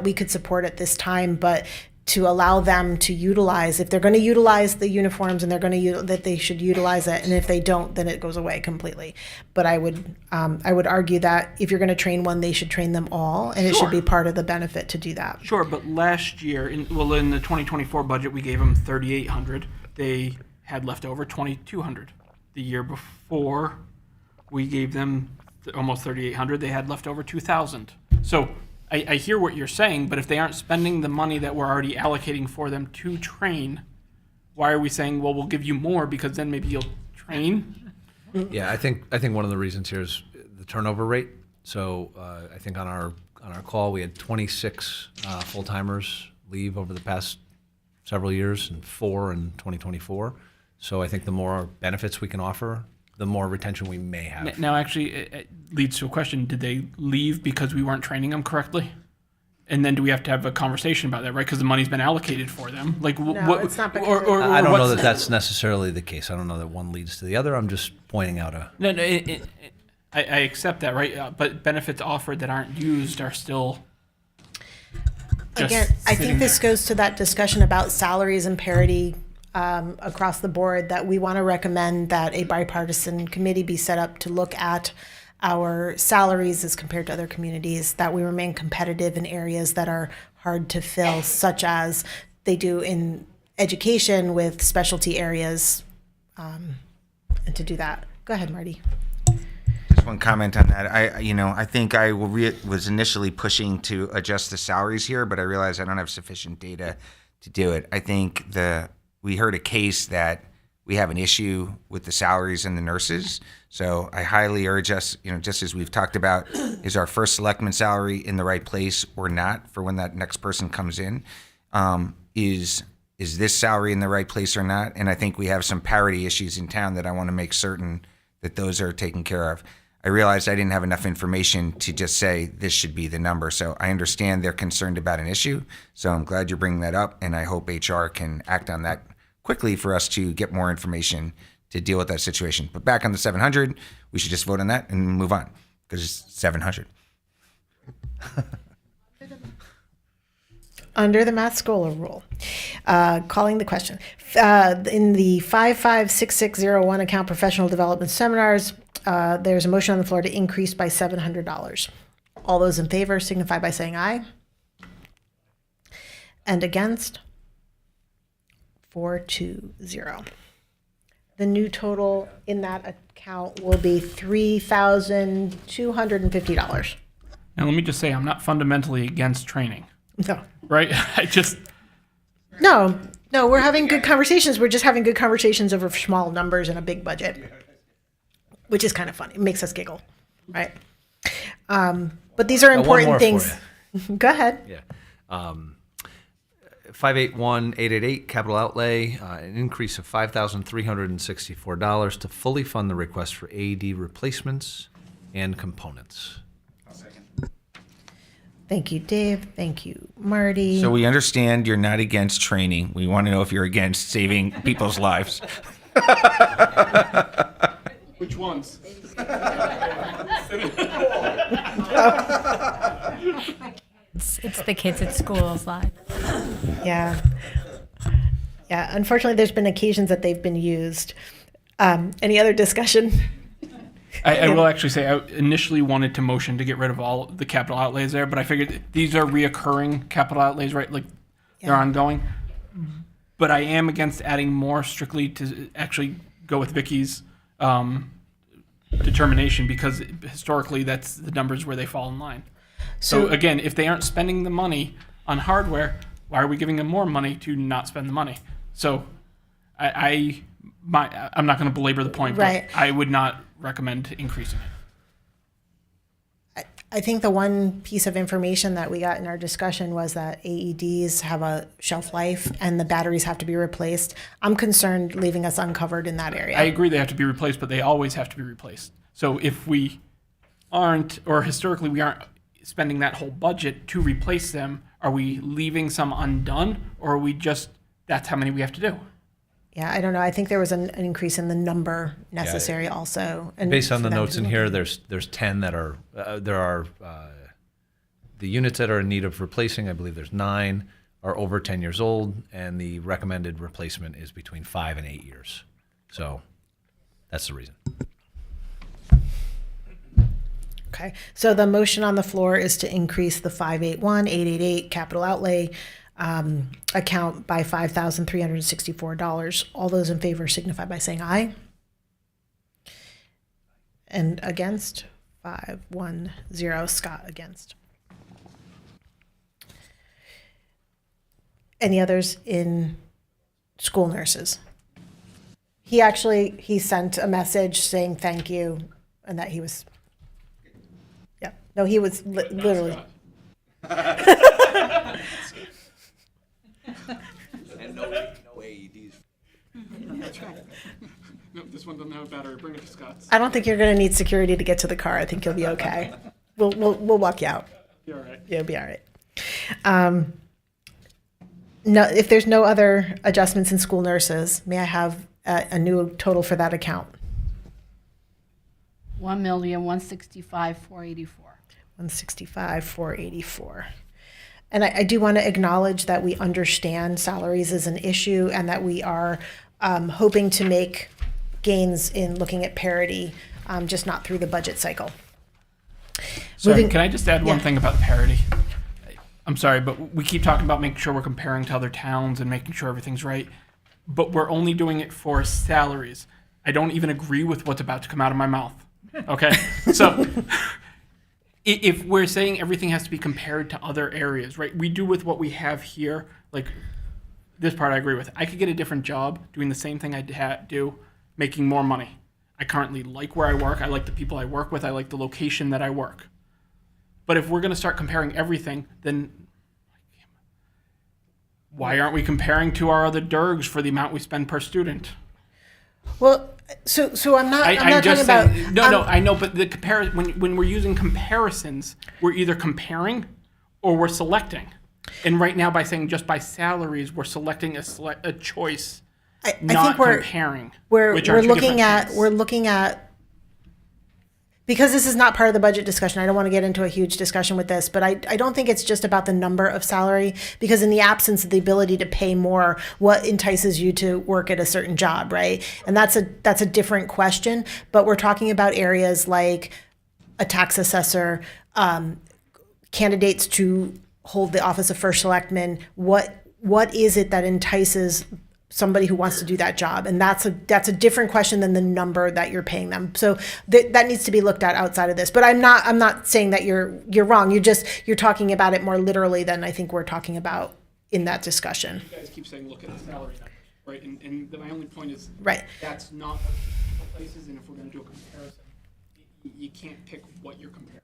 we could support at this time, but to allow them to utilize, if they're going to utilize the uniforms and they're going to that they should utilize it, and if they don't, then it goes away completely. But I would argue that if you're going to train one, they should train them all, and it should be part of the benefit to do that. Sure, but last year, in the 2024 budget, we gave them 3,800. They had left over 2,200. The year before, we gave them almost 3,800. They had left over 2,000. So I hear what you're saying, but if they aren't spending the money that we're already allocating for them to train, why are we saying, well, we'll give you more because then maybe you'll train? Yeah, I think one of the reasons here is the turnover rate. So I think on our call we had 26 full timers leave over the past several years, and 4 in 2024. So I think the more benefits we can offer, the more retention we may have. Now, actually, it leads to a question. Did they leave because we weren't training them correctly? And then do we have to have a conversation about that, right? Because the money's been allocated for them. Like, it's not because or I don't know what's- that that's necessarily the case. I don't know that one leads to the other. I'm just pointing out a. No, I accept that, right? But benefits offered that aren't used are still. just Again, I sitting think this there. goes to that discussion about salaries and parity across the board, that we want to recommend that a bipartisan committee be set up to look at our salaries as compared to other communities, that we remain competitive in areas that are hard to fill, such as they do in education with specialty areas, and to do that. Go ahead, Marty. Just one comment on that. I think I was initially pushing to adjust the salaries here, but I realized I don't have sufficient data to do it. I think we heard a case that we have an issue with the salaries and the nurses. So I highly urge us, just as we've talked about, is our first selectman salary in the right place or not for when that next person comes in? Is is this salary in the right place or not? And I think we have some parity issues in town that I want to make certain that those are taken care of. I realized I didn't have enough information to just say this should be the number. So I understand they're concerned about an issue. So I'm glad you're bringing that up, and I hope HR can act on that quickly for us to get more information to deal with that situation. But back on the 700, we should just vote on that and move on because it's 700. Under the Matt Scola rule, calling the question. In the 556601 account professional development seminars, there's a motion on the floor to increase by $700. All those in favor signify by saying aye. And against? 420. The new total in that account will be $3,250. Now, let me just say, I'm not fundamentally against training, No. right? I just, No, we're having good conversations. We're just having good conversations over small numbers and a big budget, which is kind of funny. It makes us giggle, right? But these are one important more things. for Go ahead. Yeah. 581888 capital outlay, an increase of $5,364 to fully fund the request for AED replacements and components. Thank you, Dave. Thank you, Marty. So we understand you're not against training. We want to know if you're against saving people's lives. which ones? It's the kids at school's life. Yeah. Unfortunately, there's been occasions that they've been used. Any other discussion? I will actually say I initially wanted to motion to get rid of all the capital outlays there, but I figured these are reoccurring capital outlays, right? Like they're ongoing. But I am against adding more strictly to actually go with Vicky's determination because historically that's the numbers where they fall in line. So again, if they aren't spending the money on hardware, why are we giving them more money to not spend the money? So I'm not going to belabor the point, Right. but I would not recommend increasing it. I think the one piece of information that we got in our discussion was that AEDs have a shelf life and the batteries have to be replaced. I'm concerned leaving us uncovered in that area. I agree they have to be replaced, but they always have to be replaced. So if we aren't, or historically we aren't spending that whole budget to replace them, are we leaving some undone, or are we just, that's how many we have to do? Yeah, I don't know. I think there was an increase in the number necessary also. And Based on for the them notes to in look here, at. there's 10 that are, there are, the units that are in need of replacing, I believe there's 9, are over 10 years old, and the recommended replacement is between 5 and 8 years. So that's the reason. Okay, so the motion on the floor is to increase the 581888 capital outlay account by $5,364. All those in favor signify by saying aye. And against? 510. Scott against. Any others in school nurses? He sent a message saying thank you and that he was. Yeah, no, he was literally. And no AEDs. No, this one doesn't have a battery. Bring it to Scott's. I don't think you're going to need security to get to the car. I think you'll be okay. We'll walk you out. You're all right. You'll be all right. No, if there's no other adjustments in school nurses, may I have a new total for that account? $1,165,484. 165,484. And I do want to acknowledge that we understand salaries is an issue and that we are hoping to make gains in looking at parity, just not through the budget cycle. Sorry, can I just add one Yeah. thing about parity? I'm sorry, but we keep talking about making sure we're comparing to other towns and making sure everything's right, but we're only doing it for salaries. I don't even agree with what's about to come out of my mouth. Okay? So if we're saying everything has to be compared to other areas, right? We do with what we have here, like this part I agree with. I could get a different job doing the same thing I do, making more money. I currently like where I work. I like the people I work with. I like the location that I work. But if we're going to start comparing everything, then Why aren't we comparing to our other DERGs for the amount we spend per student? Well, so I'm not, I'm I'm not just talking saying, about. no, I know, but the when we're using comparisons, we're either comparing or we're selecting. And right now, by saying just by salaries, we're selecting a choice, I not think we're comparing. we're which are two looking different at things. we're looking at, because this is not part of the budget discussion. I don't want to get into a huge discussion with this, but I don't think it's just about the number of salary, because in the absence of the ability to pay more, what entices you to work at a certain job, right? And that's a different question. But we're talking about areas like a tax assessor, candidates to hold the office of first selectman. What is it that entices somebody who wants to do that job? And that's a different question than the number that you're paying them. So that needs to be looked at outside of this. But I'm not saying that you're wrong. You're talking about it more literally than I think we're talking about in that discussion. You guys keep saying, look at the salary numbers, right? And my only point is, Right. that's not the places, and if we're going to do a comparison, you can't pick what you're comparing.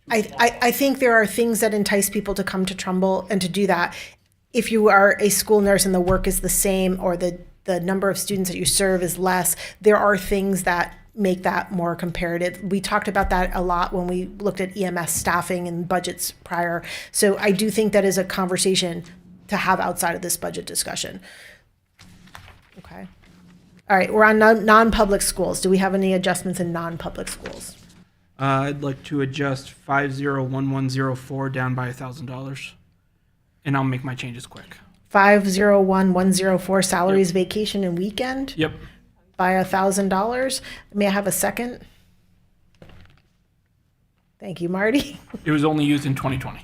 I think there are things that entice people to come to Trumbull and to do that. If you are a school nurse and the work is the same, or the number of students that you serve is less, there are things that make that more comparative. We talked about that a lot when we looked at EMS staffing and budgets prior. So I do think that is a conversation to have outside of this budget discussion. Okay. All right, we're on non-public schools. Do we have any adjustments in non-public schools? I'd like to adjust 501104 down by $1,000, and I'll make my changes quick. 501104 salaries, vacation, and weekend Yep. by $1,000. May I have a second? Thank you, Marty. It was only used in 2020.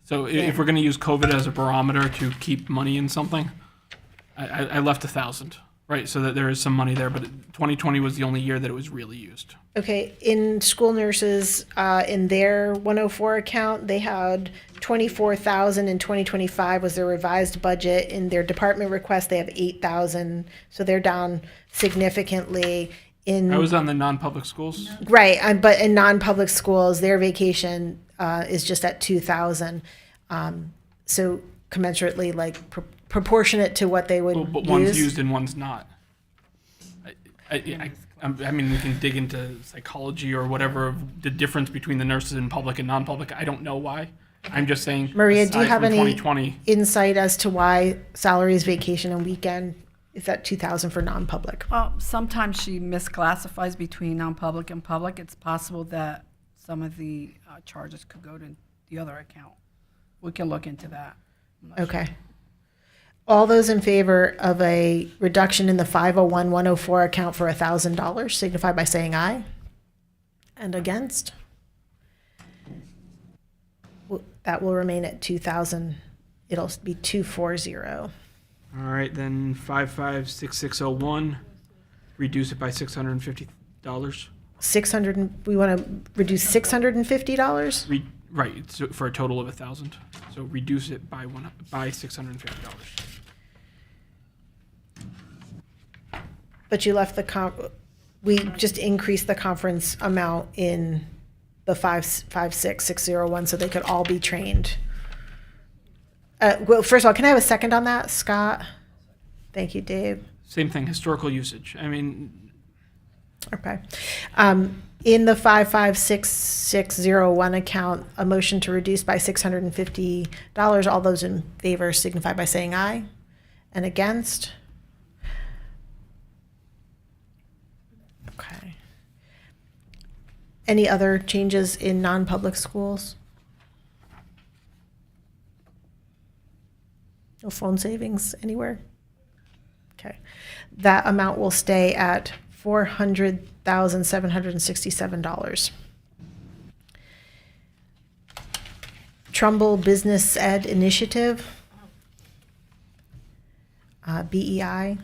So if we're going to use COVID as a barometer to keep money in something, I left 1,000, right? So that there is some money there, but 2020 was the only year that it was really used. Okay, in school nurses, in their 104 account, they had 24,000 in 2025 was their revised budget. In their department request, they have 8,000, so they're down significantly. I was on the non-public schools. Right, but in non-public schools, their vacation is just at 2,000. So commensurately, like proportionate to what they would Well, but use. one's used and one's not. I mean, we can dig into psychology or whatever of the difference between the nurses in public and non-public. I don't know why. I'm just saying. Maria, do you aside have from any 2020, insight as to why salaries, vacation, and weekend is at 2,000 for non-public? Well, sometimes she misclassifies between non-public and public. It's possible that some of the charges could go to the other account. We can look into that. Okay. All those in favor of a reduction in the 501-104 account for $1,000 signify by saying aye. And against? That will remain at 2,000. It'll be 240. all right, then 556601, reduce it by $650. 600, we want to reduce $650? Right, so for a total of 1,000. So reduce it by $650. But you left we just increased the conference amount in the 55601 so they could all be trained. Well, first of all, can I have a second on that, Scott? Thank you, Dave. Same thing, historical usage. I mean, Okay. In the 556601 account, a motion to reduce by $650. All those in favor signify by saying aye. And against? Okay. Any other changes in non-public schools? No phone savings anywhere? Okay. That amount will stay at $400,767. Trumbull Business Ed Initiative, BEI.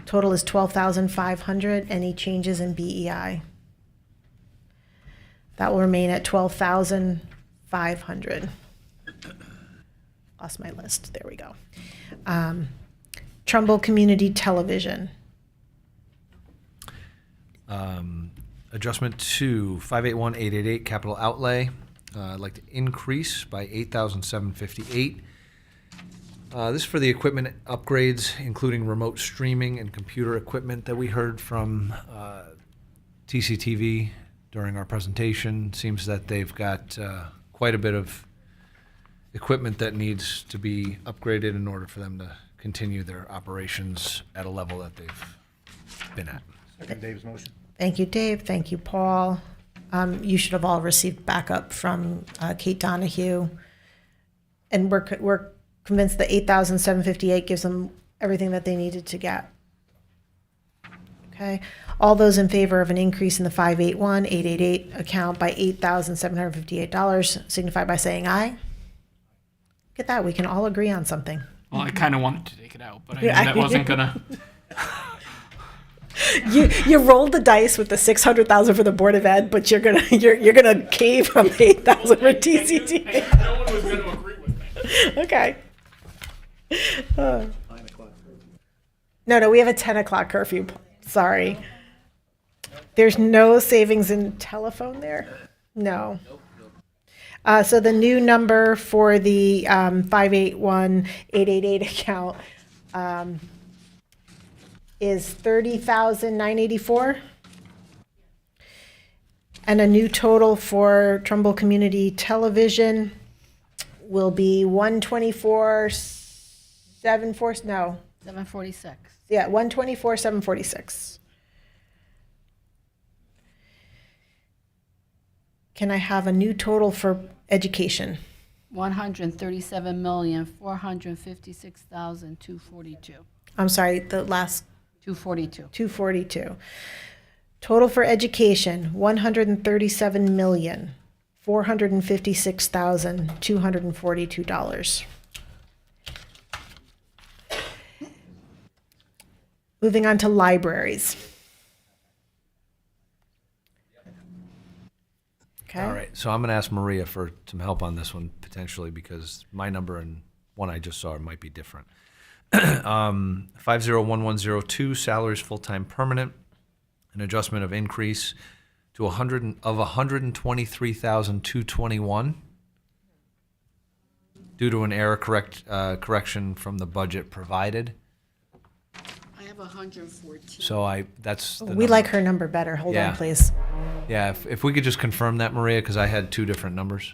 Total is $12,500. Any changes in BEI? That will remain at $12,500. Lost my list. There we go. Trumbull Community Television. Adjustment to 581888 capital outlay, I'd like to increase by $8,758. This is for the equipment upgrades, including remote streaming and computer equipment that we heard from TCTV during our presentation. Seems that they've got quite a bit of equipment that needs to be upgraded in order for them to continue their operations at a level that they've been at. Second Dave's motion. Thank you, Dave. Thank you, Paul. You should have all received backup from Kate Donahue. And we're convinced that $8,758 gives them everything that they needed to get. Okay. All those in favor of an increase in the 581-888 account by $8,758 signify by saying aye. Look at that. We can all agree on something. Well, I kind of wanted to take it out, but I knew that wasn't gonna. You rolled the dice with the $600,000 for the Board of Ed, but you're gonna cave from $8,000 for TCT. No one was gonna agree with me. Okay. No, we have a 10 o'clock curfew. Sorry. There's no savings in telephone there? No. So the new number for the 581-888 account is $30,984. And a new total for Trumbull Community Television will be 746. Yeah, 124,746. Can I have a new total for education? 137,456,242. I'm sorry, the last 242. 242. Total for education, $137,456,242. Moving on to libraries. Okay. All right, so I'm going to ask Maria for some help on this one potentially because my number and one I just saw might be different. 501102 salaries full-time permanent, an adjustment of increase to 123,221 due to an error correction from the budget provided. I have 114. So that's the We number. like her number better. Hold Yeah. on, please. Yeah, if we could just confirm that, Maria, because I had two different numbers.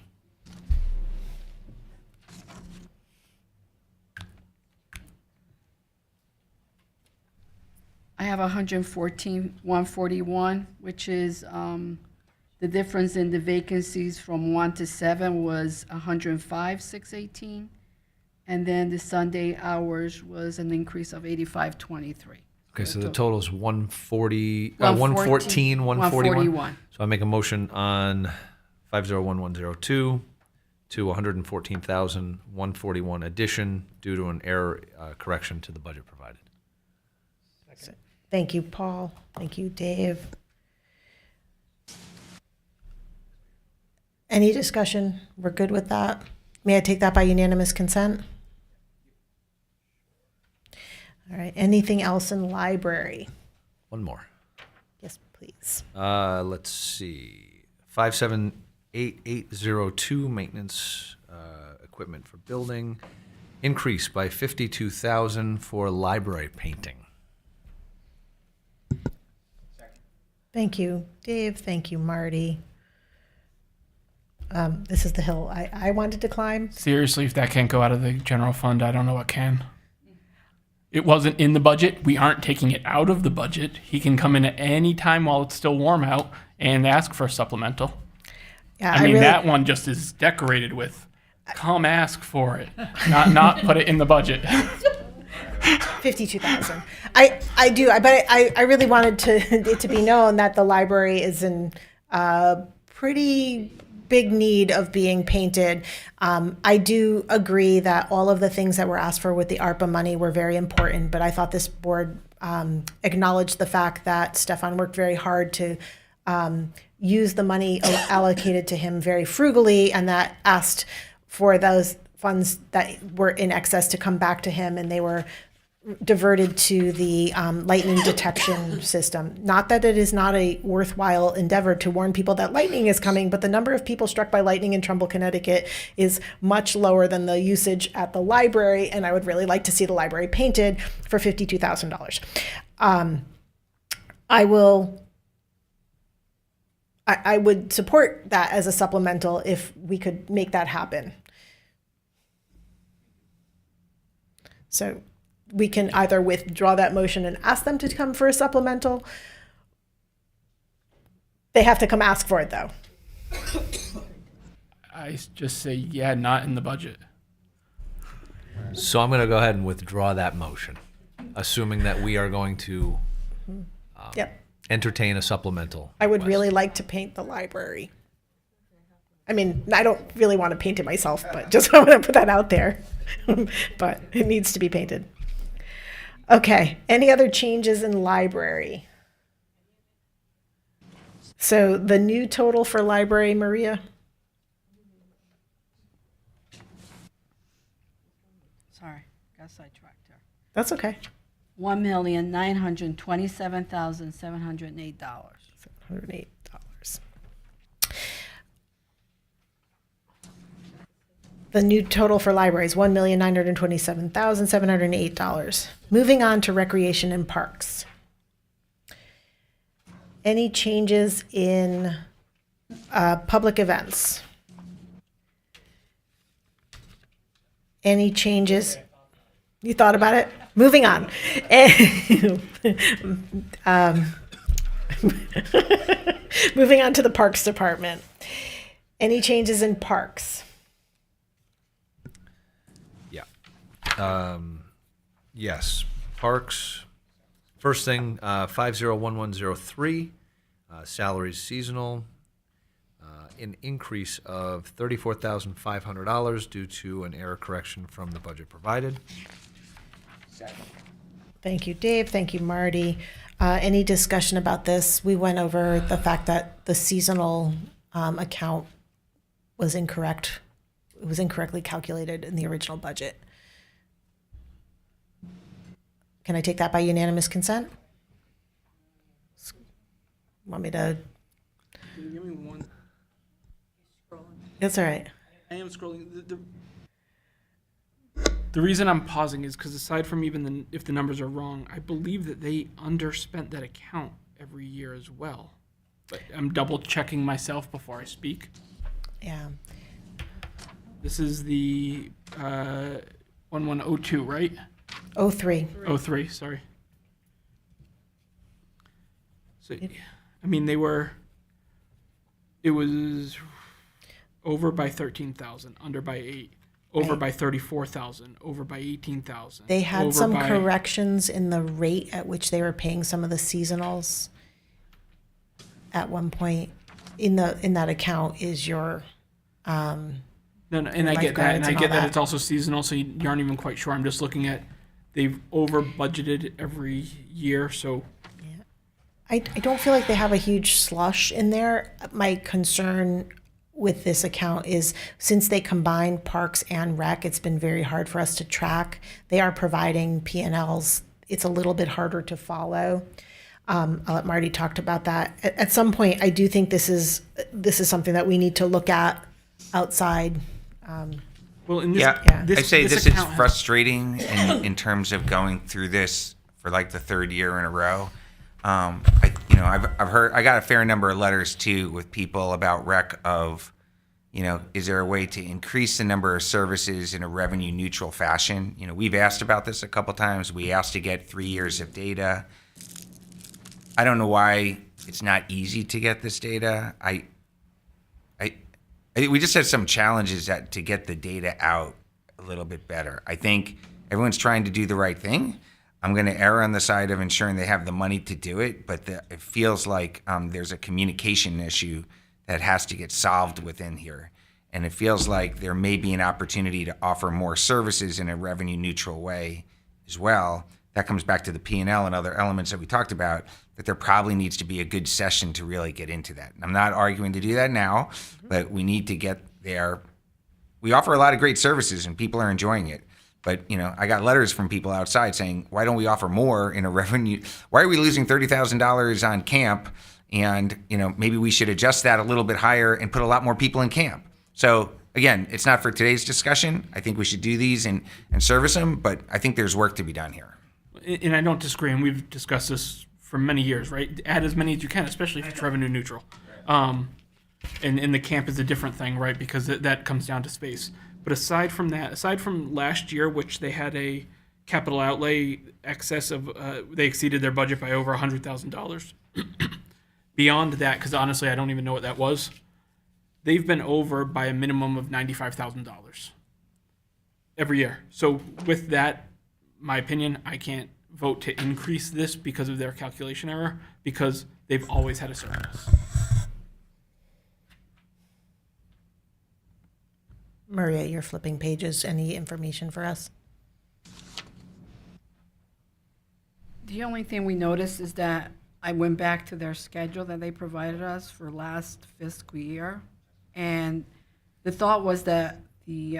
I have 114,141, which is the difference in the vacancies from 1 to 7 was 105,618. And then the Sunday hours was an increase of 8523. Okay, so the total is 114, 114, 141. So I make a motion on 501102 to 114,141 addition due to an error correction to the budget provided. Thank you, Paul. Thank you, Dave. Any discussion? We're good with that? May I take that by unanimous consent? All right, anything else in library? One more. Yes, please. Let's see. 578802 maintenance equipment for building. Increase by 52,000 for library painting. Thank you, Dave. Thank you, Marty. This is the hill I wanted to climb. Seriously, if that can't go out of the general fund, I don't know what can. It wasn't in the budget. We aren't taking it out of the budget. He can come in at any time while it's still warm out and ask for a supplemental. Yeah, I mean, really, that one just is decorated with, come ask for it, not put it in the budget. 52,000. I do, but I really wanted it to be known that the library is in pretty big need of being painted. I do agree that all of the things that were asked for with the ARPA money were very important, but I thought this board acknowledged the fact that Stefan worked very hard to use the money allocated to him very frugally, and that asked for those funds that were in excess to come back to him, and they were diverted to the lightning detection system. Not that it is not a worthwhile endeavor to warn people that lightning is coming, but the number of people struck by lightning in Trumbull, Connecticut is much lower than the usage at the library, and I would really like to see the library painted for $52,000. I would support that as a supplemental if we could make that happen. So we can either withdraw that motion and ask them to come for a supplemental. They have to come ask for it, though. I just say, yeah, not in the budget. So I'm going to go ahead and withdraw that motion, assuming that we are going to Yep. entertain a supplemental. I would really like to paint the library. I mean, I don't really want to paint it myself, but just I want to put that out there. But it needs to be painted. Okay, any other changes in library? So the new total for library, Maria? Sorry, got sidetracked there. That's okay. $1,927,708. $108. The new total for libraries, $1,927,708. Moving on to recreation and parks. Any changes in public events? Any changes? You thought about it? Moving on. Moving on to the Parks Department. Any changes in parks? Yes. Parks. First thing, 501103, salaries seasonal, an increase of $34,500 due to an error correction from the budget provided. Thank you, Dave. Thank you, Marty. Any discussion about this? We went over the fact that the seasonal account was incorrect. It was incorrectly calculated in the original budget. Can I take that by unanimous consent? Want me to? Can you give me one? That's all right. I am scrolling. The reason I'm pausing is because aside from even if the numbers are wrong, I believe that they underspent that account every year as well. But I'm double checking myself before I speak. Yeah. This is the 1102, right? 03. 03, sorry. So, I mean, it was over by 13,000, under by 8, over Right. by 34,000, over by 18,000. They had over some by- corrections in the rate at which they were paying some of the seasonals. At one point, in that account is your. No, and I get that, and lifeguards I and get all that that. it's also seasonal, so you aren't even quite sure. I'm just looking at, they've over budgeted every year, so I don't feel like they have a huge slush in there. My concern with this account is since they combine parks and rec, it's been very hard for us to track. They are providing P&Ls. It's a little bit harder to follow. I'll let Marty talk about that. At some point, I do think this is something that we need to look at outside. well, in this, Yeah, this I say this is account has- frustrating in terms of going through this for like the third year in a row. I've heard, I got a fair number of letters too with people about rec of, is there a way to increase the number of services in a revenue neutral fashion? We've asked about this a couple times. We asked to get 3 years of data. I don't know why it's not easy to get this data. I think we just had some challenges to get the data out a little bit better. I think everyone's trying to do the right thing. I'm going to err on the side of ensuring they have the money to do it, but it feels like there's a communication issue that has to get solved within here. And it feels like there may be an opportunity to offer more services in a revenue neutral way as well. That comes back to the P&L and other elements that we talked about, that there probably needs to be a good session to really get into that. And I'm not arguing to do that now, but we need to get there. We offer a lot of great services and people are enjoying it. But, I got letters from people outside saying, why don't we offer more in a revenue? Why are we losing $30,000 on camp? And, maybe we should adjust that a little bit higher and put a lot more people in camp. So again, it's not for today's discussion. I think we should do these and service them, but I think there's work to be done here. And I don't disagree, and we've discussed this for many years, right? Add as many as you can, especially if it's revenue neutral. And the camp is a different thing, right? Because that comes down to space. But aside from that, aside from last year, which they had a capital outlay excess of, they exceeded their budget by over $100,000. Beyond that, because honestly, I don't even know what that was, they've been over by a minimum of $95,000 every year. So with that, my opinion, I can't vote to increase this because of their calculation error, because they've always had a surplus. Maria, you're flipping pages. Any information for us? The only thing we noticed is that I went back to their schedule that they provided us for last fiscal year, and the thought was that the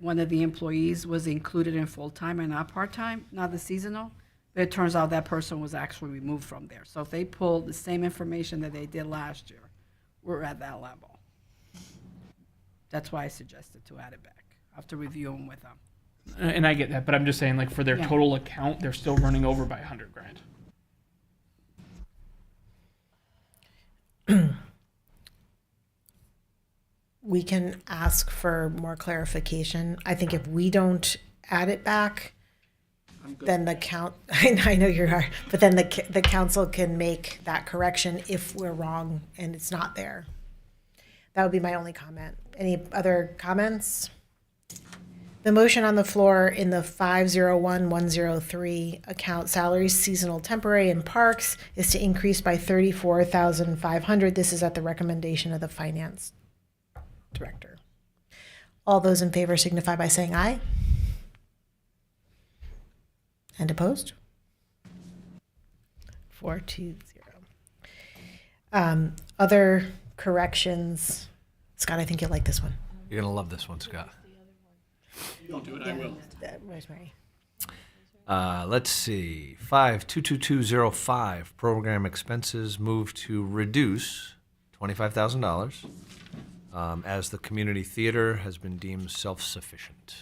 one of the employees was included in full-time and not part-time, not the seasonal. But it turns out that person was actually removed from there. So if they pulled the same information that they did last year, we're at that level. That's why I suggested to add it back after reviewing with them. And I get that, but I'm just saying, like, for their Yeah. total account, they're still running over by $100,000. We can ask for more clarification. I think if we don't add it back, then the I know you are, but then the council can make that correction if we're wrong and it's not there. That would be my only comment. Any other comments? The motion on the floor in the 501103 account salaries, seasonal, temporary, and parks is to increase by $34,500. This is at the recommendation of the finance director. All those in favor signify by saying aye. And opposed? 420. Other corrections. Scott, I think you'll like this one. You're going to love this one, Scott. You don't do it, I will. Rosemary. Let's see. 522205 program expenses move to reduce $25,000 as the community theater has been deemed self-sufficient.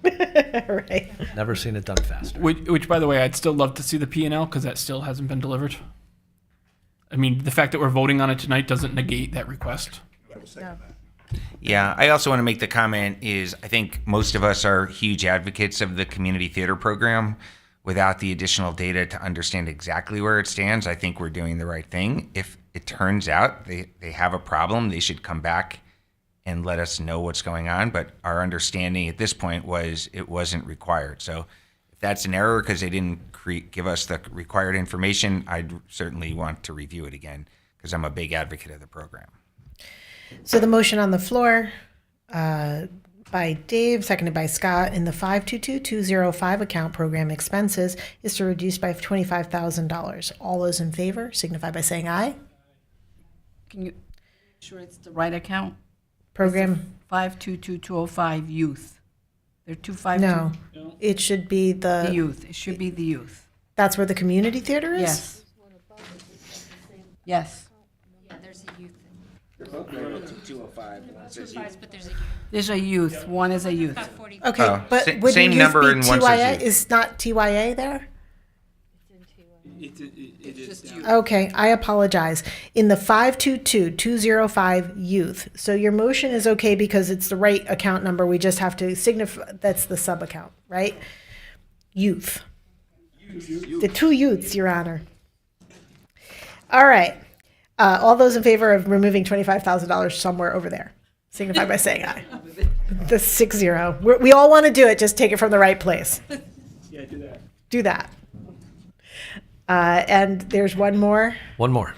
Right. Never seen it done faster. Which, by the way, I'd still love to see the P&L because that still hasn't been delivered. I mean, the fact that we're voting on it tonight doesn't negate that request. No. Yeah, I also want to make the comment is I think most of us are huge advocates of the community theater program. Without the additional data to understand exactly where it stands, I think we're doing the right thing. If it turns out they have a problem, they should come back and let us know what's going on. But our understanding at this point was it wasn't required. So if that's an error because they didn't give us the required information, I'd certainly want to review it again because I'm a big advocate of the program. So the motion on the floor by Dave, seconded by Scott, in the 522205 account program expenses is to reduce by $25,000. All those in favor signify by saying aye. Can you make sure it's the right account? Program, 522205 youth. They're 252. no, it should be The the, youth. It should be the youth. that's where the community theater is? Yes. Yes. They're both related to 205. One says youth. There's a youth. One is a youth. Okay, Oh, but sa- wouldn't same youth number be and one says TYA? youth. Is not TYA there? It is down. Okay, I apologize. In the 522205 youth. So your motion is okay because it's the right account number. We just have to signify, that's the sub account, right? Youth. The two youths, Your Honor. All right. All those in favor of removing $25,000 somewhere over there, signify by saying aye. The 6-0. We all want to do it. Just take it from the right place. Yeah, do that. Do that. And there's one more. One more.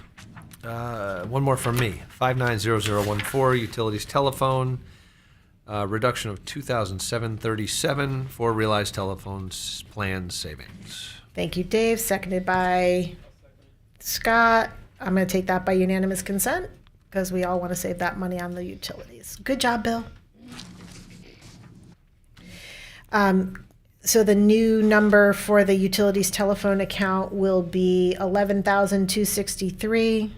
One more from me. 590014 utilities telephone. Reduction of $2,737 for realized telephone plan savings. Thank you, Dave. Seconded by Scott. I'm going to take that by unanimous consent because we all want to save that money on the utilities. Good job, Bill. So the new number for the utilities telephone account will be 11,263.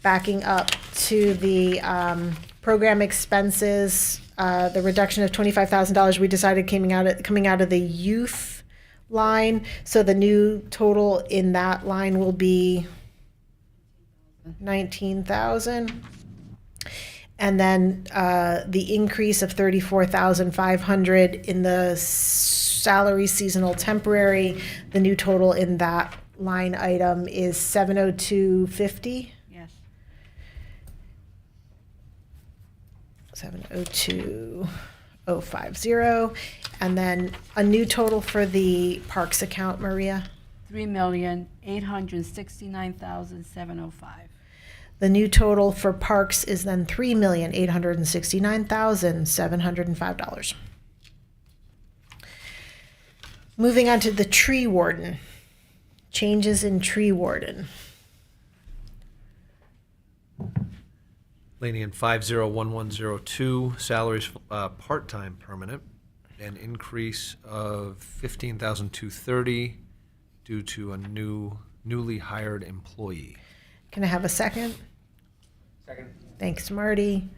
Backing up to the program expenses, the reduction of $25,000 we decided coming out of the youth line. So the new total in that line will be 19,000. And then the increase of 34,500 in the salary seasonal temporary, the new total in that line item is 702.50. Yes. 702,050. And then a new total for the parks account, Maria. $3,869,705. The new total for parks is then $3,869,705. Moving on to the tree warden. Changes in tree warden. Laney in 501102, salaries part-time permanent, an increase of 15,230 due to a newly hired employee. Can I have a second? Second. Thanks, Marty.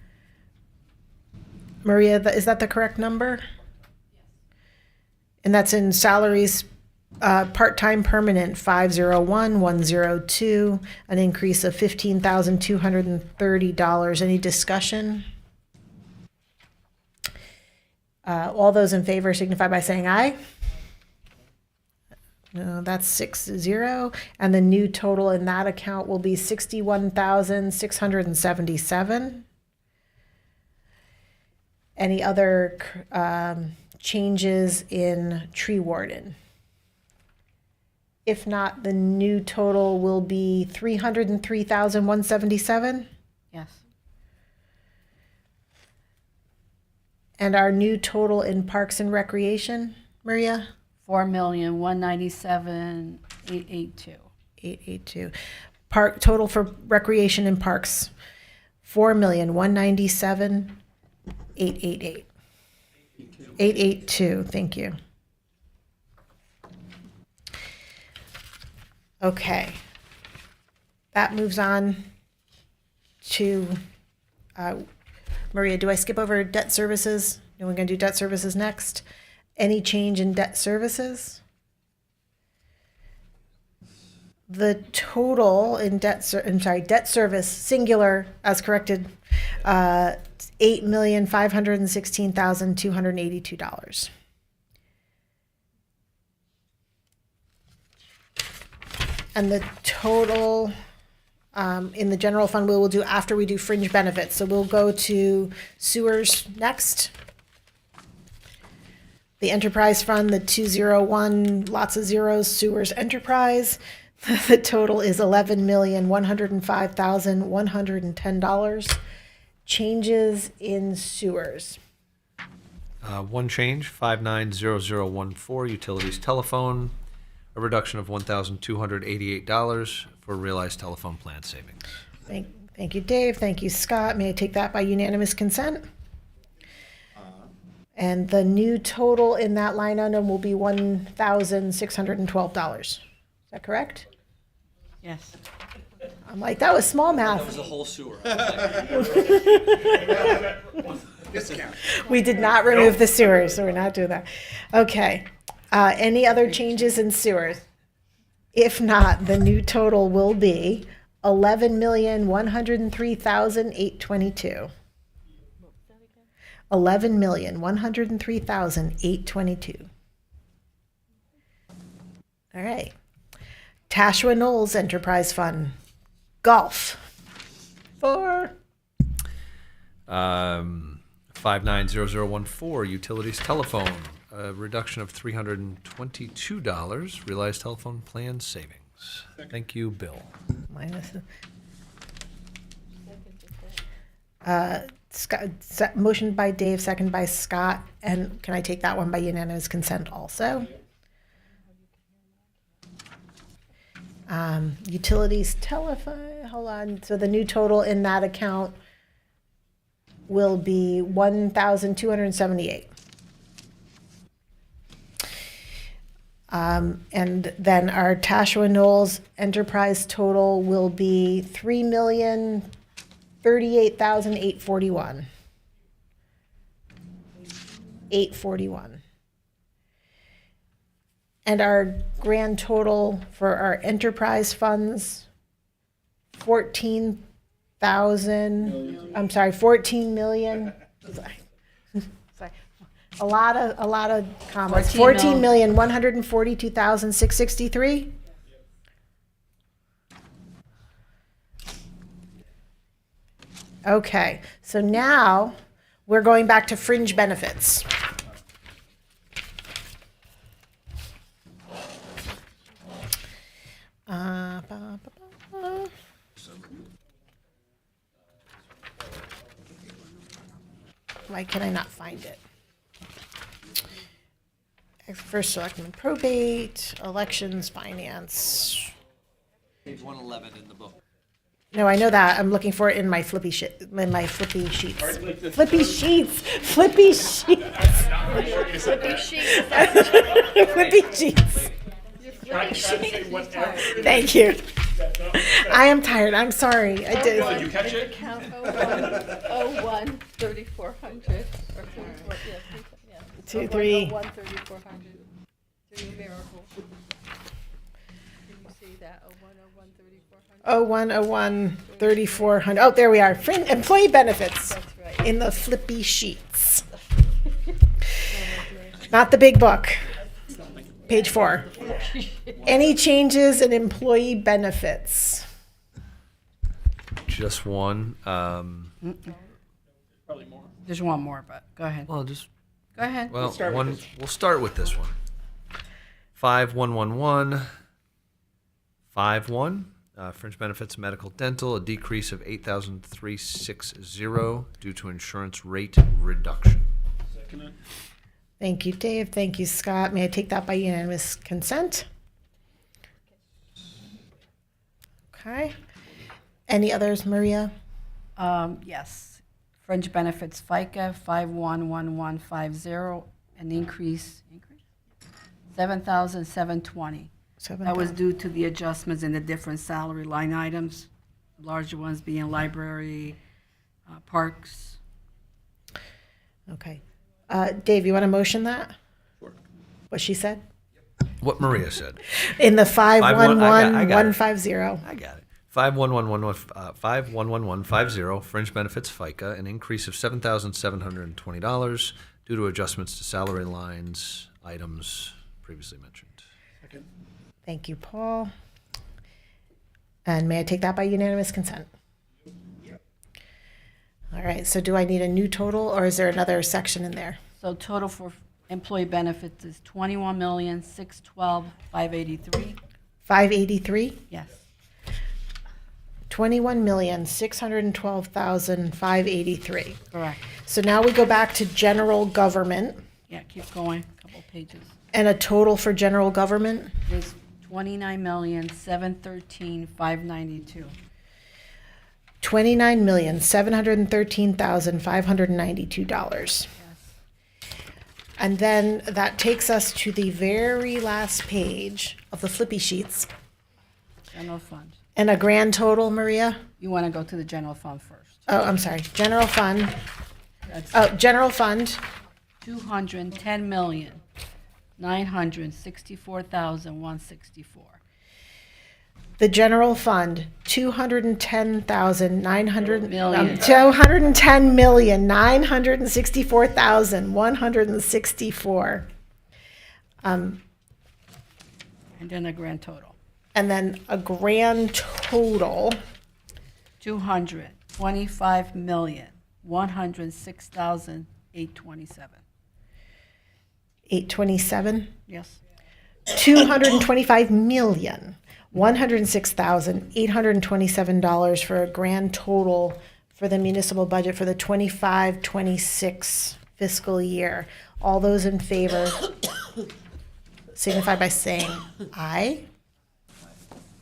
Maria, is that the correct number? And that's in salaries, part-time permanent, 501102, an increase of $15,230. Any discussion? All those in favor signify by saying aye. No, that's 6-0. And the new total in that account will be 61,677. Any other changes in tree warden? If not, the new total will be 303,177. Yes. And our new total in parks and recreation, Maria? $4,197,882. 882. Park total for recreation and parks, 4,197,888. 882. Thank you. Okay. That moves on to Maria. Do I skip over debt services? No, we're going to do debt services next. Any change in debt services? The total in debt service, singular, as corrected, $8,516,282. And the total in the general fund we will do after we do fringe benefits. So we'll go to sewers next. The enterprise fund, the 201, lots of zeros, sewers enterprise. The total is $11,105,110. Changes in sewers. One change, 590014, utilities telephone, a reduction of $1,288 for realized telephone plan savings. Thank you, Dave. Thank you, Scott. May I take that by unanimous consent? And the new total in that line item will be $1,612. Is that correct? Yes. I'm like, that was small math. That was the whole sewer. Discount. We did not remove the sewers, so we're not doing that. Okay. Any other changes in sewers? If not, the new total will be $11,103,822. $11,103,822. All right. Tashua Knowles Enterprise Fund. Golf. 590014, utilities telephone, a reduction of $322, realized telephone plan savings. Thank you, Bill. Minus. Scott, motion by Dave, second by Scott. And can I take that one by unanimous consent also? Utilities telephone, hold on. So the new total in that account will be $1,278. And then our Tashua Knowles enterprise total will be $3,038,841. $841. And our grand total for our enterprise funds, 14 million. Sorry. A lot of comments. 14,142,663. Okay, so now we're going back to fringe benefits. Ba, ba, ba. Why can I not find it? First selectman probate, elections, finance. Page 111 in the book. No, I know that. I'm looking for it in my flippy sheets. Flippy sheets. Flippy sheets. Flippy sheets. Flippy sheets. Thank you. I am tired. I'm sorry. I did. Did you catch it? Account 01, 3,400. Or 34, yeah. 2, 3. 01, 3,400. Three miracle. Can you see that? 01, 3,400. 0101 3400. Oh, there we are. Employee benefits. That's right. In the flippy sheets. Not the big book. Page 4. Any changes in employee benefits? Just one. Probably more. There's one more, but go ahead. Well, just Go ahead. well, we'll start with this one. 5111 51. Fringe benefits, medical, dental, a decrease of 8,360 due to insurance rate reduction. Thank you, Dave. Thank you, Scott. May I take that by unanimous consent? Okay. Any others, Maria? Yes. Fringe benefits FICA 511150, an increase 7,720. That was due to the adjustments in the different salary line items, larger ones being library, parks. Okay. Dave, you want to motion that? Sure. What she said? What Maria said. In the I got it. 511150. I got it. 511150, fringe benefits FICA, an increase of $7,720 due to adjustments to salary lines items previously mentioned. Thank you, Paul. And may I take that by unanimous consent? All right, so do I need a new total, or is there another section in there? So total for employee benefits is 21,612,583. 583? Yes. 21,612,583. Correct. So now we go back to general government, Yeah, keep going, couple pages. and a total for general government, Is 29,713,592. $29,713,592. And then that takes us to the very last page of the flippy sheets. General fund. And a grand total, Maria? You want to go to the general fund first. Oh, I'm sorry, general fund. That's Oh, general fund, 210,964,164. the general fund, 210,900. Million. 210,964,164. And then a grand total. And then a grand total, 225,106,827. 827. Yes. $225,106,827 for a grand total for the municipal budget for the 25-26 fiscal year. All those in favor signify by saying aye.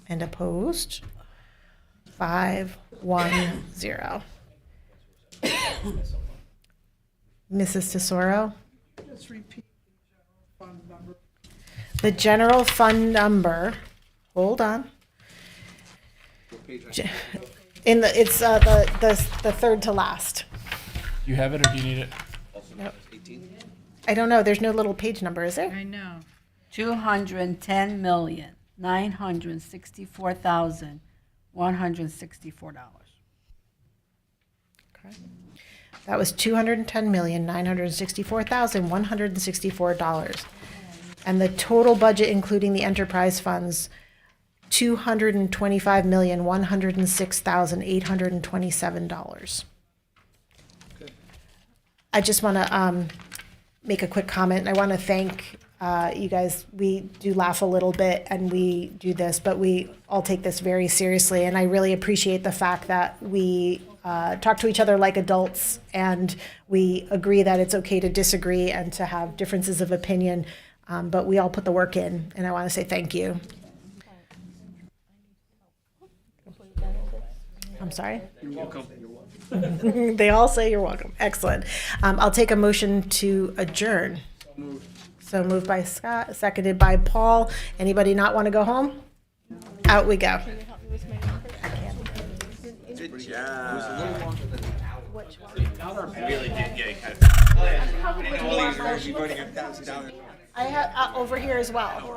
And opposed? 510. Mrs. Tesoro? Just repeat the general fund number. The general fund number, hold on. In the, it's the third to last. Do you have it or do you need it? I don't know, there's no little page number, is there? I know. $210,964,164. That was $210,964,164. And the total budget, including the enterprise funds, $225,106,827. I just want to make a quick comment. I want to thank you guys. We do laugh a little bit and we do this, but we all take this very seriously. And I really appreciate the fact that we talk to each other like adults and we agree that it's okay to disagree and to have differences of opinion. But we all put the work in, and I want to say thank you. I'm sorry? You're welcome. They all say you're welcome. Excellent. I'll take a motion to adjourn. So moved by Scott, seconded by Paul. Anybody not want to go home? Out we go. Good job. I really did get it kind of. I have over here as well.